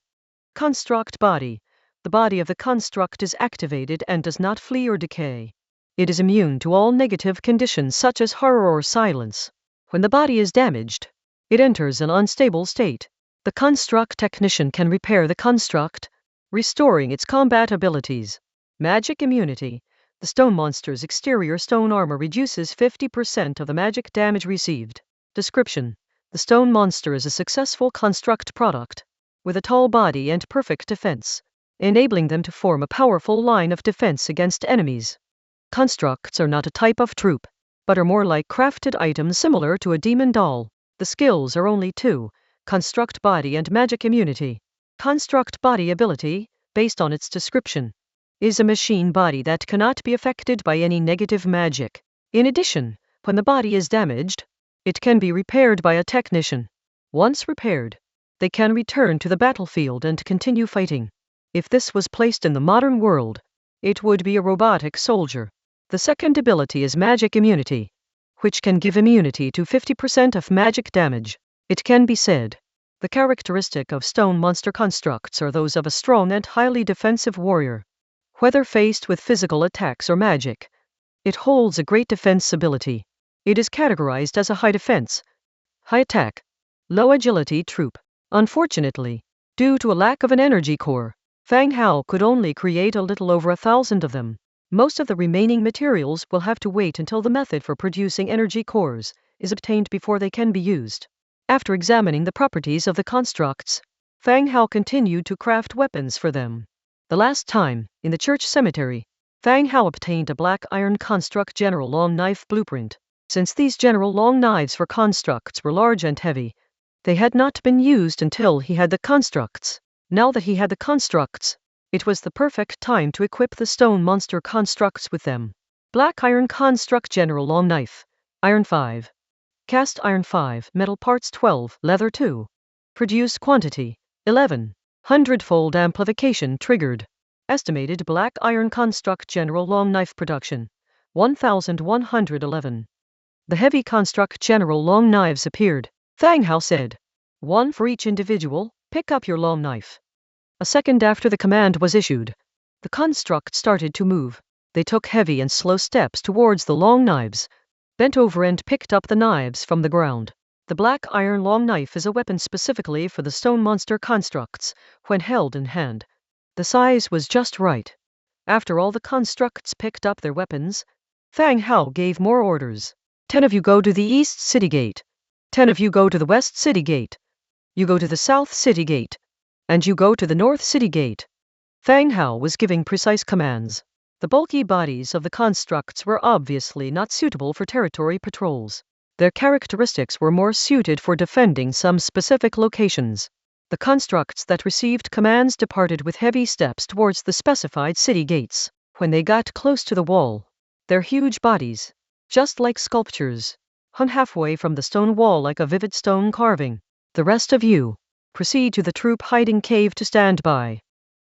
Construct body. The body of the construct is activated and does not flee or decay. It is immune to all negative conditions such as horror or silence. When the body is damaged, it enters an unstable state. The construct technician can repair the construct, restoring its combat abilities. Magic immunity. The stone monster's exterior stone armor reduces 50% of the magic damage received. Description. The stone monster is a successful construct product, with a tall body and perfect defense, enabling them to form a powerful line of defense against enemies. Constructs are not a type of troop, but are more like crafted items similar to a demon doll. The skills are only 2, construct body and magic immunity. Construct body ability, based on its description, is a machine body that cannot be affected by any negative magic. In addition, when the body is damaged, it can be repaired by a technician. Once repaired, they can return to the battlefield and continue fighting. If this was placed in the modern world, it would be a robotic soldier. The second ability is magic immunity, which can give immunity to 50% of magic damage. It can be said, the characteristic of stone monster constructs are those of a strong and highly defensive warrior. Whether faced with physical attacks or magic, it holds a great defense ability. It is categorized as a high defense, high attack, low agility troop. Unfortunately, due to a lack of an energy core, Fang Hao could only create a little over 1,000 of them. Most of the remaining materials will have to wait until the method for producing energy cores is obtained before they can be used. After examining the properties of the constructs, Fang Hao continued to craft weapons for them. The last time, in the church cemetery, Fang Hao obtained a black iron construct general long knife blueprint. Since these general long knives for constructs were large and heavy, they had not been used until he had the constructs. Now that he had the constructs, it was the perfect time to equip the stone monster constructs with them. Black iron construct general long knife, iron 5. Cast iron 5, metal parts 12, leather 2. Produce quantity, 11. 100-fold amplification triggered. Estimated black iron construct general long knife production, 1,111. The heavy construct general long knives appeared. Fang Hao said, 1 for each individual, pick up your long knife. A second after the command was issued, the construct started to move. They took heavy and slow steps towards the long knives, bent over and picked up the knives from the ground. The black iron long knife is a weapon specifically for the stone monster constructs. When held in hand, the size was just right. After all the constructs picked up their weapons, Fang Hao gave more orders. 10 of you go to the East City Gate. 10 of you go to the West City Gate. You go to the South City Gate. And you go to the North City Gate. Fang Hao was giving precise commands. The bulky bodies of the constructs were obviously not suitable for territory patrols. Their characteristics were more suited for defending some specific locations. The constructs that received commands departed with heavy steps towards the specified city gates. When they got close to the wall, their huge bodies, just like sculptures, hung halfway from the stone wall like a vivid stone carving. The rest of you, proceed to the troop hiding cave to stand by.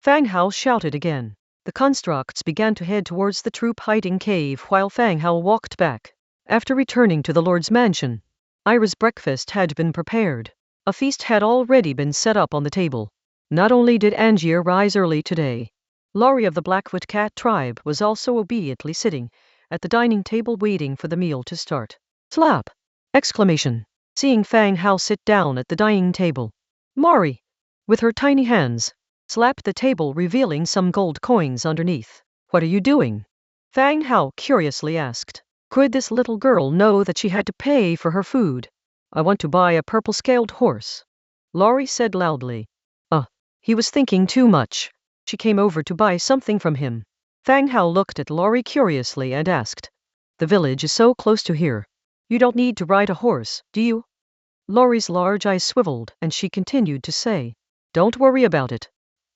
Fang Hao shouted again. The constructs began to head towards the troop hiding cave while Fang Hao walked back. After returning to the Lord's mansion, Ira's breakfast had been prepared. A feast had already been set up on the table. Not only did Angier rise early today, Laurie of the Blackfoot Cat tribe was also obediently sitting at the dining table waiting for the meal to start. Slap! Exclamation. Seeing Fang Hao sit down at the dining table, Mari, with her tiny hands, slapped the table revealing some gold coins underneath. What are you doing? Fang Hao curiously asked. Could this little girl know that she had to pay for her food? I want to buy a purple-scaled horse, Laurie said loudly. He was thinking too much. She came over to buy something from him. Fang Hao looked at Laurie curiously and asked. The village is so close to here. You don't need to ride a horse, do you? Laurie's large eyes swiveled and she continued to say. Don't worry about it.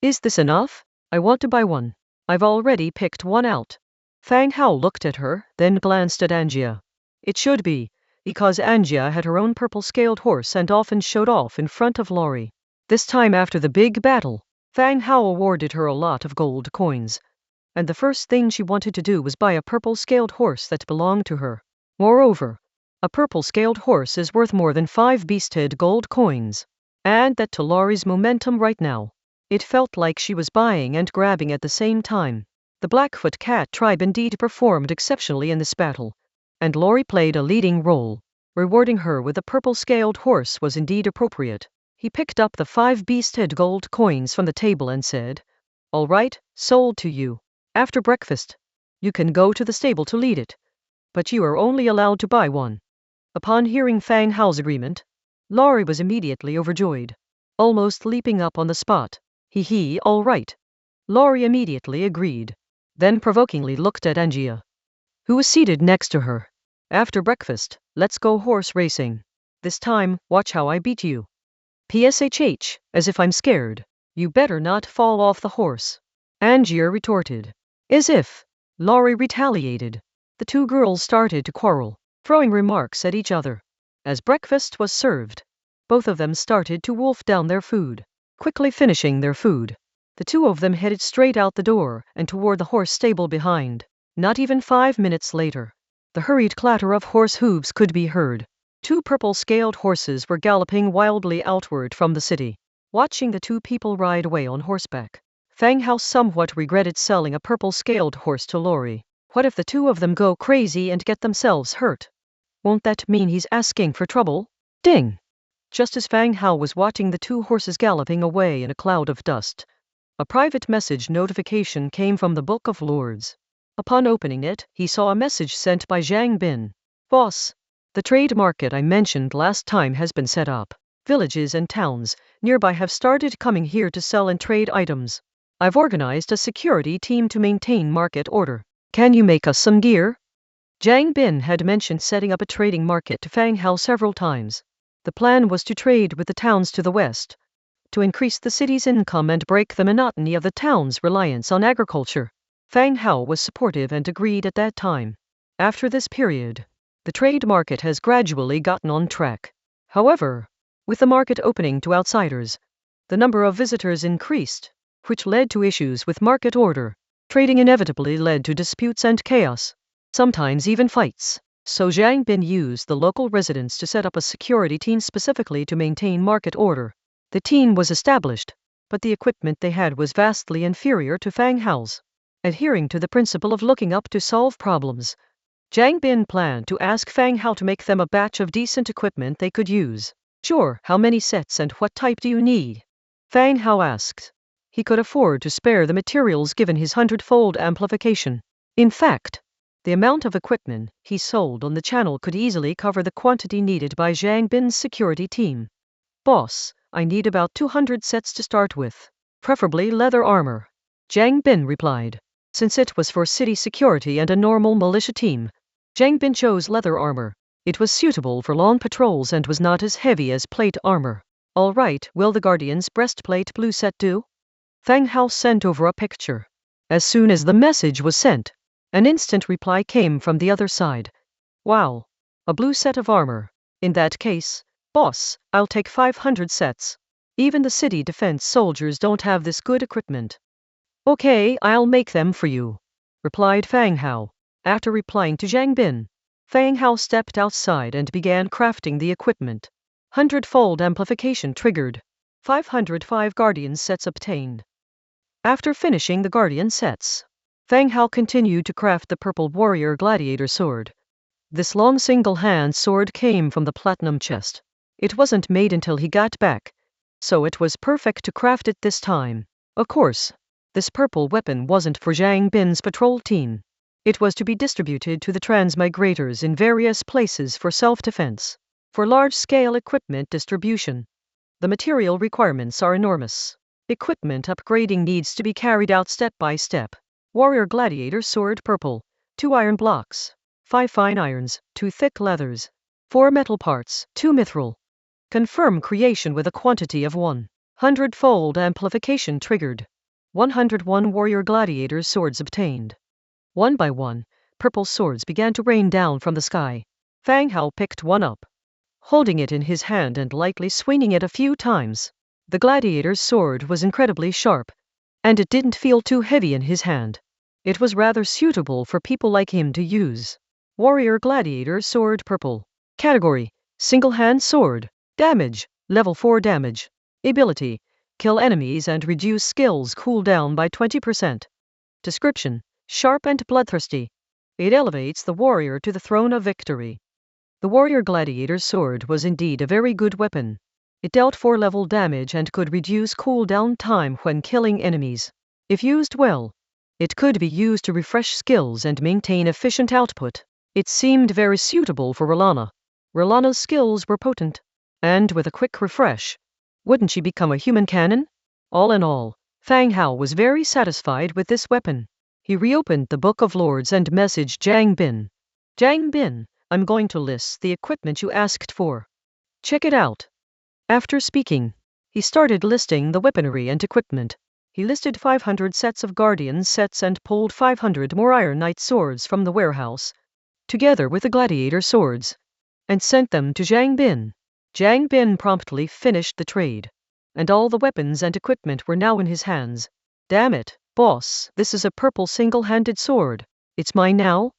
Is this enough? I want to buy one. I've already picked one out. Fang Hao looked at her, then glanced at Angia. It should be, because Angia had her own purple-scaled horse and often showed off in front of Laurie. This time after the big battle, Fang Hao awarded her a lot of gold coins, and the first thing she wanted to do was buy a purple-scaled horse that belonged to her. Moreover, a purple-scaled horse is worth more than 5 beasthead gold coins. Add that to Laurie's momentum right now. It felt like she was buying and grabbing at the same time. The Blackfoot Cat tribe indeed performed exceptionally in this battle, and Laurie played a leading role. Rewarding her with a purple-scaled horse was indeed appropriate. He picked up the 5 beasthead gold coins from the table and said, All right, sold to you. After breakfast, you can go to the stable to lead it, but you are only allowed to buy one. Upon hearing Fang Hao's agreement, Laurie was immediately overjoyed, almost leaping up on the spot. All right. Laurie immediately agreed, then provokingly looked at Angia, who was seated next to her. After breakfast, let's go horse racing. This time, watch how I beat you. PSHH, as if I'm scared. You better not fall off the horse. Angier retorted. As if. Laurie retaliated. The two girls started to quarrel, throwing remarks at each other. As breakfast was served, both of them started to wolf down their food. Quickly finishing their food, the two of them headed straight out the door and toward the horse stable behind. Not even 5 minutes later, the hurried clatter of horse hooves could be heard. 2 purple-scaled horses were galloping wildly outward from the city. Watching the 2 people ride away on horseback, Fang Hao somewhat regretted selling a purple-scaled horse to Laurie. What if the 2 of them go crazy and get themselves hurt? Won't that mean he's asking for trouble? Ding! Just as Fang Hao was watching the 2 horses galloping away in a cloud of dust, a private message notification came from the Book of Lords. Upon opening it, he saw a message sent by Zhang Bin. Boss, the trade market I mentioned last time has been set up. Villages and towns nearby have started coming here to sell and trade items. I've organized a security team to maintain market order. Can you make us some gear? Zhang Bin had mentioned setting up a trading market to Fang Hao several times. The plan was to trade with the towns to the west, to increase the city's income and break the monotony of the town's reliance on agriculture. Fang Hao was supportive and agreed at that time. After this period, the trade market has gradually gotten on track. However, with the market opening to outsiders, the number of visitors increased, which led to issues with market order. Trading inevitably led to disputes and chaos, sometimes even fights. So Zhang Bin used the local residents to set up a security team specifically to maintain market order. The team was established, but the equipment they had was vastly inferior to Fang Hao's. Adhering to the principle of looking up to solve problems, Zhang Bin planned to ask Fang Hao to make them a batch of decent equipment they could use. Sure, how many sets and what type do you need? Fang Hao asked. He could afford to spare the materials given his 100-fold amplification. In fact, The amount of equipment he sold on the channel could easily cover the quantity needed by Zhang Bin's security team. Boss, I need about 200 sets to start with. Preferably leather armor. Zhang Bin replied. Since it was for city security and a normal militia team, Zhang Bin chose leather armor. It was suitable for long patrols and was not as heavy as plate armor. All right, will the Guardian's breastplate blue set do? Fang Hao sent over a picture. As soon as the message was sent, an instant reply came from the other side. Wow. A blue set of armor. In that case, boss, I'll take 500 sets. Even the city defense soldiers don't have this good equipment. Okay, I'll make them for you, replied Fang Hao. After replying to Zhang Bin, Fang Hao stepped outside and began crafting the equipment. 100-fold amplification triggered. 505 Guardian sets obtained. After finishing the Guardian sets, Fang Hao continued to craft the purple warrior gladiator sword. This long single-hand sword came from the platinum chest. It wasn't made until he got back, so it was perfect to craft it this time. Of course, this purple weapon wasn't for Zhang Bin's patrol team. It was to be distributed to the Transmigrators in various places for self-defense. For large-scale equipment distribution, the material requirements are enormous. Equipment upgrading needs to be carried out step by step. Warrior gladiator sword purple, 2 iron blocks, 5 fine irons, 2 thick leathers, 4 metal parts, 2 mithril. Confirm creation with a quantity of 100-fold amplification triggered. 101 warrior gladiator swords obtained. One by one, purple swords began to rain down from the sky. Fang Hao picked one up, holding it in his hand and lightly swinging it a few times. The gladiator's sword was incredibly sharp, and it didn't feel too heavy in his hand. It was rather suitable for people like him to use. Warrior gladiator sword purple. Category: single-hand sword. Damage: level 4 damage. Ability: kill enemies and reduce skills cooldown by 20%. Description: sharp and bloodthirsty. It elevates the warrior to the throne of victory. The warrior gladiator's sword was indeed a very good weapon. It dealt 4-level damage and could reduce cooldown time when killing enemies. If used well, it could be used to refresh skills and maintain efficient output. It seemed very suitable for Ralana. Ralana's skills were potent, and with a quick refresh, wouldn't she become a human cannon? All in all, Fang Hao was very satisfied with this weapon. He reopened the Book of Lords and messaged Zhang Bin. Zhang Bin, I'm going to list the equipment you asked for. Check it out. After speaking, he started listing the weaponry and equipment. He listed 500 sets of Guardian sets and pulled 500 more Iron Knight swords from the warehouse, together with the gladiator swords, and sent them to Zhang Bin. Zhang Bin promptly finished the trade, and all the weapons and equipment were now in his hands. Damn it, boss, this is a purple single-handed sword. It's mine now?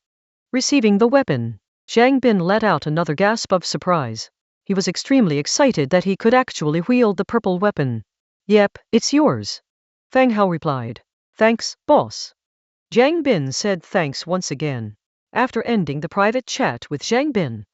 Receiving the weapon, Zhang Bin let out another gasp of surprise. He was extremely excited that he could actually wield the purple weapon. Yep, it's yours. Fang Hao replied. Thanks, boss. Zhang Bin said thanks once again. After ending the private chat with Zhang Bin,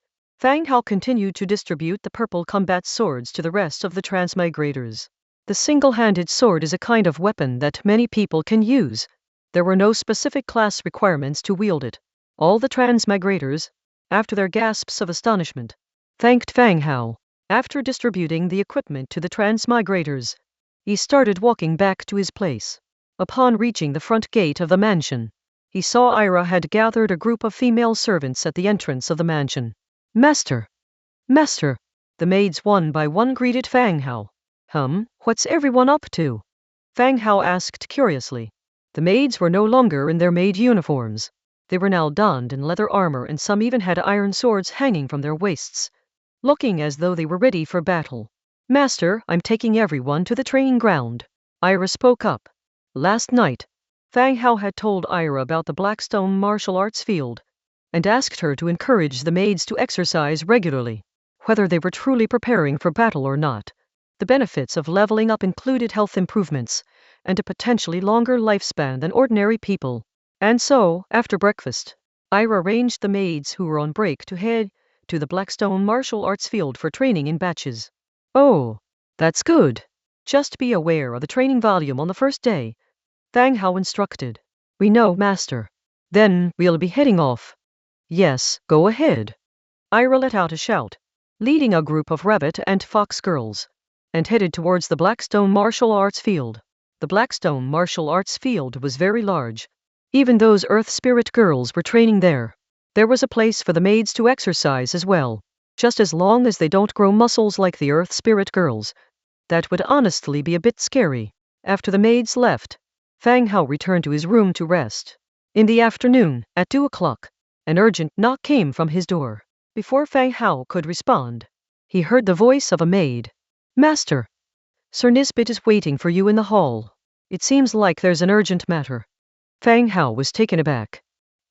Fang Hao continued to distribute the purple combat swords to the rest of the Transmigrators. The single-handed sword is a kind of weapon that many people can use. There were no specific class requirements to wield it. All the Transmigrators, after their gasps of astonishment, thanked Fang Hao. After distributing the equipment to the Transmigrators, he started walking back to his place. Upon reaching the front gate of the mansion, he saw Ira had gathered a group of female servants at the entrance of the mansion. Master! Master! The maids one by one greeted Fang Hao. What's everyone up to? Fang Hao asked curiously. The maids were no longer in their maid uniforms. They were now donned in leather armor and some even had iron swords hanging from their waists, looking as though they were ready for battle. Master, I'm taking everyone to the training ground. Ira spoke up. Last night, Fang Hao had told Ira about the Blackstone martial arts field, and asked her to encourage the maids to exercise regularly, whether they were truly preparing for battle or not. The benefits of leveling up included health improvements, and a potentially longer lifespan than ordinary people. And so, after breakfast, Ira arranged the maids who were on break to head to the Blackstone martial arts field for training in batches. Oh, that's good. Just be aware of the training volume on the first day, Fang Hao instructed. We know, Master. Then we'll be heading off. Yes, go ahead. Ira let out a shout, leading a group of rabbit and fox girls, and headed towards the Blackstone Martial Arts Field. The Blackstone Martial Arts Field was very large. Even those Earth Spirit girls were training there. There was a place for the maids to exercise as well, just as long as they don't grow muscles like the Earth Spirit girls. That would honestly be a bit scary. After the maids left, Fang Hao returned to his room to rest. In the afternoon, at 2 o'clock, an urgent knock came from his door. Before Fang Hao could respond, he heard the voice of a maid. Master, Sir Nisbet is waiting for you in the hall. It seems like there's an urgent matter. Fang Hao was taken aback.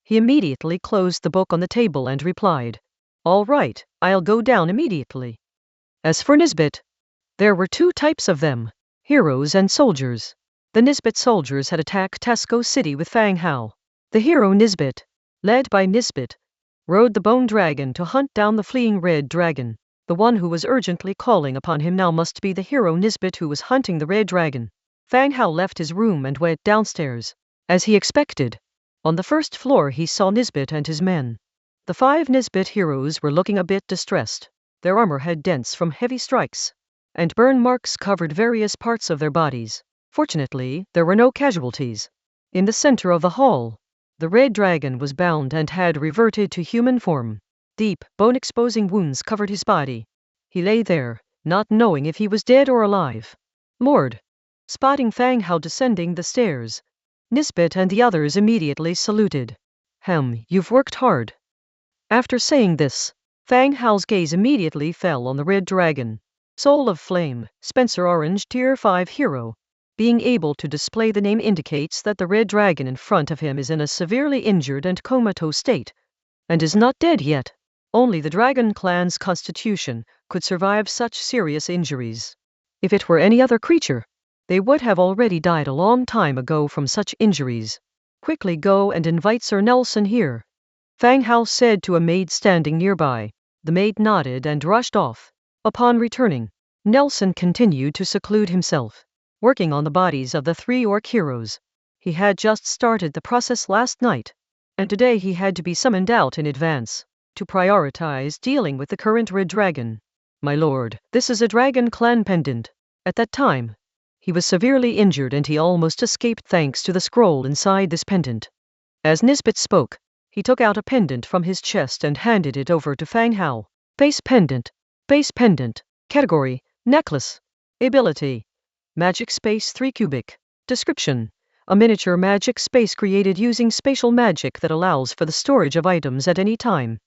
He immediately closed the book on the table and replied, All right, I'll go down immediately. As for Nisbet, there were two types of them, heroes and soldiers. The Nisbet soldiers had attacked Tasco City with Fang Hao. The hero Nisbet, led by Nisbet, rode the bone dragon to hunt down the fleeing red dragon. The one who was urgently calling upon him now must be the hero Nisbet who was hunting the red dragon. Fang Hao left his room and went downstairs. As he expected, on the first floor he saw Nisbet and his men. The 5 Nisbet heroes were looking a bit distressed. Their armor had dents from heavy strikes, and burn marks covered various parts of their bodies. Fortunately, there were no casualties. In the center of the hall, the red dragon was bound and had reverted to human form. Deep, bone-exposing wounds covered his body. He lay there, not knowing if he was dead or alive. Lord! Spotting Fang Hao descending the stairs, Nisbet and the others immediately saluted. You've worked hard. After saying this, Fang Hao's gaze immediately fell on the red dragon. Soul of Flame, Spencer Orange Tier 5 hero. Being able to display the name indicates that the red dragon in front of him is in a severely injured and comatose state, and is not dead yet. Only the Dragon Clan's constitution could survive such serious injuries. If it were any other creature, they would have already died a long time ago from such injuries. Quickly go and invite Sir Nelson here, Fang Hao said to a maid standing nearby. The maid nodded and rushed off. Upon returning, Nelson continued to seclude himself, working on the bodies of the 3 orc heroes. He had just started the process last night, and today he had to be summoned out in advance, to prioritize dealing with the current red dragon. My lord, this is a Dragon Clan pendant. At that time, he was severely injured and he almost escaped thanks to the scroll inside this pendant. As Nisbet spoke, he took out a pendant from his chest and handed it over to Fang Hao. Base pendant. Base pendant. Category, necklace. Ability, magic space 3 cubic. Description, a miniature magic space created using spatial magic that allows for the storage of items at any time.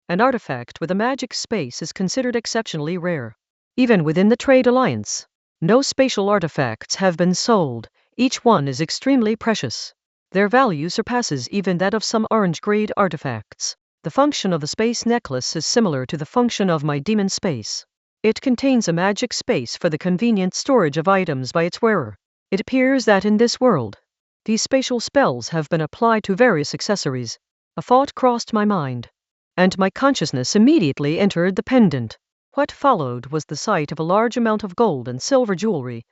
An artifact with a magic space is considered exceptionally rare. Even within the Trade Alliance, no spatial artifacts have been sold. Each one is extremely precious. Their value surpasses even that of some orange-grade artifacts. The function of the space necklace is similar to the function of my demon space. It contains a magic space for the convenient storage of items by its wearer. It appears that in this world, these spatial spells have been applied to various accessories. A thought crossed my mind, and my consciousness immediately entered the pendant. What followed was the sight of a large amount of gold and silver jewelry,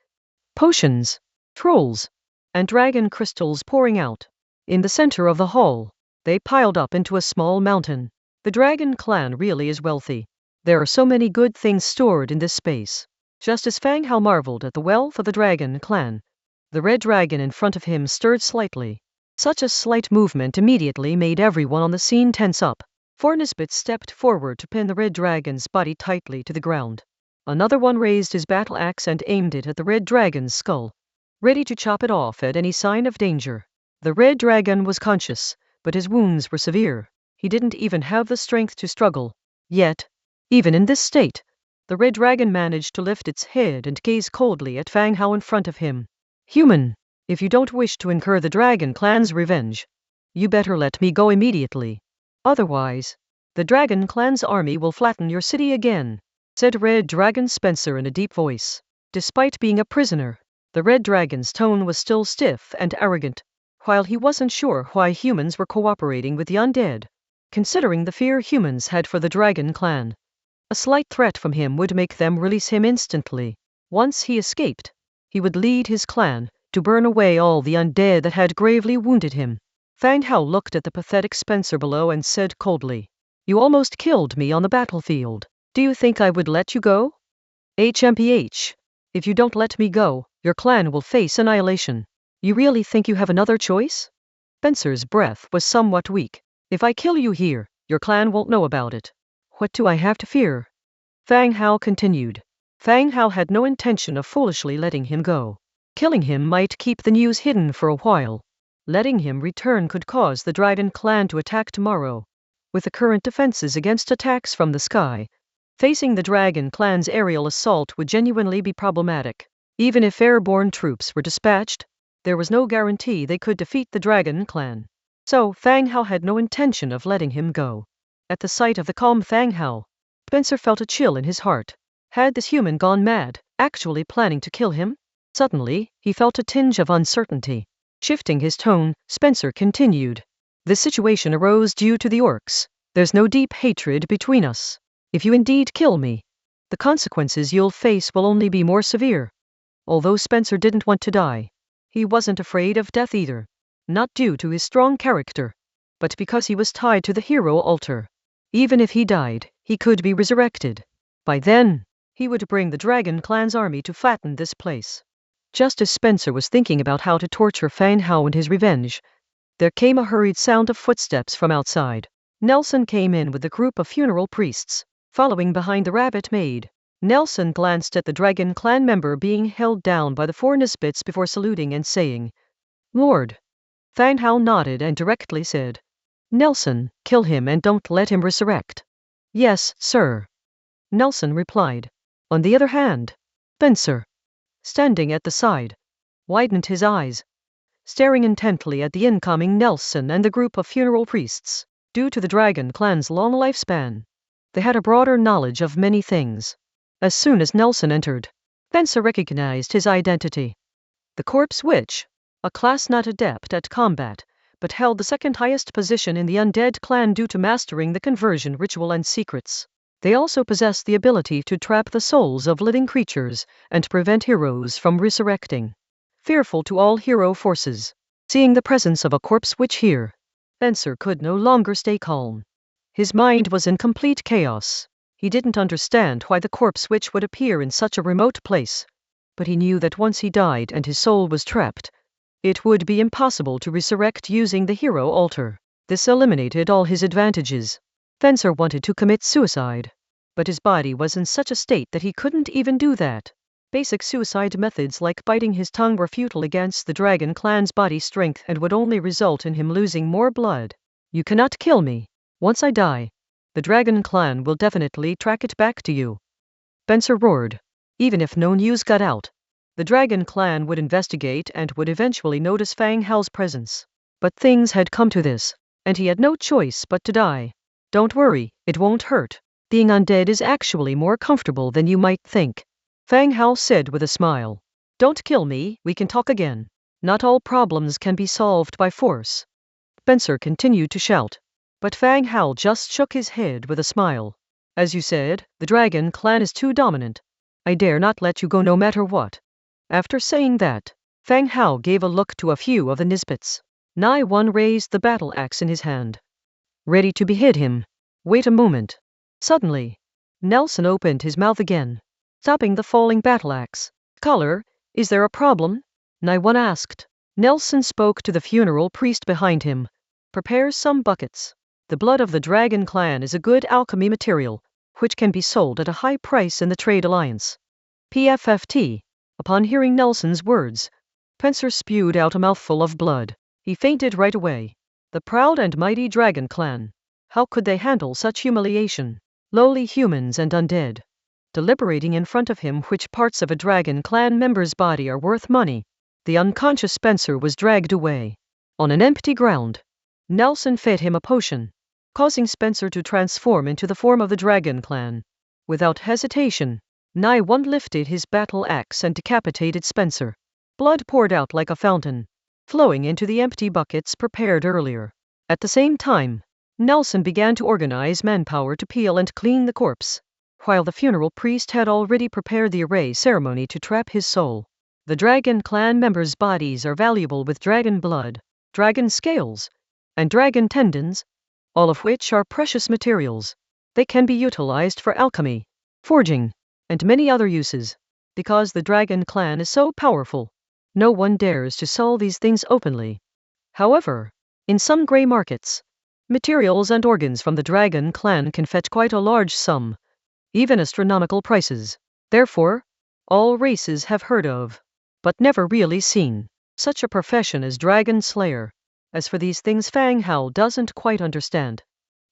potions, trolls, and dragon crystals pouring out. In the center of the hall, they piled up into a small mountain. The Dragon Clan really is wealthy. There are so many good things stored in this space. Just as Fang Hao marveled at the wealth of the Dragon Clan, the red dragon in front of him stirred slightly. Such a slight movement immediately made everyone on the scene tense up. Nisbet stepped forward to pin the red dragon's body tightly to the ground. Another one raised his battle axe and aimed it at the red dragon's skull, ready to chop it off at any sign of danger. The red dragon was conscious, but his wounds were severe. He didn't even have the strength to struggle. Yet, even in this state, the red dragon managed to lift its head and gaze coldly at Fang Hao in front of him. Human, if you don't wish to incur the Dragon Clan's revenge, you better let me go immediately. Otherwise, the Dragon Clan's army will flatten your city again, said Red Dragon Spencer in a deep voice. Despite being a prisoner, the red dragon's tone was still stiff and arrogant, while he wasn't sure why humans were cooperating with the undead. Considering the fear humans had for the Dragon Clan, a slight threat from him would make them release him instantly. Once he escaped, he would lead his clan to burn away all the undead that had gravely wounded him. Fang Hao looked at the pathetic Spencer below and said coldly, "You almost killed me on the battlefield. Do you think I would let you go? HMPH. If you don't let me go, your clan will face annihilation. You really think you have another choice?" Spencer's breath was somewhat weak. "If I kill you here, your clan won't know about it. What do I have to fear?" Fang Hao continued. Fang Hao had no intention of foolishly letting him go. Killing him might keep the news hidden for a while. Letting him return could cause the Dragon clan to attack tomorrow. With the current defenses against attacks from the sky, facing the Dragon clan's aerial assault would genuinely be problematic. Even if airborne troops were dispatched, there was no guarantee they could defeat the Dragon clan. So Fang Hao had no intention of letting him go. At the sight of the calm Fang Hao, Spencer felt a chill in his heart. Had this human gone mad, actually planning to kill him? Suddenly, he felt a tinge of uncertainty. Shifting his tone, Spencer continued. "This situation arose due to the orcs. There's no deep hatred between us. If you indeed kill me, the consequences you'll face will only be more severe." Although Spencer didn't want to die, he wasn't afraid of death either. Not due to his strong character, but because he was tied to the hero altar. Even if he died, he could be resurrected. By then, he would bring the Dragon clan's army to flatten this place. Just as Spencer was thinking about how to torture Fang Hao and his revenge, there came a hurried sound of footsteps from outside. Nelson came in with a group of funeral priests, following behind the rabbit maid. Nelson glanced at the Dragon clan member being held down by the four Nisbets before saluting and saying, "Lord." Fang Hao nodded and directly said, "Nelson, kill him and don't let him resurrect." "Yes, sir," Nelson replied. On the other hand, Spencer, standing at the side, widened his eyes, staring intently at the incoming Nelson and the group of funeral priests. Due to the Dragon clan's long lifespan, they had a broader knowledge of many things. As soon as Nelson entered, Spencer recognized his identity. The Corpse Witch, a class not adept at combat, but held the second highest position in the Undead clan due to mastering the conversion ritual and secrets. They also possess the ability to trap the souls of living creatures and prevent heroes from resurrecting. Fearful to all hero forces, seeing the presence of a Corpse Witch here, Spencer could no longer stay calm. His mind was in complete chaos. He didn't understand why the Corpse Witch would appear in such a remote place, but he knew that once he died and his soul was trapped, it would be impossible to resurrect using the hero altar. This eliminated all his advantages. Spencer wanted to commit suicide, but his body was in such a state that he couldn't even do that. Basic suicide methods like biting his tongue were futile against the Dragon clan's body strength and would only result in him losing more blood. "You cannot kill me. Once I die, the Dragon clan will definitely track it back to you," Spencer roared. Even if no news got out, the Dragon clan would investigate and would eventually notice Fang Hao's presence. But things had come to this, and he had no choice but to die. "Don't worry, it won't hurt. Being undead is actually more comfortable than you might think," Fang Hao said with a smile. "Don't kill me, we can talk again. Not all problems can be solved by force." Spencer continued to shout, but Fang Hao just shook his head with a smile. "As you said, the Dragon clan is too dominant. I dare not let you go no matter what." After saying that, Fang Hao gave a look to a few of the Nisbets. Nai One raised the battle axe in his hand, ready to behead him. "Wait a moment." Suddenly, Nelson opened his mouth again, stopping the falling battle axe. "Caller, is there a problem?" Nai One asked. Nelson spoke to the funeral priest behind him. "Prepare some buckets. The blood of the Dragon clan is a good alchemy material, which can be sold at a high price in the trade alliance." PFFT. Upon hearing Nelson's words, Spencer spewed out a mouthful of blood. He fainted right away. The proud and mighty Dragon clan. How could they handle such humiliation? Lowly humans and undead, deliberating in front of him which parts of a Dragon clan member's body are worth money. The unconscious Spencer was dragged away. On an empty ground, Nelson fed him a potion, causing Spencer to transform into the form of the Dragon clan. Without hesitation, Nai One lifted his battle axe and decapitated Spencer. Blood poured out like a fountain, flowing into the empty buckets prepared earlier. At the same time, Nelson began to organize manpower to peel and clean the corpse, while the funeral priest had already prepared the array ceremony to trap his soul. The Dragon clan members' bodies are valuable with dragon blood, dragon scales, and dragon tendons, all of which are precious materials. They can be utilized for alchemy, forging, and many other uses. Because the dragon clan is so powerful, no one dares to sell these things openly. However, in some gray markets, materials and organs from the dragon clan can fetch quite a large sum, even astronomical prices. Therefore, all races have heard of, but never really seen, such a profession as dragon slayer. As for these things, Fang Hao doesn't quite understand.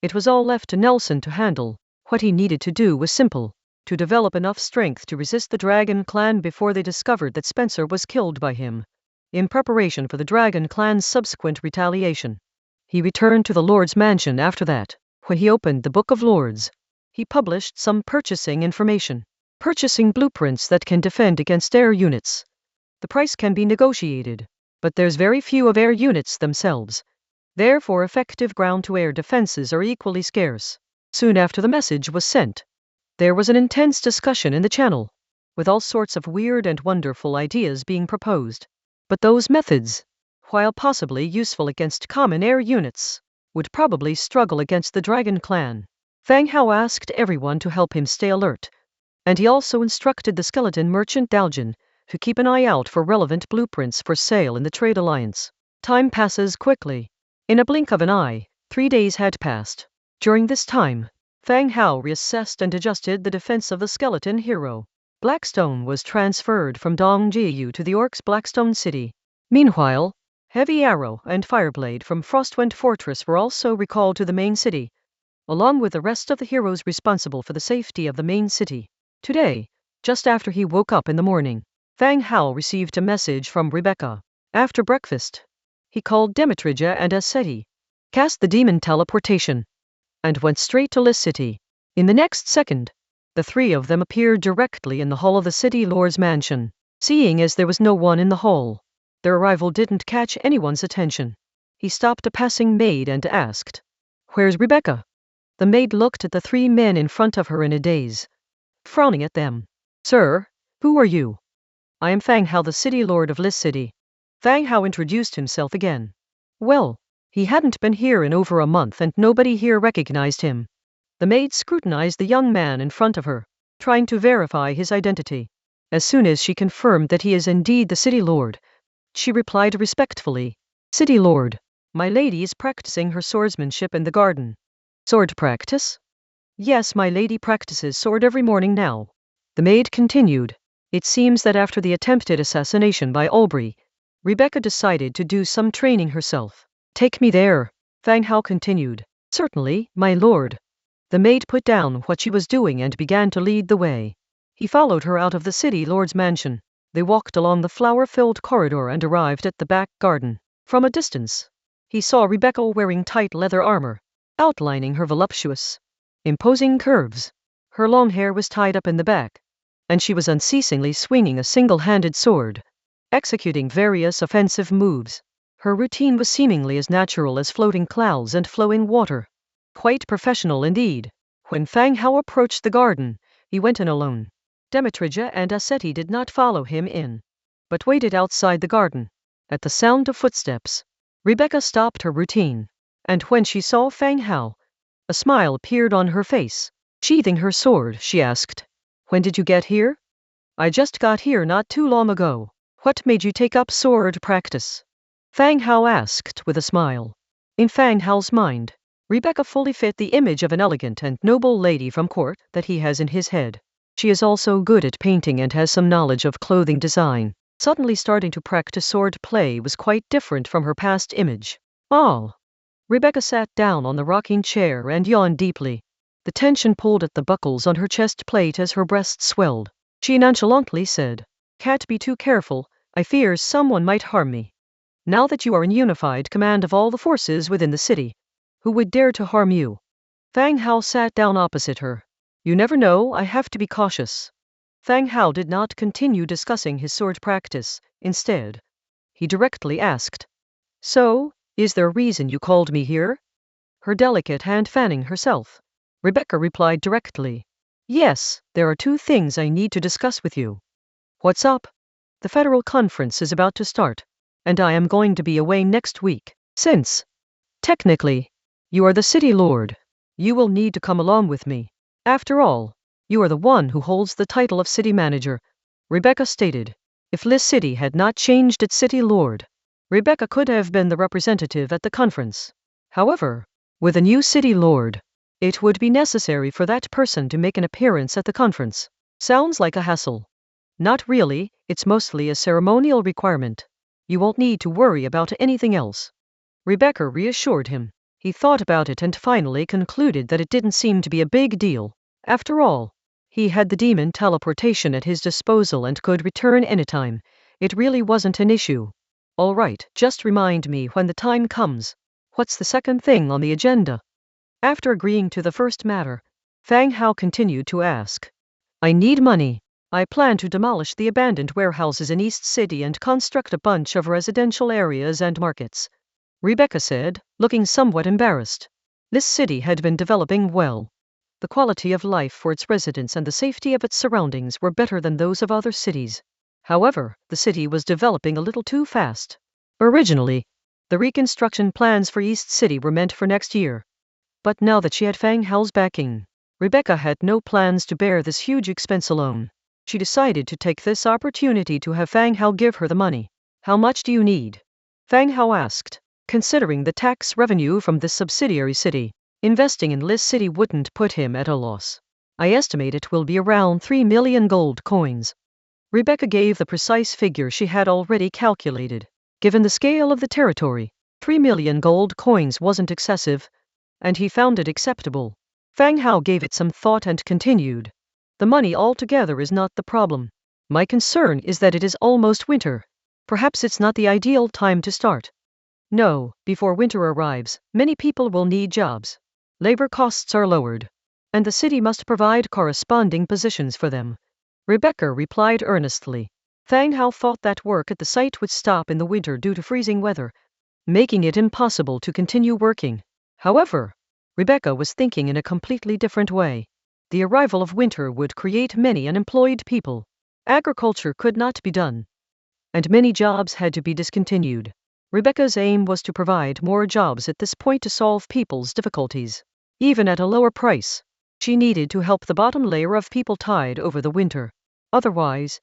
It was all left to Nelson to handle. What he needed to do was simple: to develop enough strength to resist the dragon clan before they discovered that Spencer was killed by him. In preparation for the dragon clan's subsequent retaliation, he returned to the Lord's mansion after that. When he opened the Book of Lords, he published some purchasing information. Purchasing blueprints that can defend against air units. The price can be negotiated, but there's very few of air units themselves. Therefore, effective ground-to-air defenses are equally scarce. Soon after the message was sent, there was an intense discussion in the channel, with all sorts of weird and wonderful ideas being proposed. But those methods, while possibly useful against common air units, would probably struggle against the Dragon Clan. Fang Hao asked everyone to help him stay alert, and he also instructed the skeleton merchant Daljin to keep an eye out for relevant blueprints for sale in the trade alliance. Time passes quickly. In a blink of an eye, 3 days had passed. During this time, Fang Hao reassessed and adjusted the defense of the skeleton hero. Blackstone was transferred from Dongjiu to the Orcs' Blackstone City. Meanwhile, Heavy Arrow and Fireblade from Frostwind Fortress were also recalled to the main city, along with the rest of the heroes responsible for the safety of the main city. Today, just after he woke up in the morning, Fang Hao received a message from Rebecca. After breakfast, he called Demetrija and Aseti, cast the demon teleportation, and went straight to Lis City. In the next second, the three of them appeared directly in the hall of the city lord's mansion. Seeing as there was no one in the hall, their arrival didn't catch anyone's attention. He stopped a passing maid and asked, "Where's Rebecca?" The maid looked at the three men in front of her in a daze, frowning at them. "Sir, who are you?" "I am Fang Hao, the city lord of Lis City." Fang Hao introduced himself again. Well, he hadn't been here in over a month and nobody here recognized him. The maid scrutinized the young man in front of her, trying to verify his identity. As soon as she confirmed that he is indeed the city lord, she replied respectfully, "City lord, my lady is practicing her swordsmanship in the garden." "Sword practice?" "Yes, my lady practices sword every morning now." The maid continued, "It seems that after the attempted assassination by Aubrey, Rebecca decided to do some training herself." "Take me there," Fang Hao continued. "Certainly, my lord." The maid put down what she was doing and began to lead the way. He followed her out of the city lord's mansion. They walked along the flower-filled corridor and arrived at the back garden. From a distance, he saw Rebecca wearing tight leather armor, outlining her voluptuous, imposing curves. Her long hair was tied up in the back, and she was unceasingly swinging a single-handed sword, executing various offensive moves. Her routine was seemingly as natural as floating clouds and flowing water. Quite professional indeed. When Fang Hao approached the garden, he went in alone. Demetrija and Aseti did not follow him in, but waited outside the garden. At the sound of footsteps, Rebecca stopped her routine, and when she saw Fang Hao, a smile appeared on her face. Sheathing her sword, she asked, "When did you get here?" "I just got here not too long ago." "What made you take up sword practice?" Fang Hao asked with a smile. In Fang Hao's mind, Rebecca fully fit the image of an elegant and noble lady from court that he has in his head. She is also good at painting and has some knowledge of clothing design. Suddenly starting to practice sword play was quite different from her past image. "Oh." Rebecca sat down on the rocking chair and yawned deeply. The tension pulled at the buckles on her chest plate as her breasts swelled. She nonchalantly said, "Can't be too careful, I fear someone might harm me." "Now that you are in unified command of all the forces within the city, who would dare to harm you?" Fang Hao sat down opposite her. "You never know, I have to be cautious." Fang Hao did not continue discussing his sword practice. Instead, he directly asked, "So, is there a reason you called me here?" Her delicate hand fanning herself, Rebecca replied directly, "Yes, there are 2 things I need to discuss with you." "What's up?" "The federal conference is about to start, and I am going to be away next week. Since Technically, you are the city lord. You will need to come along with me. After all, you are the one who holds the title of city manager, Rebecca stated. If Liz City had not changed its city lord, Rebecca could have been the representative at the conference. However, with a new city lord, it would be necessary for that person to make an appearance at the conference. Sounds like a hassle. Not really, it's mostly a ceremonial requirement. You won't need to worry about anything else. Rebecca reassured him. He thought about it and finally concluded that it didn't seem to be a big deal. After all, he had the demon teleportation at his disposal and could return anytime. It really wasn't an issue. All right, just remind me when the time comes. What's the second thing on the agenda? After agreeing to the first matter, Fang Hao continued to ask. I need money. I plan to demolish the abandoned warehouses in East City and construct a bunch of residential areas and markets, Rebecca said, looking somewhat embarrassed. This city had been developing well. The quality of life for its residents and the safety of its surroundings were better than those of other cities. However, the city was developing a little too fast. Originally, the reconstruction plans for East City were meant for next year. But now that she had Fang Hao's backing, Rebecca had no plans to bear this huge expense alone. She decided to take this opportunity to have Fang Hao give her the money. How much do you need? Fang Hao asked. Considering the tax revenue from this subsidiary city, investing in Liz City wouldn't put him at a loss. I estimate it will be around 3 million gold coins. Rebecca gave the precise figure she had already calculated. Given the scale of the territory, 3 million gold coins wasn't excessive, and he found it acceptable. Fang Hao gave it some thought and continued. The money altogether is not the problem. My concern is that it is almost winter. Perhaps it's not the ideal time to start. No, before winter arrives, many people will need jobs. Labor costs are lowered, and the city must provide corresponding positions for them. Rebecca replied earnestly. Fang Hao thought that work at the site would stop in the winter due to freezing weather, making it impossible to continue working. However, Rebecca was thinking in a completely different way. The arrival of winter would create many unemployed people. Agriculture could not be done, and many jobs had to be discontinued. Rebecca's aim was to provide more jobs at this point to solve people's difficulties. Even at a lower price, she needed to help the bottom layer of people tied over the winter. Otherwise,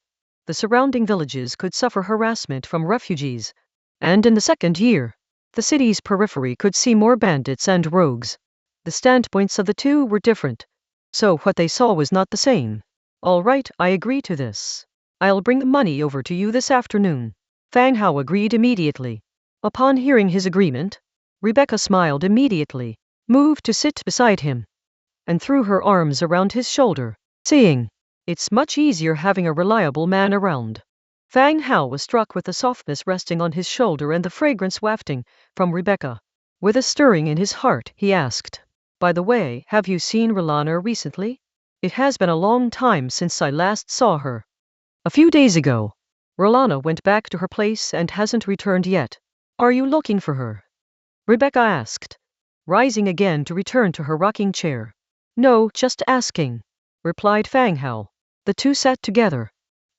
the surrounding villages could suffer harassment from refugees. And in the second year, the city's periphery could see more bandits and rogues. The standpoints of the two were different, so what they saw was not the same. All right, I agree to this. I'll bring the money over to you this afternoon. Fang Hao agreed immediately. Upon hearing his agreement, Rebecca smiled immediately, moved to sit beside him, and threw her arms around his shoulder, saying, It's much easier having a reliable man around. Fang Hao was struck with the softness resting on his shoulder and the fragrance wafting from Rebecca. With a stirring in his heart, he asked, By the way, have you seen Rolana recently? It has been a long time since I last saw her. A few days ago. Rolana went back to her place and hasn't returned yet. Are you looking for her? Rebecca asked, rising again to return to her rocking chair. No, just asking, replied Fang Hao. The two sat together,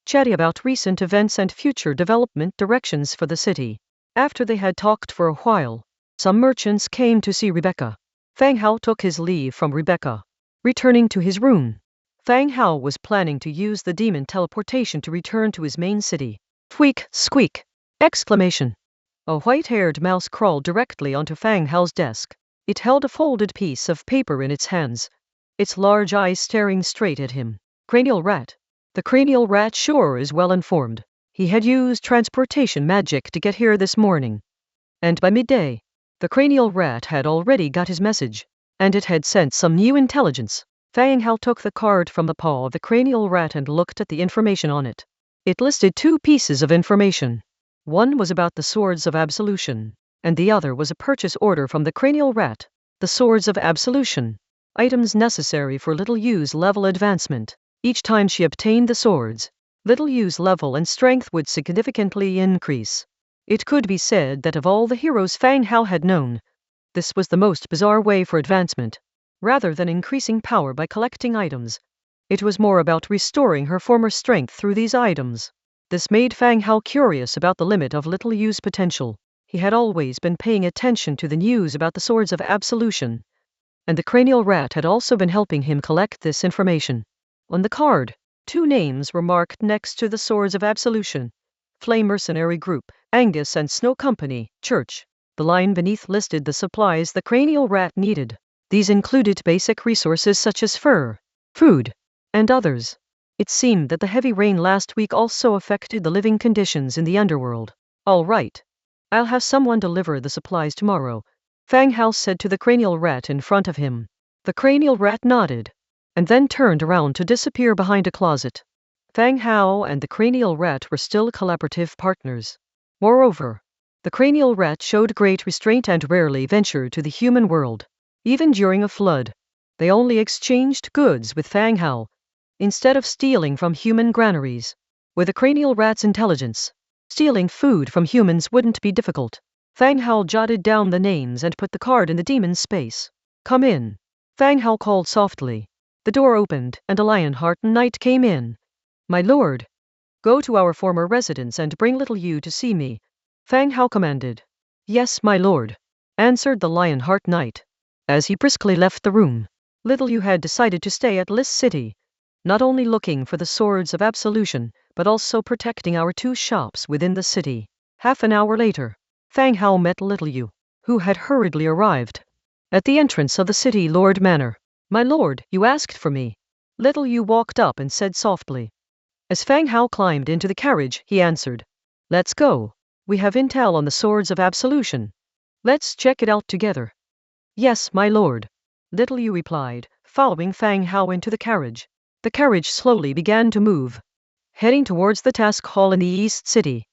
chatting about recent events and future development directions for the city. After they had talked for a while, some merchants came to see Rebecca. Fang Hao took his leave from Rebecca. Returning to his room, Fang Hao was planning to use the demon teleportation to return to his main city. Tweak, squeak! Exclamation. A white-haired mouse crawled directly onto Fang Hao's desk. It held a folded piece of paper in its hands, its large eyes staring straight at him. Cranial rat. The cranial rat sure is well informed. He had used transportation magic to get here this morning. And by midday, the cranial rat had already got his message, and it had sent some new intelligence. Fang Hao took the card from the paw of the cranial rat and looked at the information on it. It listed two pieces of information. One was about the Swords of Absolution, and the other was a purchase order from the cranial rat. The Swords of Absolution. Items necessary for Little Yu's level advancement. Each time she obtained the swords, Little Yu's level and strength would significantly increase. It could be said that of all the heroes Fang Hao had known, this was the most bizarre way for advancement. Rather than increasing power by collecting items, it was more about restoring her former strength through these items. This made Fang Hao curious about the limit of Little Yu's potential. He had always been paying attention to the news about the swords of absolution, and the cranial rat had also been helping him collect this information. On the card, 2 names were marked next to the swords of absolution: Flame Mercenary Group, Angus, and Snow Company, Church. The line beneath listed the supplies the cranial rat needed. These included basic resources such as fur, food, and others. It seemed that the heavy rain last week also affected the living conditions in the underworld. All right. I'll have someone deliver the supplies tomorrow, Fang Hao said to the cranial rat in front of him. The cranial rat nodded, and then turned around to disappear behind a closet. Fang Hao and the cranial rat were still collaborative partners. Moreover, the cranial rat showed great restraint and rarely ventured to the human world. Even during a flood, they only exchanged goods with Fang Hao, instead of stealing from human granaries. With the cranial rat's intelligence, stealing food from humans wouldn't be difficult. Fang Hao jotted down the names and put the card in the demon's space. Come in, Fang Hao called softly. The door opened, and a Lionheart knight came in. My lord, go to our former residence and bring little Yu to see me, Fang Hao commanded. Yes, my lord, answered the Lionheart knight. As he briskly left the room, little Yu had decided to stay at Lis City, not only looking for the swords of absolution, but also protecting our 2 shops within the city. Half an hour later, Fang Hao met little Yu, who had hurriedly arrived at the entrance of the city lord manor. My lord, you asked for me. Little Yu walked up and said softly. As Fang Hao climbed into the carriage, he answered. Let's go. We have intel on the swords of absolution. Let's check it out together. Yes, my lord, little Yu replied, following Fang Hao into the carriage. The carriage slowly began to move, heading towards the task hall in the East City,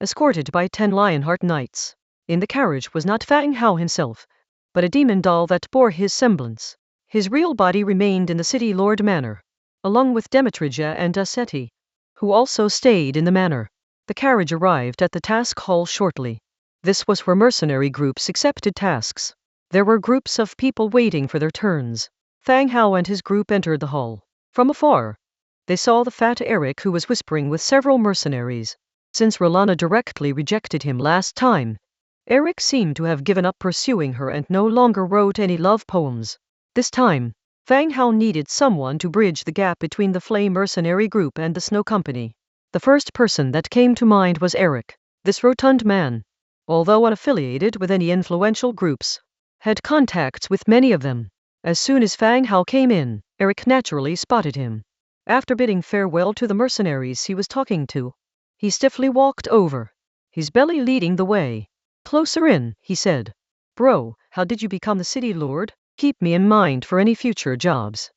escorted by 10 Lionheart knights. In the carriage was not Fang Hao himself, but a demon doll that bore his semblance. His real body remained in the city lord manor, along with Demetrija and Aseti, who also stayed in the manor. The carriage arrived at the task hall shortly. This was where mercenary groups accepted tasks. There were groups of people waiting for their turns. Fang Hao and his group entered the hall. From afar, they saw the fat Eric, who was whispering with several mercenaries. Since Rolana directly rejected him last time, Eric seemed to have given up pursuing her and no longer wrote any love poems. This time, Fang Hao needed someone to bridge the gap between the Flame Mercenary Group and the Snow Company. The first person that came to mind was Eric. This rotund man, although unaffiliated with any influential groups, had contacts with many of them. As soon as Fang Hao came in, Eric naturally spotted him. After bidding farewell to the mercenaries he was talking to, he stiffly walked over, his belly leading the way. Closer in, he said. Bro, how did you become the city lord? Keep me in mind for any future jobs.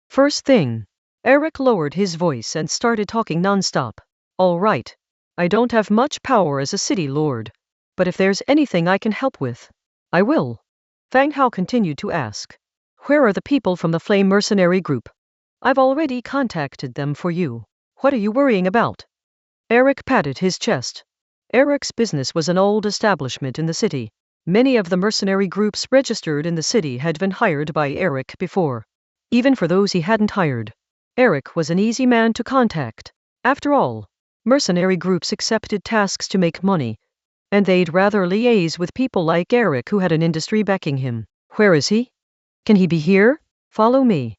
First thing, Eric lowered his voice and started talking non-stop. All right, I don't have much power as a city lord, but if there's anything I can help with, I will. Fang Hao continued to ask. Where are the people from the Flame Mercenary Group? I've already contacted them for you. What are you worrying about? Eric patted his chest. Eric's business was an old establishment in the city. Many of the mercenary groups registered in the city had been hired by Eric before. Even for those he hadn't hired, Eric was an easy man to contact. After all, mercenary groups accepted tasks to make money, and they'd rather liaise with people like Eric who had an industry backing him. Where is he? Can he be here? Follow me.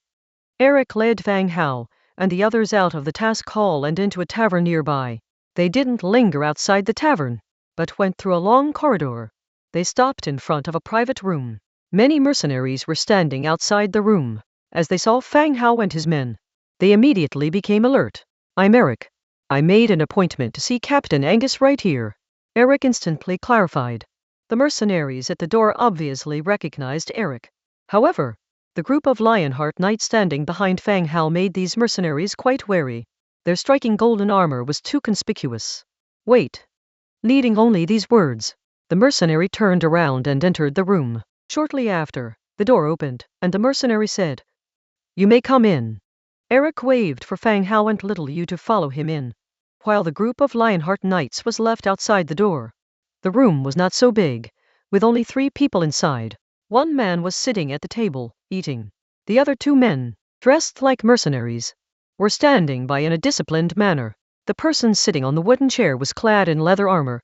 Eric led Fang Hao and the others out of the task hall and into a tavern nearby. They didn't linger outside the tavern, but went through a long corridor. They stopped in front of a private room. Many mercenaries were standing outside the room. As they saw Fang Hao and his men, they immediately became alert. I'm Eric. I made an appointment to see Captain Angus right here. Eric instantly clarified. The mercenaries at the door obviously recognized Eric. However, the group of Lionheart knights standing behind Fang Hao made these mercenaries quite wary. Their striking golden armor was too conspicuous. Wait. Needing only these words, the mercenary turned around and entered the room. Shortly after, the door opened, and the mercenary said, You may come in. Eric waved for Fang Hao and little Yu to follow him in, while the group of Lionheart knights was left outside the door. The room was not so big, with only 3 people inside. One man was sitting at the table, eating. The other 2 men, dressed like mercenaries, were standing by in a disciplined manner. The person sitting on the wooden chair was clad in leather armor,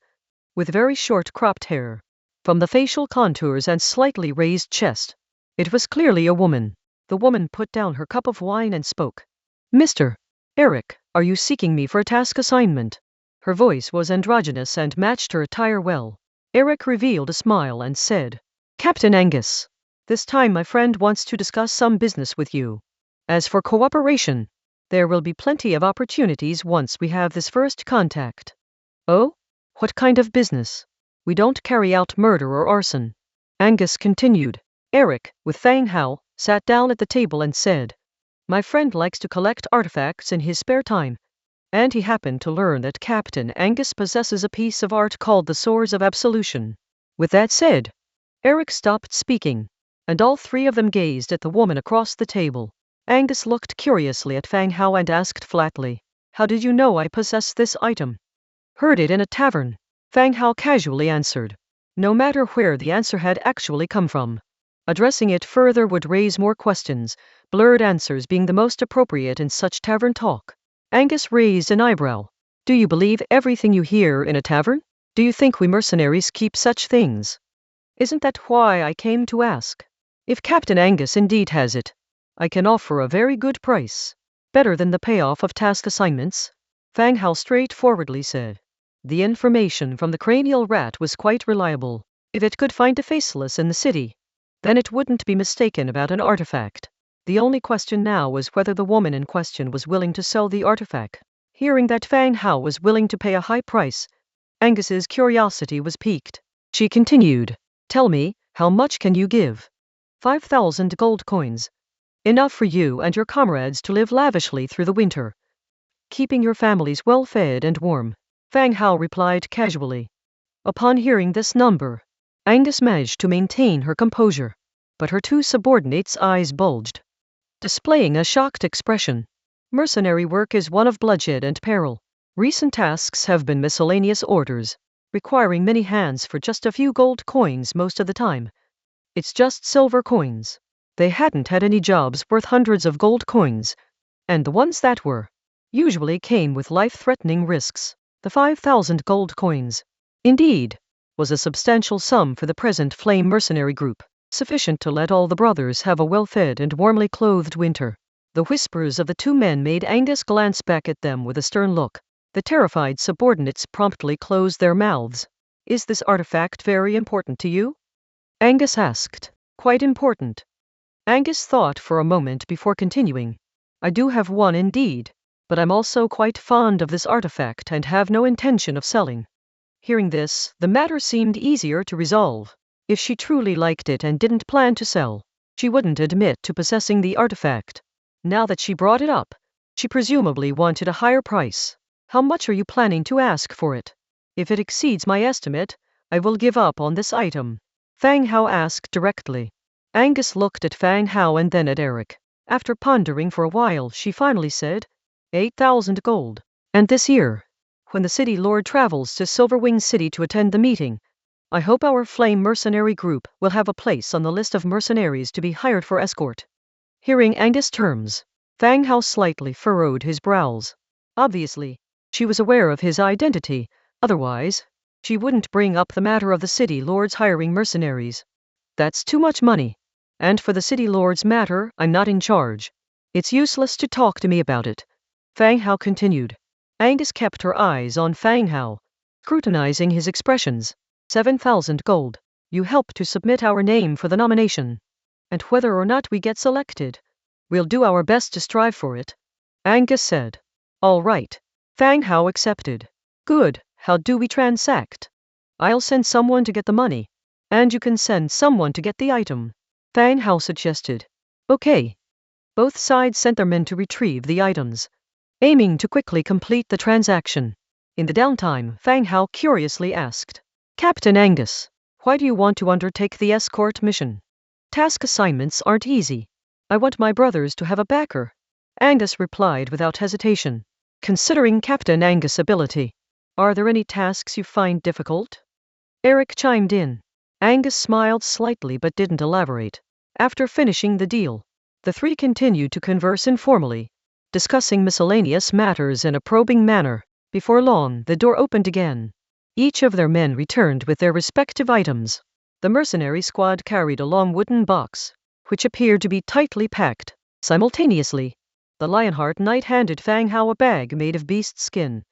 with very short cropped hair. From the facial contours and slightly raised chest, it was clearly a woman. The woman put down her cup of wine and spoke. Mr. Eric, are you seeking me for a task assignment? Her voice was androgynous and matched her attire well. Eric revealed a smile and said, Captain Angus, this time my friend wants to discuss some business with you. As for cooperation, there will be plenty of opportunities once we have this first contact. Oh? What kind of business? We don't carry out murder or arson. Angus continued. Eric, with Fang Hao, sat down at the table and said, My friend likes to collect artifacts in his spare time, and he happened to learn that Captain Angus possesses a piece of art called the Swords of Absolution. With that said, Eric stopped speaking, and all three of them gazed at the woman across the table. Angus looked curiously at Fang Hao and asked flatly, How did you know I possess this item? Heard it in a tavern, Fang Hao casually answered. No matter where the answer had actually come from, addressing it further would raise more questions, blurred answers being the most appropriate in such tavern talk. Angus raised an eyebrow. Do you believe everything you hear in a tavern? Do you think we mercenaries keep such things? Isn't that why I came to ask? If Captain Angus indeed has it, I can offer a very good price. Better than the payoff of task assignments, Fang Hao straightforwardly said. The information from the cranial rat was quite reliable. If it could find a faceless in the city, then it wouldn't be mistaken about an artifact. The only question now was whether the woman in question was willing to sell the artifact. Hearing that Fang Hao was willing to pay a high price, Angus's curiosity was piqued. She continued, Tell me, how much can you give? 5,000 gold coins. Enough for you and your comrades to live lavishly through the winter, keeping your families well fed and warm. Fang Hao replied casually. Upon hearing this number, Angus managed to maintain her composure, but her two subordinates' eyes bulged, displaying a shocked expression. Mercenary work is one of bloodshed and peril. Recent tasks have been miscellaneous orders, requiring many hands for just a few gold coins most of the time. It's just silver coins. They hadn't had any jobs worth hundreds of gold coins, and the ones that were, usually came with life-threatening risks. The 5,000 gold coins, indeed, was a substantial sum for the present Flame Mercenary Group, sufficient to let all the brothers have a well-fed and warmly clothed winter. The whispers of the two men made Angus glance back at them with a stern look. The terrified subordinates promptly closed their mouths. Is this artifact very important to you? Angus asked. Quite important. Angus thought for a moment before continuing. I do have one indeed, but I'm also quite fond of this artifact and have no intention of selling. Hearing this, the matter seemed easier to resolve. If she truly liked it and didn't plan to sell, she wouldn't admit to possessing the artifact. Now that she brought it up, she presumably wanted a higher price. How much are you planning to ask for it? If it exceeds my estimate, I will give up on this item. Fang Hao asked directly. Angus looked at Fang Hao and then at Eric. After pondering for a while, she finally said, 8,000 gold. And this year, when the city lord travels to Silverwing City to attend the meeting, I hope our Flame Mercenary Group will have a place on the list of mercenaries to be hired for escort. Hearing Angus' terms, Fang Hao slightly furrowed his brows. Obviously, she was aware of his identity, otherwise, she wouldn't bring up the matter of the city lords hiring mercenaries. That's too much money. And for the city lord's matter, I'm not in charge. It's useless to talk to me about it. Fang Hao continued. Angus kept her eyes on Fang Hao, scrutinizing his expressions. 7,000 gold. You help to submit our name for the nomination. And whether or not we get selected, we'll do our best to strive for it. Angus said. All right. Fang Hao accepted. Good. How do we transact? I'll send someone to get the money, and you can send someone to get the item. Fang Hao suggested. Okay. Both sides sent their men to retrieve the items, aiming to quickly complete the transaction. In the downtime, Fang Hao curiously asked, Captain Angus, why do you want to undertake the escort mission? Task assignments aren't easy. I want my brothers to have a backer. Angus replied without hesitation. Considering Captain Angus' ability, are there any tasks you find difficult? Eric chimed in. Angus smiled slightly but didn't elaborate. After finishing the deal, the three continued to converse informally, discussing miscellaneous matters in a probing manner. Before long, the door opened again, Each of their men returned with their respective items. The mercenary squad carried a long wooden box, which appeared to be tightly packed. Simultaneously, the Lionheart Knight handed Fang Hao a bag made of beast skin,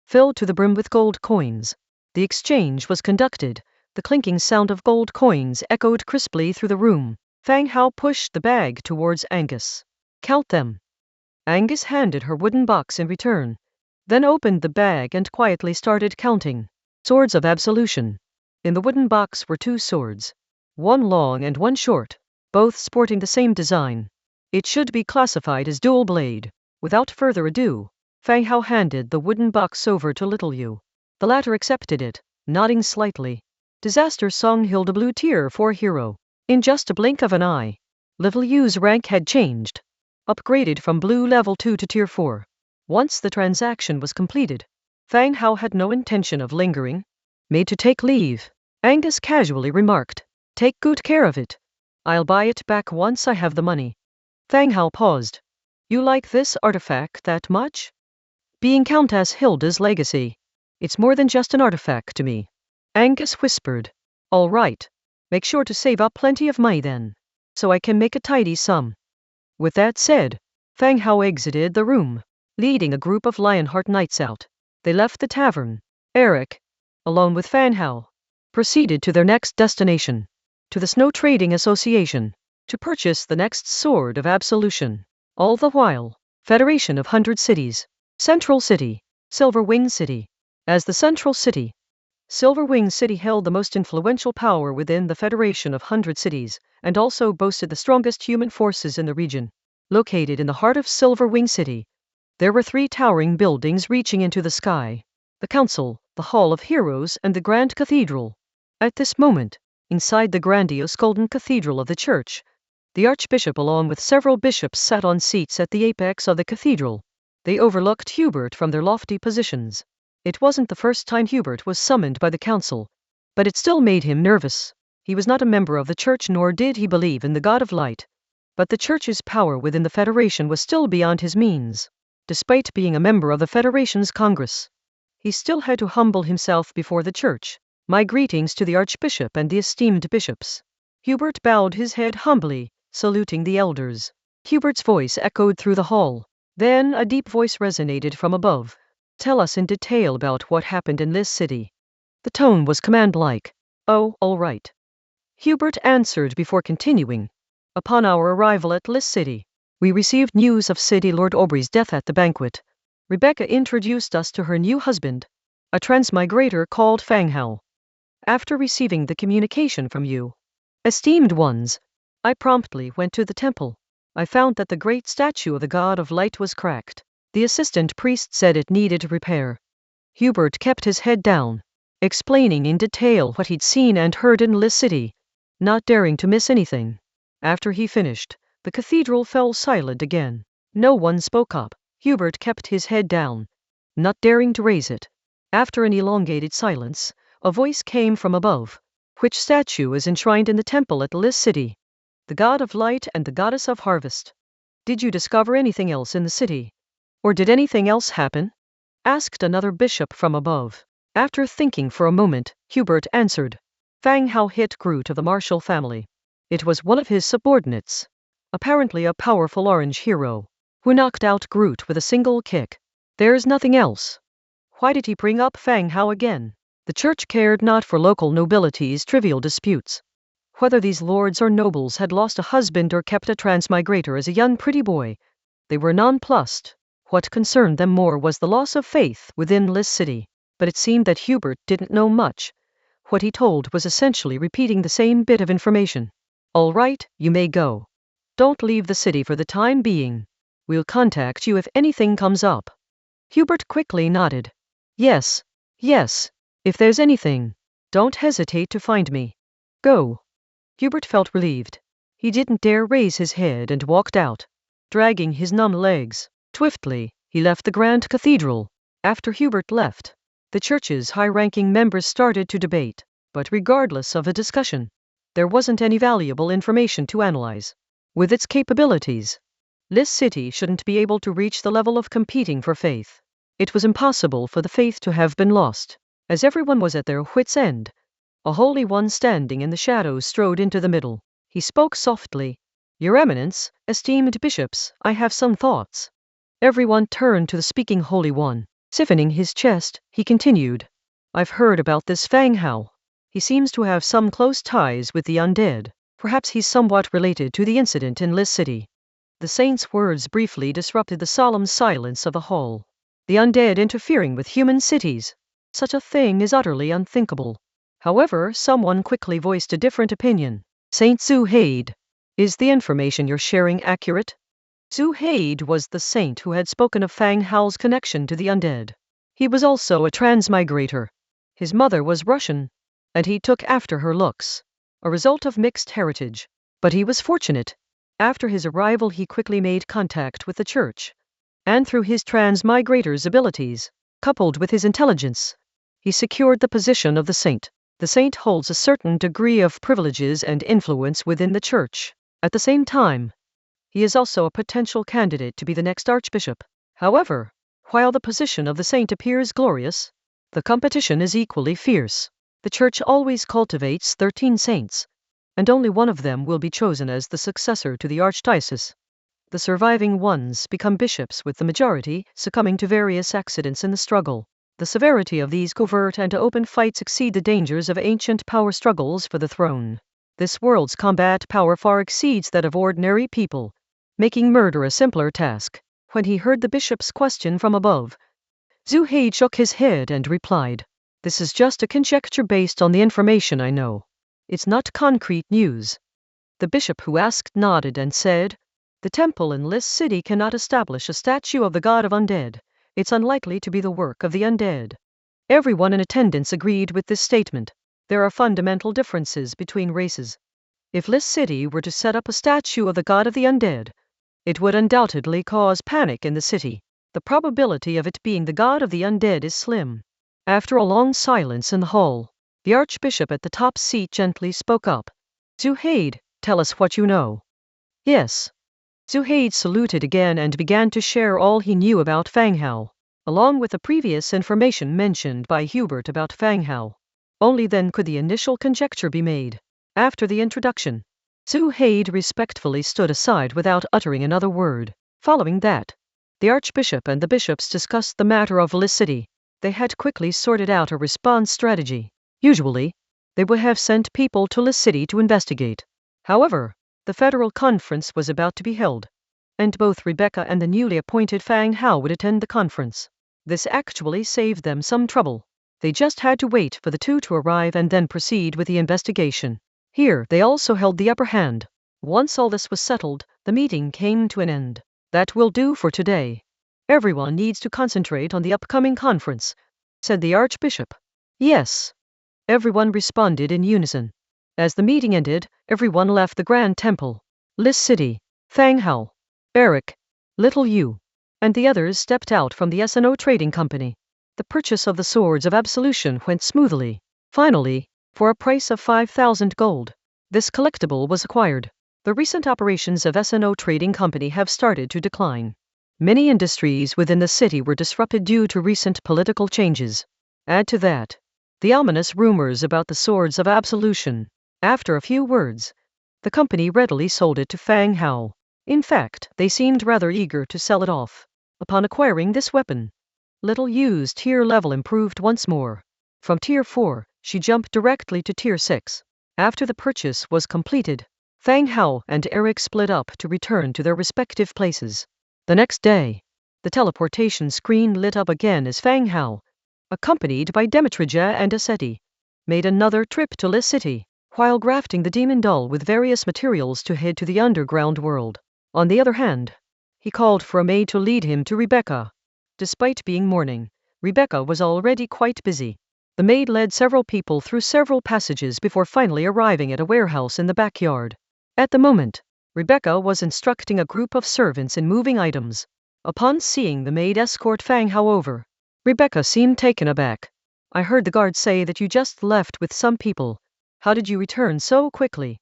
filled to the brim with gold coins. The exchange was conducted. The clinking sound of gold coins echoed crisply through the room. Fang Hao pushed the bag towards Angus. "Count them." Angus handed her wooden box in return, then opened the bag and quietly started counting. Swords of absolution. In the wooden box were 2 swords, one long and one short, both sporting the same design. It should be classified as dual blade. Without further ado, Fang Hao handed the wooden box over to Little Yu. The latter accepted it, nodding slightly. Disaster Song held a blue tier 4 hero. In just a blink of an eye, Little Yu's rank had changed, upgraded from blue level 2 to tier 4. Once the transaction was completed, Fang Hao had no intention of lingering. "Made to take leave," Angus casually remarked. "Take good care of it. I'll buy it back once I have the money." Fang Hao paused. "You like this artifact that much?" "Being Countess Hilda's legacy. It's more than just an artifact to me," Angus whispered. "All right. Make sure to save up plenty of money then, so I can make a tidy sum." With that said, Fang Hao exited the room, leading a group of Lionheart Knights out. They left the tavern. Eric, along with Fang Hao, proceeded to their next destination, to the Snow Trading Association, to purchase the next Sword of Absolution. All the while, Federation of 100 Cities. Central City, Silverwing City. As the central city, Silverwing City held the most influential power within the Federation of 100 Cities, and also boasted the strongest human forces in the region. Located in the heart of Silverwing City, there were 3 towering buildings reaching into the sky: the Council, the Hall of Heroes, and the Grand Cathedral. At this moment, inside the grandiose golden cathedral of the church, the Archbishop along with several bishops sat on seats at the apex of the cathedral. They overlooked Hubert from their lofty positions. It wasn't the first time Hubert was summoned by the council, but it still made him nervous. He was not a member of the church, nor did he believe in the God of Light. But the church's power within the Federation was still beyond his means. Despite being a member of the Federation's Congress, he still had to humble himself before the church. "My greetings to the Archbishop and the esteemed bishops." Hubert bowed his head humbly, saluting the elders. Hubert's voice echoed through the hall. Then a deep voice resonated from above. "Tell us in detail about what happened in this city." The tone was command-like. "Oh, all right," Hubert answered before continuing. "Upon our arrival at Liss City, we received news of City Lord Aubrey's death at the banquet. Rebecca introduced us to her new husband, a transmigrator called Fang Hao. After receiving the communication from you, esteemed ones, I promptly went to the temple. I found that the great statue of the God of Light was cracked. The assistant priest said it needed repair." Hubert kept his head down, explaining in detail what he'd seen and heard in Liss City, not daring to miss anything. After he finished, the cathedral fell silent again. No one spoke up. Hubert kept his head down, not daring to raise it. After an elongated silence, a voice came from above. "Which statue is enshrined in the temple at Liss City?" "The God of Light and the Goddess of Harvest." "Did you discover anything else in the city? Or did anything else happen?" asked another bishop from above. After thinking for a moment, Hubert answered. Fang Hao hit Groot of the Marshall family. It was one of his subordinates, apparently a powerful orange hero, who knocked out Groot with a single kick. There's nothing else. Why did he bring up Fang Hao again? The church cared not for local nobility's trivial disputes. Whether these lords or nobles had lost a husband or kept a transmigrator as a young pretty boy, they were nonplussed. What concerned them more was the loss of faith within Liss City. But it seemed that Hubert didn't know much. What he told was essentially repeating the same bit of information. "All right, you may go. Don't leave the city for the time being. We'll contact you if anything comes up." Hubert quickly nodded. Yes. If there's anything, don't hesitate to find me. Go." Hubert felt relieved. He didn't dare raise his head and walked out, dragging his numb legs. Swiftly, he left the Grand Cathedral. After Hubert left, the church's high-ranking members started to debate, but regardless of the discussion, there wasn't any valuable information to analyze. With its capabilities, Liss City shouldn't be able to reach the level of competing for faith. It was impossible for the faith to have been lost. As everyone was at their wits' end, a holy one standing in the shadows strode into the middle. He spoke softly. Your Eminence, esteemed bishops, I have some thoughts. Everyone turned to the speaking holy one. Stiffening his chest, he continued. I've heard about this Fang Hao. He seems to have some close ties with the undead. Perhaps he's somewhat related to the incident in Lis City. The saint's words briefly disrupted the solemn silence of the hall. The undead interfering with human cities. Such a thing is utterly unthinkable. However, someone quickly voiced a different opinion. Saint Zuhaid, is the information you're sharing accurate? Zuhaid was the saint who had spoken of Fang Hao's connection to the undead. He was also a transmigrator. His mother was Russian, and he took after her looks, a result of mixed heritage. But he was fortunate. After his arrival he quickly made contact with the church. And through his transmigrator's abilities, coupled with his intelligence, he secured the position of the saint. The saint holds a certain degree of privileges and influence within the church. At the same time, he is also a potential candidate to be the next archbishop. However, while the position of the saint appears glorious, the competition is equally fierce. The church always cultivates 13 saints, and only one of them will be chosen as the successor to the archdiocese. The surviving ones become bishops, with the majority succumbing to various accidents in the struggle. The severity of these covert and open fights exceed the dangers of ancient power struggles for the throne. This world's combat power far exceeds that of ordinary people, making murder a simpler task. When he heard the bishop's question from above, Zuhaid shook his head and replied, This is just a conjecture based on the information I know. It's not concrete news. The bishop who asked nodded and said, The temple in Lis City cannot establish a statue of the god of undead. It's unlikely to be the work of the undead. Everyone in attendance agreed with this statement. There are fundamental differences between races. If Lis City were to set up a statue of the god of the undead, it would undoubtedly cause panic in the city. The probability of it being the god of the undead is slim. After a long silence in the hall, the archbishop at the top seat gently spoke up. Zuhaid, tell us what you know. Yes. Zuhaid saluted again and began to share all he knew about Fang Hao, along with the previous information mentioned by Hubert about Fang Hao. Only then could the initial conjecture be made. After the introduction, Zuhaid respectfully stood aside without uttering another word. Following that, the archbishop and the bishops discussed the matter of Lis City. They had quickly sorted out a response strategy. Usually, they would have sent people to Lis City to investigate. However, the federal conference was about to be held, and both Rebecca and the newly appointed Fang Hao would attend the conference. This actually saved them some trouble. They just had to wait for the two to arrive and then proceed with the investigation. Here, they also held the upper hand. Once all this was settled, the meeting came to an end. That will do for today. Everyone needs to concentrate on the upcoming conference, said the archbishop. Yes. Everyone responded in unison. As the meeting ended, everyone left the Grand Temple. Lis City, Fang Hao, Eric, Little Yu, and the others stepped out from the S&O Trading Company. The purchase of the Swords of Absolution went smoothly. Finally, for a price of 5,000 gold, this collectible was acquired. The recent operations of S&O Trading Company have started to decline. Many industries within the city were disrupted due to recent political changes. Add to that the ominous rumors about the Swords of Absolution. After a few words, the company readily sold it to Fang Hao. In fact, they seemed rather eager to sell it off. Upon acquiring this weapon, Little Yu's tier level improved once more. From tier 4, she jumped directly to tier 6. After the purchase was completed, Fang Hao and Eric split up to return to their respective places. The next day, the teleportation screen lit up again as Fang Hao, accompanied by Demetrija and Aseti, made another trip to Lis City, while grafting the demon doll with various materials to head to the underground world. On the other hand, he called for a maid to lead him to Rebecca. Despite being morning, Rebecca was already quite busy. The maid led several people through several passages before finally arriving at a warehouse in the backyard. At the moment, Rebecca was instructing a group of servants in moving items. Upon seeing the maid escort Fang Hao over, Rebecca seemed taken aback. I heard the guard say that you just left with some people. How did you return so quickly?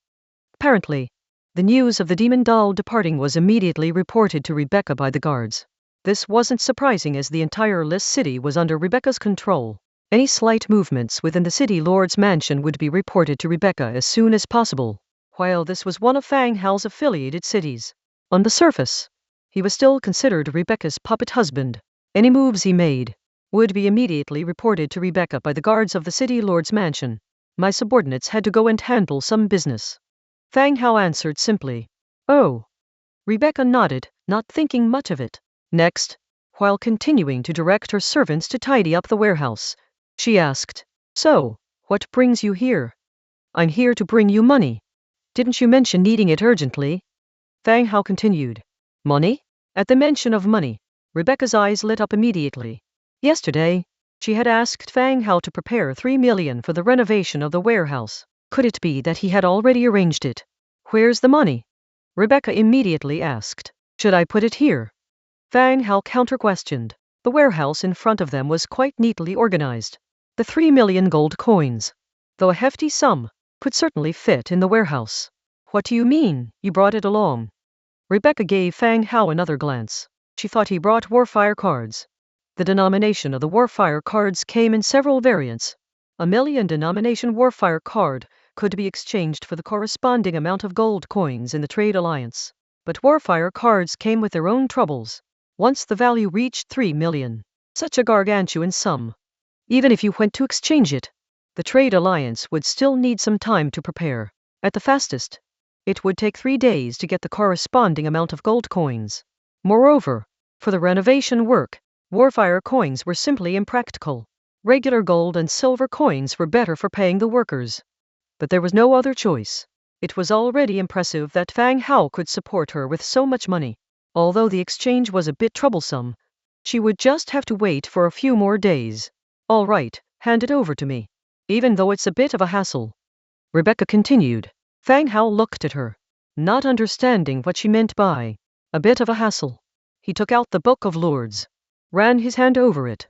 Apparently, the news of the demon doll departing was immediately reported to Rebecca by the guards. This wasn't surprising as the entire Lis City was under Rebecca's control. Any slight movements within the city lord's mansion would be reported to Rebecca as soon as possible. While this was one of Fang Hao's affiliated cities, on the surface, he was still considered Rebecca's puppet husband. Any moves he made would be immediately reported to Rebecca by the guards of the city lord's mansion. My subordinates had to go and handle some business. Fang Hao answered simply. Oh. Rebecca nodded, not thinking much of it. Next, while continuing to direct her servants to tidy up the warehouse, she asked, So, what brings you here? I'm here to bring you money. Didn't you mention needing it urgently? Fang Hao continued. Money? At the mention of money, Rebecca's eyes lit up immediately. Yesterday, she had asked Fang Hao to prepare 3 million for the renovation of the warehouse. Could it be that he had already arranged it? Where's the money? Rebecca immediately asked. Should I put it here? Fang Hao counter-questioned. The warehouse in front of them was quite neatly organized. The 3 million gold coins, though a hefty sum, could certainly fit in the warehouse. What do you mean, you brought it along? Rebecca gave Fang Hao another glance. She thought he brought Warfire cards. The denomination of the Warfire cards came in several variants. A 1 million denomination Warfire card could be exchanged for the corresponding amount of gold coins in the trade alliance. But Warfire cards came with their own troubles. Once the value reached 3 million, such a gargantuan sum, even if you went to exchange it, the trade alliance would still need some time to prepare. At the fastest, it would take 3 days to get the corresponding amount of gold coins. Moreover, for the renovation work, Warfire coins were simply impractical. Regular gold and silver coins were better for paying the workers. But there was no other choice. It was already impressive that Fang Hao could support her with so much money. Although the exchange was a bit troublesome, she would just have to wait for a few more days. All right, hand it over to me. Even though it's a bit of a hassle. Rebecca continued. Fang Hao looked at her, not understanding what she meant by a bit of a hassle. He took out the Book of Lords, ran his hand over it,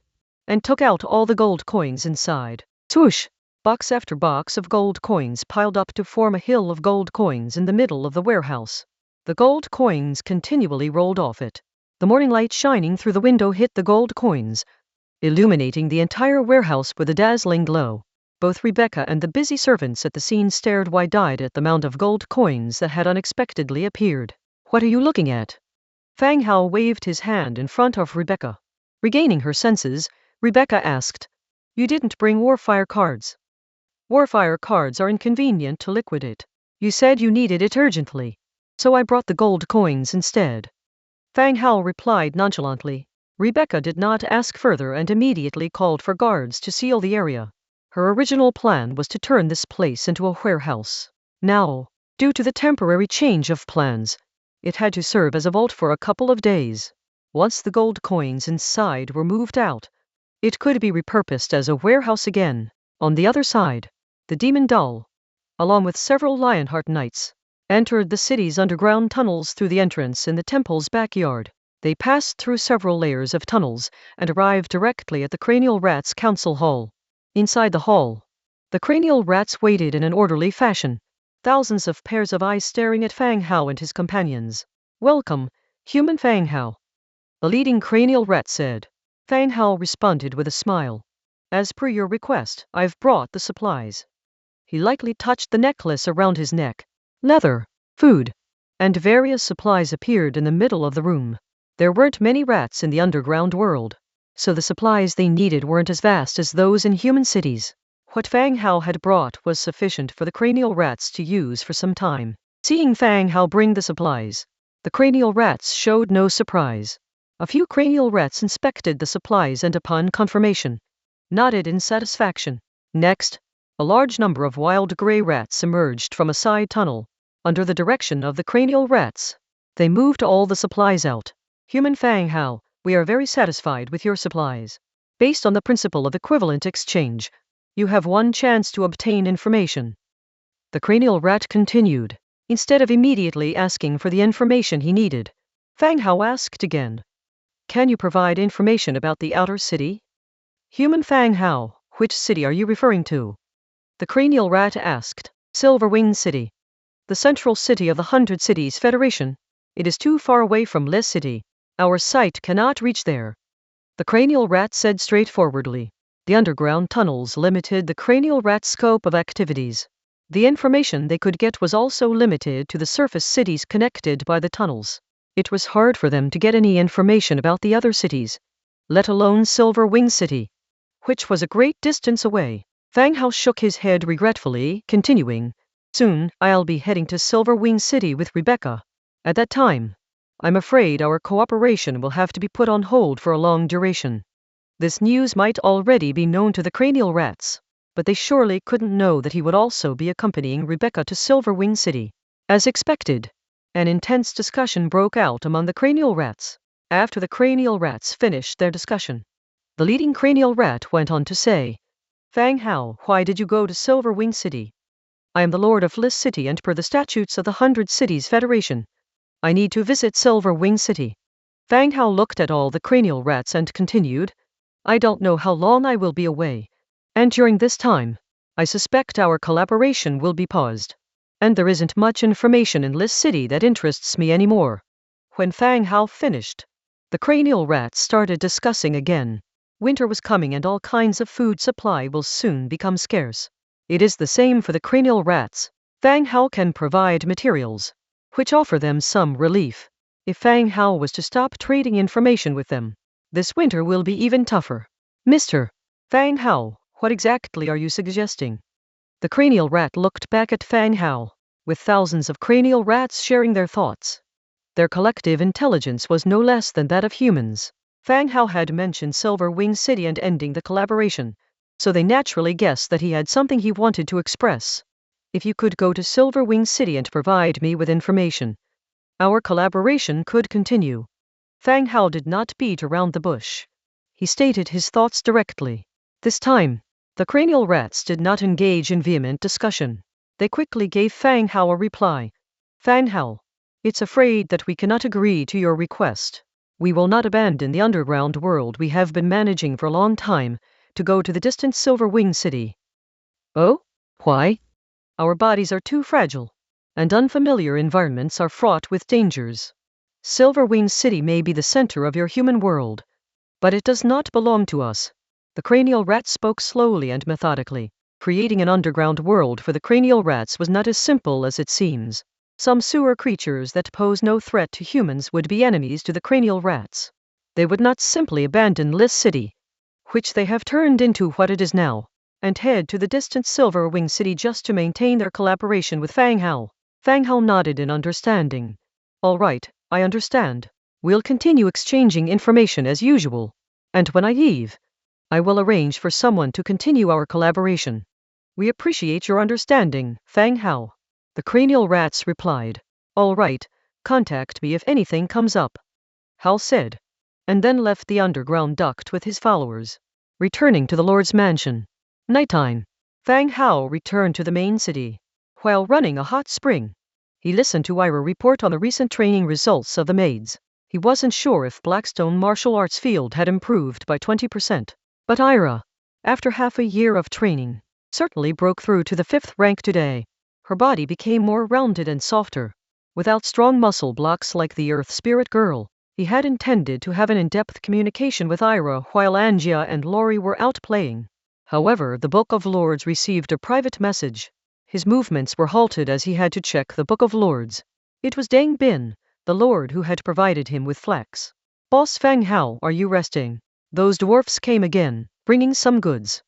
and took out all the gold coins inside. Swoosh! Box after box of gold coins piled up to form a hill of gold coins in the middle of the warehouse. The gold coins continually rolled off it. The morning light shining through the window hit the gold coins, illuminating the entire warehouse with a dazzling glow. Both Rebecca and the busy servants at the scene stared wide-eyed at the mound of gold coins that had unexpectedly appeared. What are you looking at? Fang Hao waved his hand in front of Rebecca. Regaining her senses, Rebecca asked, You didn't bring Warfire cards. Warfire cards are inconvenient to liquidate. You said you needed it urgently, so I brought the gold coins instead. Fang Hao replied nonchalantly. Rebecca did not ask further and immediately called for guards to seal the area. Her original plan was to turn this place into a warehouse. Now, due to the temporary change of plans, it had to serve as a vault for a couple of days. Once the gold coins inside were moved out, it could be repurposed as a warehouse again. On the other side, the demon doll, along with several Lionheart knights, entered the city's underground tunnels through the entrance in the temple's backyard. They passed through several layers of tunnels and arrived directly at the Cranial Rats' council hall. Inside the hall, the Cranial Rats waited in an orderly fashion, thousands of pairs of eyes staring at Fang Hao and his companions. Welcome, human Fang Hao. The leading Cranial Rat said. Fang Hao responded with a smile. As per your request, I've brought the supplies. He lightly touched the necklace around his neck. Leather, food, and various supplies appeared in the middle of the room. There weren't many rats in the underground world, so the supplies they needed weren't as vast as those in human cities. What Fang Hao had brought was sufficient for the Cranial Rats to use for some time. Seeing Fang Hao bring the supplies, the Cranial Rats showed no surprise. A few Cranial Rats inspected the supplies and upon confirmation, nodded in satisfaction. Next, a large number of wild grey rats emerged from a side tunnel. Under the direction of the Cranial Rats, they moved all the supplies out. Human Fang Hao, we are very satisfied with your supplies. Based on the principle of equivalent exchange, you have one chance to obtain information. The Cranial Rat continued. Instead of immediately asking for the information he needed, Fang Hao asked again. Can you provide information about the outer city? Human Fang Hao, which city are you referring to? The Cranial Rat asked. Silverwing City. The central city of the 100 Cities Federation. It is too far away from Les City. Our site cannot reach there. The Cranial Rat said straightforwardly. The underground tunnels limited the cranial rat's scope of activities. The information they could get was also limited to the surface cities connected by the tunnels. It was hard for them to get any information about the other cities, let alone Silver Wing City, which was a great distance away. Fang Hao shook his head regretfully, continuing, "Soon, I'll be heading to Silver Wing City with Rebecca. At that time, I'm afraid our cooperation will have to be put on hold for a long duration." This news might already be known to the cranial rats, but they surely couldn't know that he would also be accompanying Rebecca to Silver Wing City. As expected, an intense discussion broke out among the cranial rats. After the cranial rats finished their discussion, the leading cranial rat went on to say, "Fang Hao, why did you go to Silver Wing City? I am the Lord of Lis City, and per the statutes of the 100 Cities Federation, I need to visit Silver Wing City." Fang Hao looked at all the cranial rats and continued, "I don't know how long I will be away, and during this time, I suspect our collaboration will be paused. And there isn't much information in Lis City that interests me anymore." When Fang Hao finished, the cranial rats started discussing again. Winter was coming and all kinds of food supply will soon become scarce. It is the same for the cranial rats. Fang Hao can provide materials, which offer them some relief. If Fang Hao was to stop trading information with them, this winter will be even tougher. "Mr. Fang Hao, what exactly are you suggesting?" The cranial rat looked back at Fang Hao, with thousands of cranial rats sharing their thoughts. Their collective intelligence was no less than that of humans. Fang Hao had mentioned Silver Wing City and ending the collaboration, so they naturally guessed that he had something he wanted to express. "If you could go to Silver Wing City and provide me with information, our collaboration could continue." Fang Hao did not beat around the bush. He stated his thoughts directly. This time, the cranial rats did not engage in vehement discussion. They quickly gave Fang Hao a reply. "Fang Hao, it's afraid that we cannot agree to your request. We will not abandon the underground world we have been managing for a long time to go to the distant Silver Wing City." "Oh? Why?" "Our bodies are too fragile, and unfamiliar environments are fraught with dangers. Silver Wing City may be the center of your human world, but it does not belong to us." The cranial rat spoke slowly and methodically. Creating an underground world for the cranial rats was not as simple as it seems. Some sewer creatures that pose no threat to humans would be enemies to the cranial rats. They would not simply abandon Lis City, which they have turned into what it is now, and head to the distant Silver Wing City just to maintain their collaboration with Fang Hao. Fang Hao nodded in understanding. "All right, I understand. We'll continue exchanging information as usual. And when I leave, I will arrange for someone to continue our collaboration." "We appreciate your understanding, Fang Hao." The cranial rats replied. "All right, contact me if anything comes up," Hao said, and then left the underground duct with his followers. Returning to the Lord's mansion. Nighttime. Fang Hao returned to the main city. While running a hot spring, he listened to Ira report on the recent training results of the maids. He wasn't sure if Blackstone martial arts field had improved by 20%, but Ira, after half a year of training, certainly broke through to the 5th rank today. Her body became more rounded and softer, without strong muscle blocks like the Earth Spirit Girl. He had intended to have an in-depth communication with Ira while Angia and Lori were out playing. However, the Book of Lords received a private message. His movements were halted as he had to check the Book of Lords. It was Deng Bin, the Lord who had provided him with flax. "Boss Fang Hao, are you resting?" Those dwarfs came again, bringing some goods.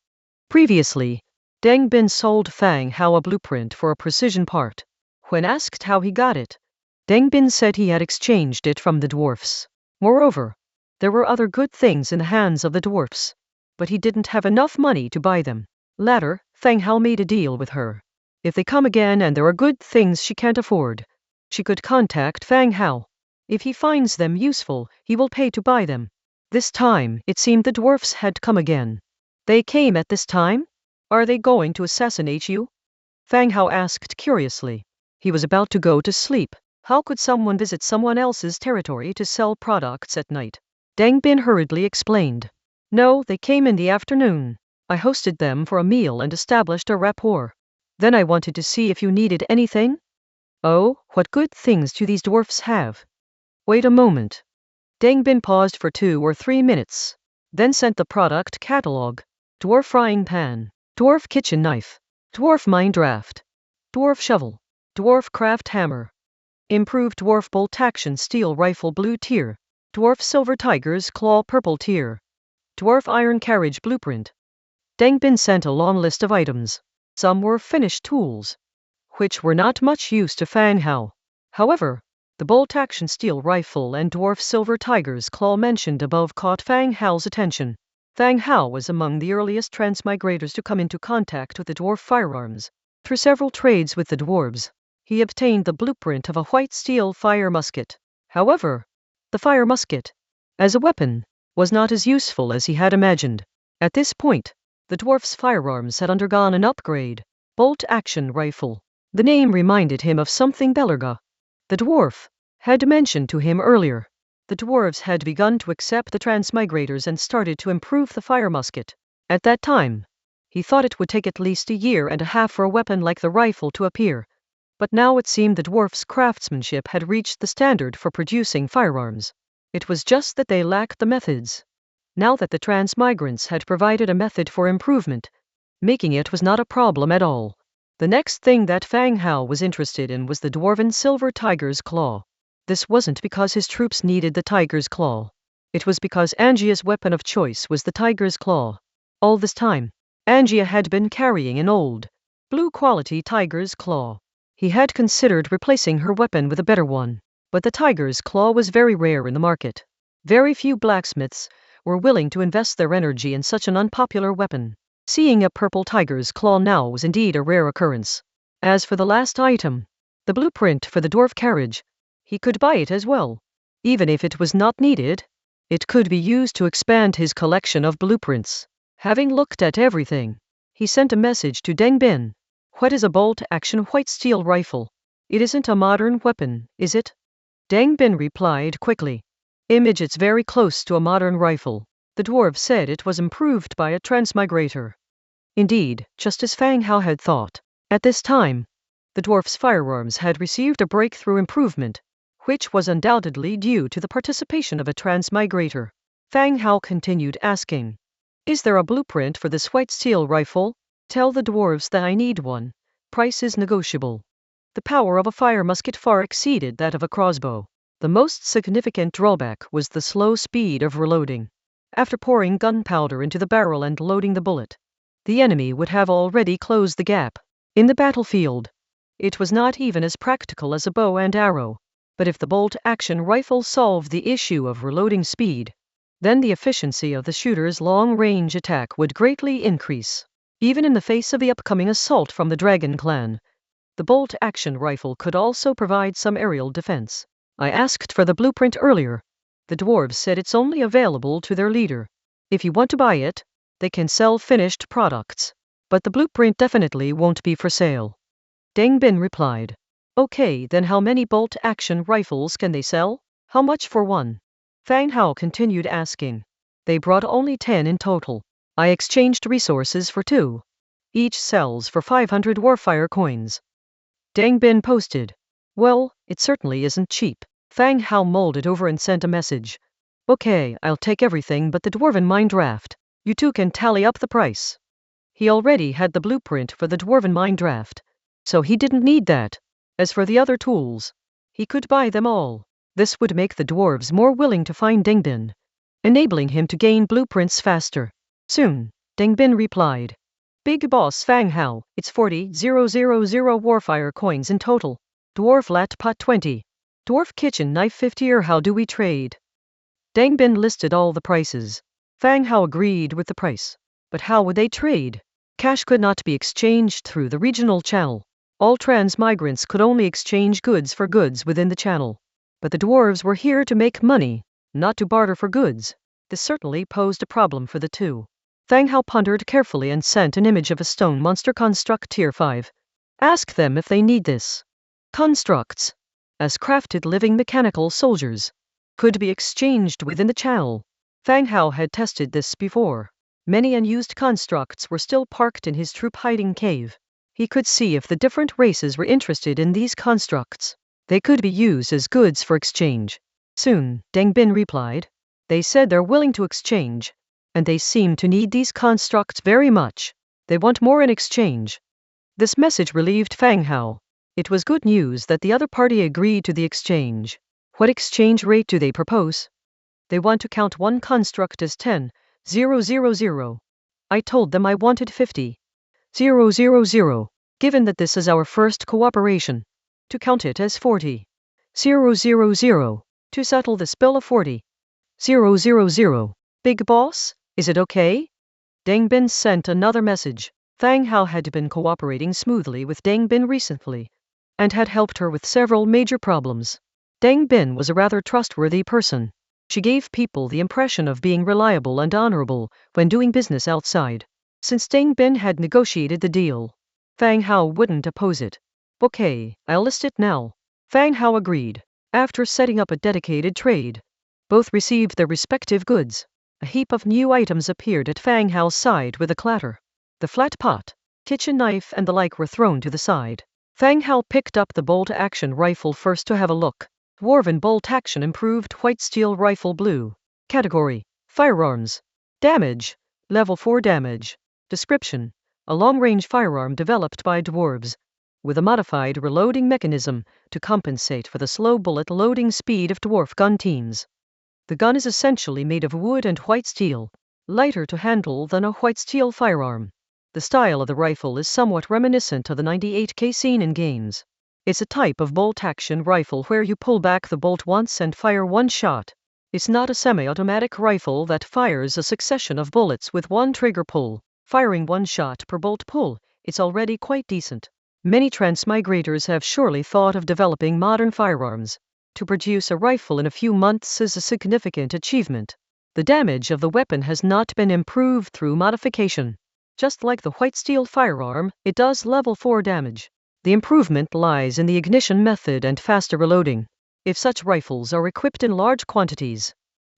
Previously, Deng Bin sold Fang Hao a blueprint for a precision part. When asked how he got it, Deng Bin said he had exchanged it from the dwarfs. Moreover, there were other good things in the hands of the dwarfs, but he didn't have enough money to buy them. Later, Fang Hao made a deal with her. If they come again and there are good things she can't afford, she could contact Fang Hao. If he finds them useful, he will pay to buy them. This time, it seemed the dwarfs had come again. "They came at this time? Are they going to assassinate you?" Fang Hao asked curiously. He was about to go to sleep. How could someone visit someone else's territory to sell products at night? Deng Bin hurriedly explained. "No, they came in the afternoon. I hosted them for a meal and established a rapport. Then I wanted to see if you needed anything." "Oh, what good things do these dwarfs have?" "Wait a moment." Deng Bin paused for 2 or 3 minutes, then sent the product catalog dwarf frying pan, dwarf kitchen knife, dwarf mine draft, dwarf shovel, dwarf craft hammer, improved dwarf bolt action steel rifle blue tier, dwarf silver tiger's claw purple tier, dwarf iron carriage blueprint. Deng Bin sent a long list of items. Some were finished tools, which were not much use to Fang Hao. However, the bolt-action steel rifle and dwarf silver tiger's claw mentioned above caught Fang Hao's attention. Fang Hao was among the earliest transmigrators to come into contact with the dwarf firearms. Through several trades with the dwarves, he obtained the blueprint of a white steel fire musket. However, the fire musket, as a weapon, was not as useful as he had imagined. At this point, the dwarf's firearms had undergone an upgrade. Bolt-action rifle. The name reminded him of something Belarga. The dwarf had mentioned to him earlier. The dwarves had begun to accept the transmigrators and started to improve the fire musket. At that time, he thought it would take at least a year and a half for a weapon like the rifle to appear. But now it seemed the dwarf's craftsmanship had reached the standard for producing firearms. It was just that they lacked the methods. Now that the transmigrants had provided a method for improvement, making it was not a problem at all. The next thing that Fang Hao was interested in was the dwarven silver tiger's claw. This wasn't because his troops needed the tiger's claw. It was because Angia's weapon of choice was the tiger's claw. All this time, Angia had been carrying an old, blue-quality tiger's claw. He had considered replacing her weapon with a better one, but the tiger's claw was very rare in the market. Very few blacksmiths were willing to invest their energy in such an unpopular weapon. Seeing a purple tiger's claw now was indeed a rare occurrence. As for the last item, the blueprint for the dwarf carriage, he could buy it as well. Even if it was not needed, it could be used to expand his collection of blueprints. Having looked at everything, he sent a message to Deng Bin. What is a bolt-action white steel rifle? It isn't a modern weapon, is it? Deng Bin replied quickly. It's very close to a modern rifle. The dwarf said it was improved by a transmigrator. Indeed, just as Fang Hao had thought. At this time, the dwarf's firearms had received a breakthrough improvement, which was undoubtedly due to the participation of a transmigrator. Fang Hao continued asking, Is there a blueprint for this white steel rifle? Tell the dwarves that I need one. Price is negotiable. The power of a fire musket far exceeded that of a crossbow. The most significant drawback was the slow speed of reloading. After pouring gunpowder into the barrel and loading the bullet, the enemy would have already closed the gap. In the battlefield, it was not even as practical as a bow and arrow. But if the bolt-action rifle solved the issue of reloading speed, then the efficiency of the shooter's long-range attack would greatly increase. Even in the face of the upcoming assault from the Dragon Clan, the bolt-action rifle could also provide some aerial defense. I asked for the blueprint earlier. The dwarves said it's only available to their leader. If you want to buy it, they can sell finished products. But the blueprint definitely won't be for sale. Deng Bin replied. Okay, then how many bolt-action rifles can they sell? How much for one? Fang Hao continued asking. They brought only 10 in total. I exchanged resources for 2. Each sells for 500 warfire coins. Deng Bin posted. Well, it certainly isn't cheap. Fang Hao mulled it over and sent a message. Okay, I'll take everything but the dwarven mine draft. You two can tally up the price. He already had the blueprint for the dwarven mine draft, so he didn't need that. As for the other tools, he could buy them all. This would make the dwarves more willing to find Deng Bin, enabling him to gain blueprints faster. Soon, Deng Bin replied. Big boss Fang Hao, it's 40,000 warfire coins in total. Dwarf lat pot 20. Dwarf kitchen knife 50 or how do we trade? Deng Bin listed all the prices. Fang Hao agreed with the price. But how would they trade? Cash could not be exchanged through the regional channel. All transmigrants could only exchange goods for goods within the channel. But the dwarves were here to make money, not to barter for goods. This certainly posed a problem for the two. Fang Hao pondered carefully and sent an image of a stone monster construct tier 5. Ask them if they need this. Constructs, as crafted living mechanical soldiers, could be exchanged within the channel. Fang Hao had tested this before. Many unused constructs were still parked in his troop hiding cave. He could see if the different races were interested in these constructs. They could be used as goods for exchange. Soon, Deng Bin replied. They said they're willing to exchange. and they seem to need these constructs very much. They want more in exchange. This message relieved Fang Hao. It was good news that the other party agreed to the exchange. What exchange rate do they propose? They want to count one construct as 10,000. I told them I wanted 50,000. Given that this is our first cooperation, to count it as 40,000. To settle this bill of 40,000. Big boss, is it okay? Deng Bin sent another message. Fang Hao had been cooperating smoothly with Deng Bin recently, and had helped her with several major problems. Deng Bin was a rather trustworthy person. She gave people the impression of being reliable and honorable when doing business outside. Since Deng Bin had negotiated the deal, Fang Hao wouldn't oppose it. Okay, I'll list it now. Fang Hao agreed. After setting up a dedicated trade, both received their respective goods. A heap of new items appeared at Fang Hao's side with a clatter. The flat pot, kitchen knife and the like were thrown to the side. Fang Hao picked up the bolt-action rifle first to have a look. Dwarven bolt-action improved white steel rifle blue. Category: Firearms. Damage: Level 4 damage. Description: a long-range firearm developed by dwarves, with a modified reloading mechanism to compensate for the slow bullet loading speed of dwarf gun teams. The gun is essentially made of wood and white steel, lighter to handle than a white steel firearm. The style of the rifle is somewhat reminiscent of the 98K seen in games. It's a type of bolt-action rifle where you pull back the bolt once and fire one shot. It's not a semi-automatic rifle that fires a succession of bullets with one trigger pull. Firing one shot per bolt pull, it's already quite decent. Many transmigrators have surely thought of developing modern firearms. To produce a rifle in a few months is a significant achievement. The damage of the weapon has not been improved through modification. Just like the white steel firearm, it does level 4 damage. The improvement lies in the ignition method and faster reloading. If such rifles are equipped in large quantities,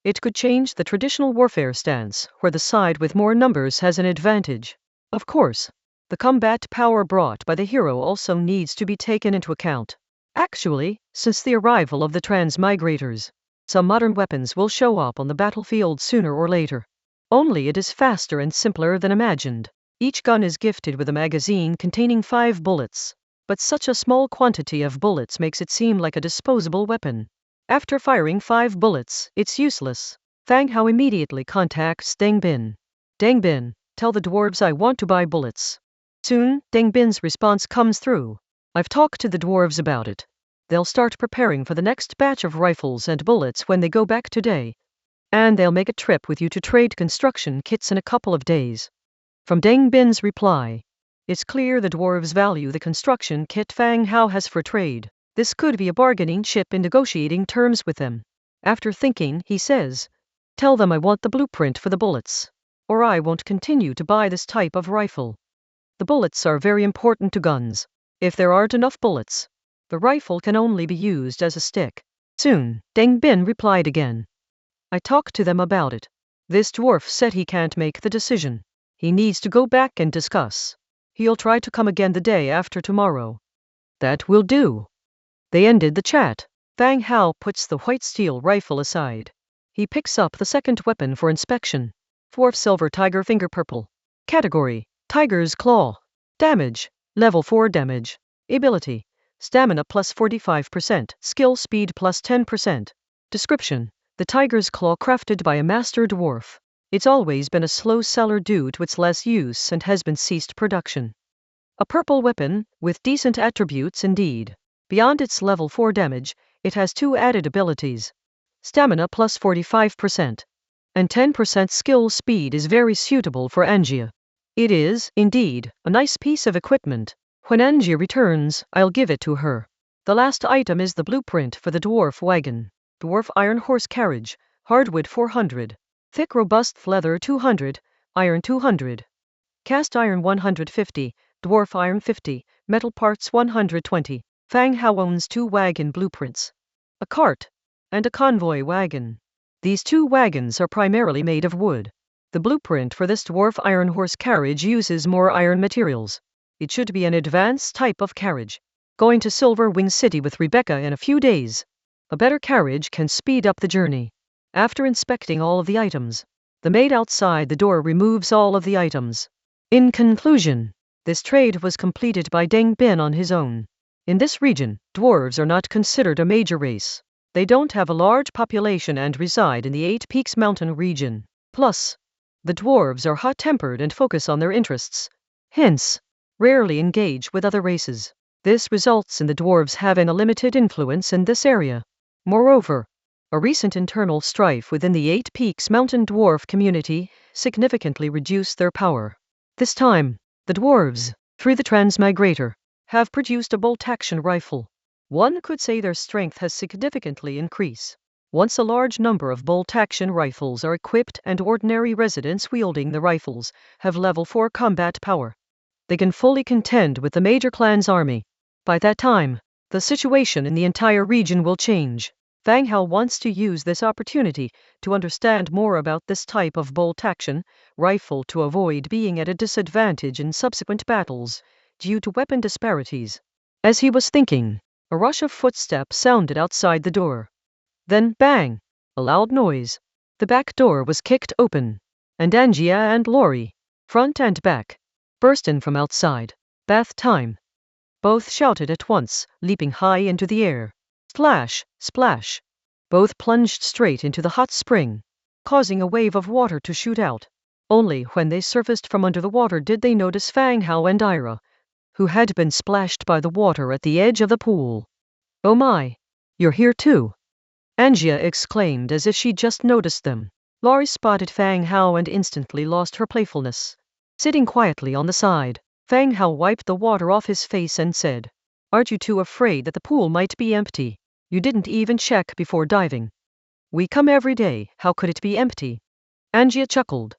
it could change the traditional warfare stance, where the side with more numbers has an advantage. Of course, the combat power brought by the hero also needs to be taken into account. Actually, since the arrival of the transmigrators, some modern weapons will show up on the battlefield sooner or later. Only it is faster and simpler than imagined. Each gun is gifted with a magazine containing 5 bullets. But such a small quantity of bullets makes it seem like a disposable weapon. After firing 5 bullets, it's useless. Fang Hao immediately contacts Deng Bin. Deng Bin, tell the dwarves I want to buy bullets. Soon, Deng Bin's response comes through. I've talked to the dwarves about it. They'll start preparing for the next batch of rifles and bullets when they go back today. And they'll make a trip with you to trade construction kits in a couple of days. From Deng Bin's reply, it's clear the dwarves value the construction kit Fang Hao has for trade. This could be a bargaining chip in negotiating terms with them. After thinking, he says, tell them I want the blueprint for the bullets, or I won't continue to buy this type of rifle. The bullets are very important to guns. If there aren't enough bullets, the rifle can only be used as a stick. Soon, Deng Bin replied again. I talked to them about it. This dwarf said he can't make the decision. He needs to go back and discuss. He'll try to come again the day after tomorrow. That will do. They ended the chat. Fang Hao puts the white steel rifle aside. He picks up the second weapon for inspection. Dwarf silver tiger finger purple. Category: Tiger's claw. Damage: Level 4 damage. Ability: Stamina plus 45%, skill speed plus 10%. Description: the tiger's claw crafted by a master dwarf. It's always been a slow seller due to its less use and has been ceased production. A purple weapon, with decent attributes indeed. Beyond its level 4 damage, it has 2 added abilities. Stamina plus 45%. And 10% skill speed is very suitable for Angia. It is, indeed, a nice piece of equipment. When Angia returns, I'll give it to her. The last item is the blueprint for the dwarf wagon. Dwarf iron horse carriage, hardwood 400. Thick robust leather 200, iron 200. Cast iron 150, dwarf iron 50, metal parts 120. Fang Hao owns 2 wagon blueprints. A cart, and a convoy wagon. These 2 wagons are primarily made of wood. The blueprint for this dwarf iron horse carriage uses more iron materials. It should be an advanced type of carriage. Going to Silver Wing City with Rebecca in a few days. A better carriage can speed up the journey. After inspecting all of the items, The maid outside the door removes all of the items. In conclusion, this trade was completed by Deng Bin on his own. In this region, dwarves are not considered a major race. They don't have a large population and reside in the Eight Peaks mountain region. Plus, the dwarves are hot-tempered and focus on their interests. Hence, rarely engage with other races. This results in the dwarves having a limited influence in this area. Moreover, a recent internal strife within the Eight Peaks mountain dwarf community significantly reduced their power. This time, the dwarves, through the Transmigrator, have produced a bolt-action rifle. One could say their strength has significantly increased. Once a large number of bolt-action rifles are equipped and ordinary residents wielding the rifles have level 4 combat power, they can fully contend with the major clan's army. By that time, the situation in the entire region will change. Fang Hao wants to use this opportunity to understand more about this type of bolt-action rifle to avoid being at a disadvantage in subsequent battles due to weapon disparities. As he was thinking, a rush of footsteps sounded outside the door. Then bang! A loud noise. The back door was kicked open, and Angia and Lori, front and back, burst in from outside. Bath time. Both shouted at once, leaping high into the air. Splash, splash. Both plunged straight into the hot spring, causing a wave of water to shoot out. Only when they surfaced from under the water did they notice Fang Hao and Ira, who had been splashed by the water at the edge of the pool. Oh my! You're here too! Angia exclaimed as if she just noticed them. Lori spotted Fang Hao and instantly lost her playfulness. Sitting quietly on the side, Fang Hao wiped the water off his face and said, "Aren't you too afraid that the pool might be empty? You didn't even check before diving." "We come every day, how could it be empty?" Angia chuckled.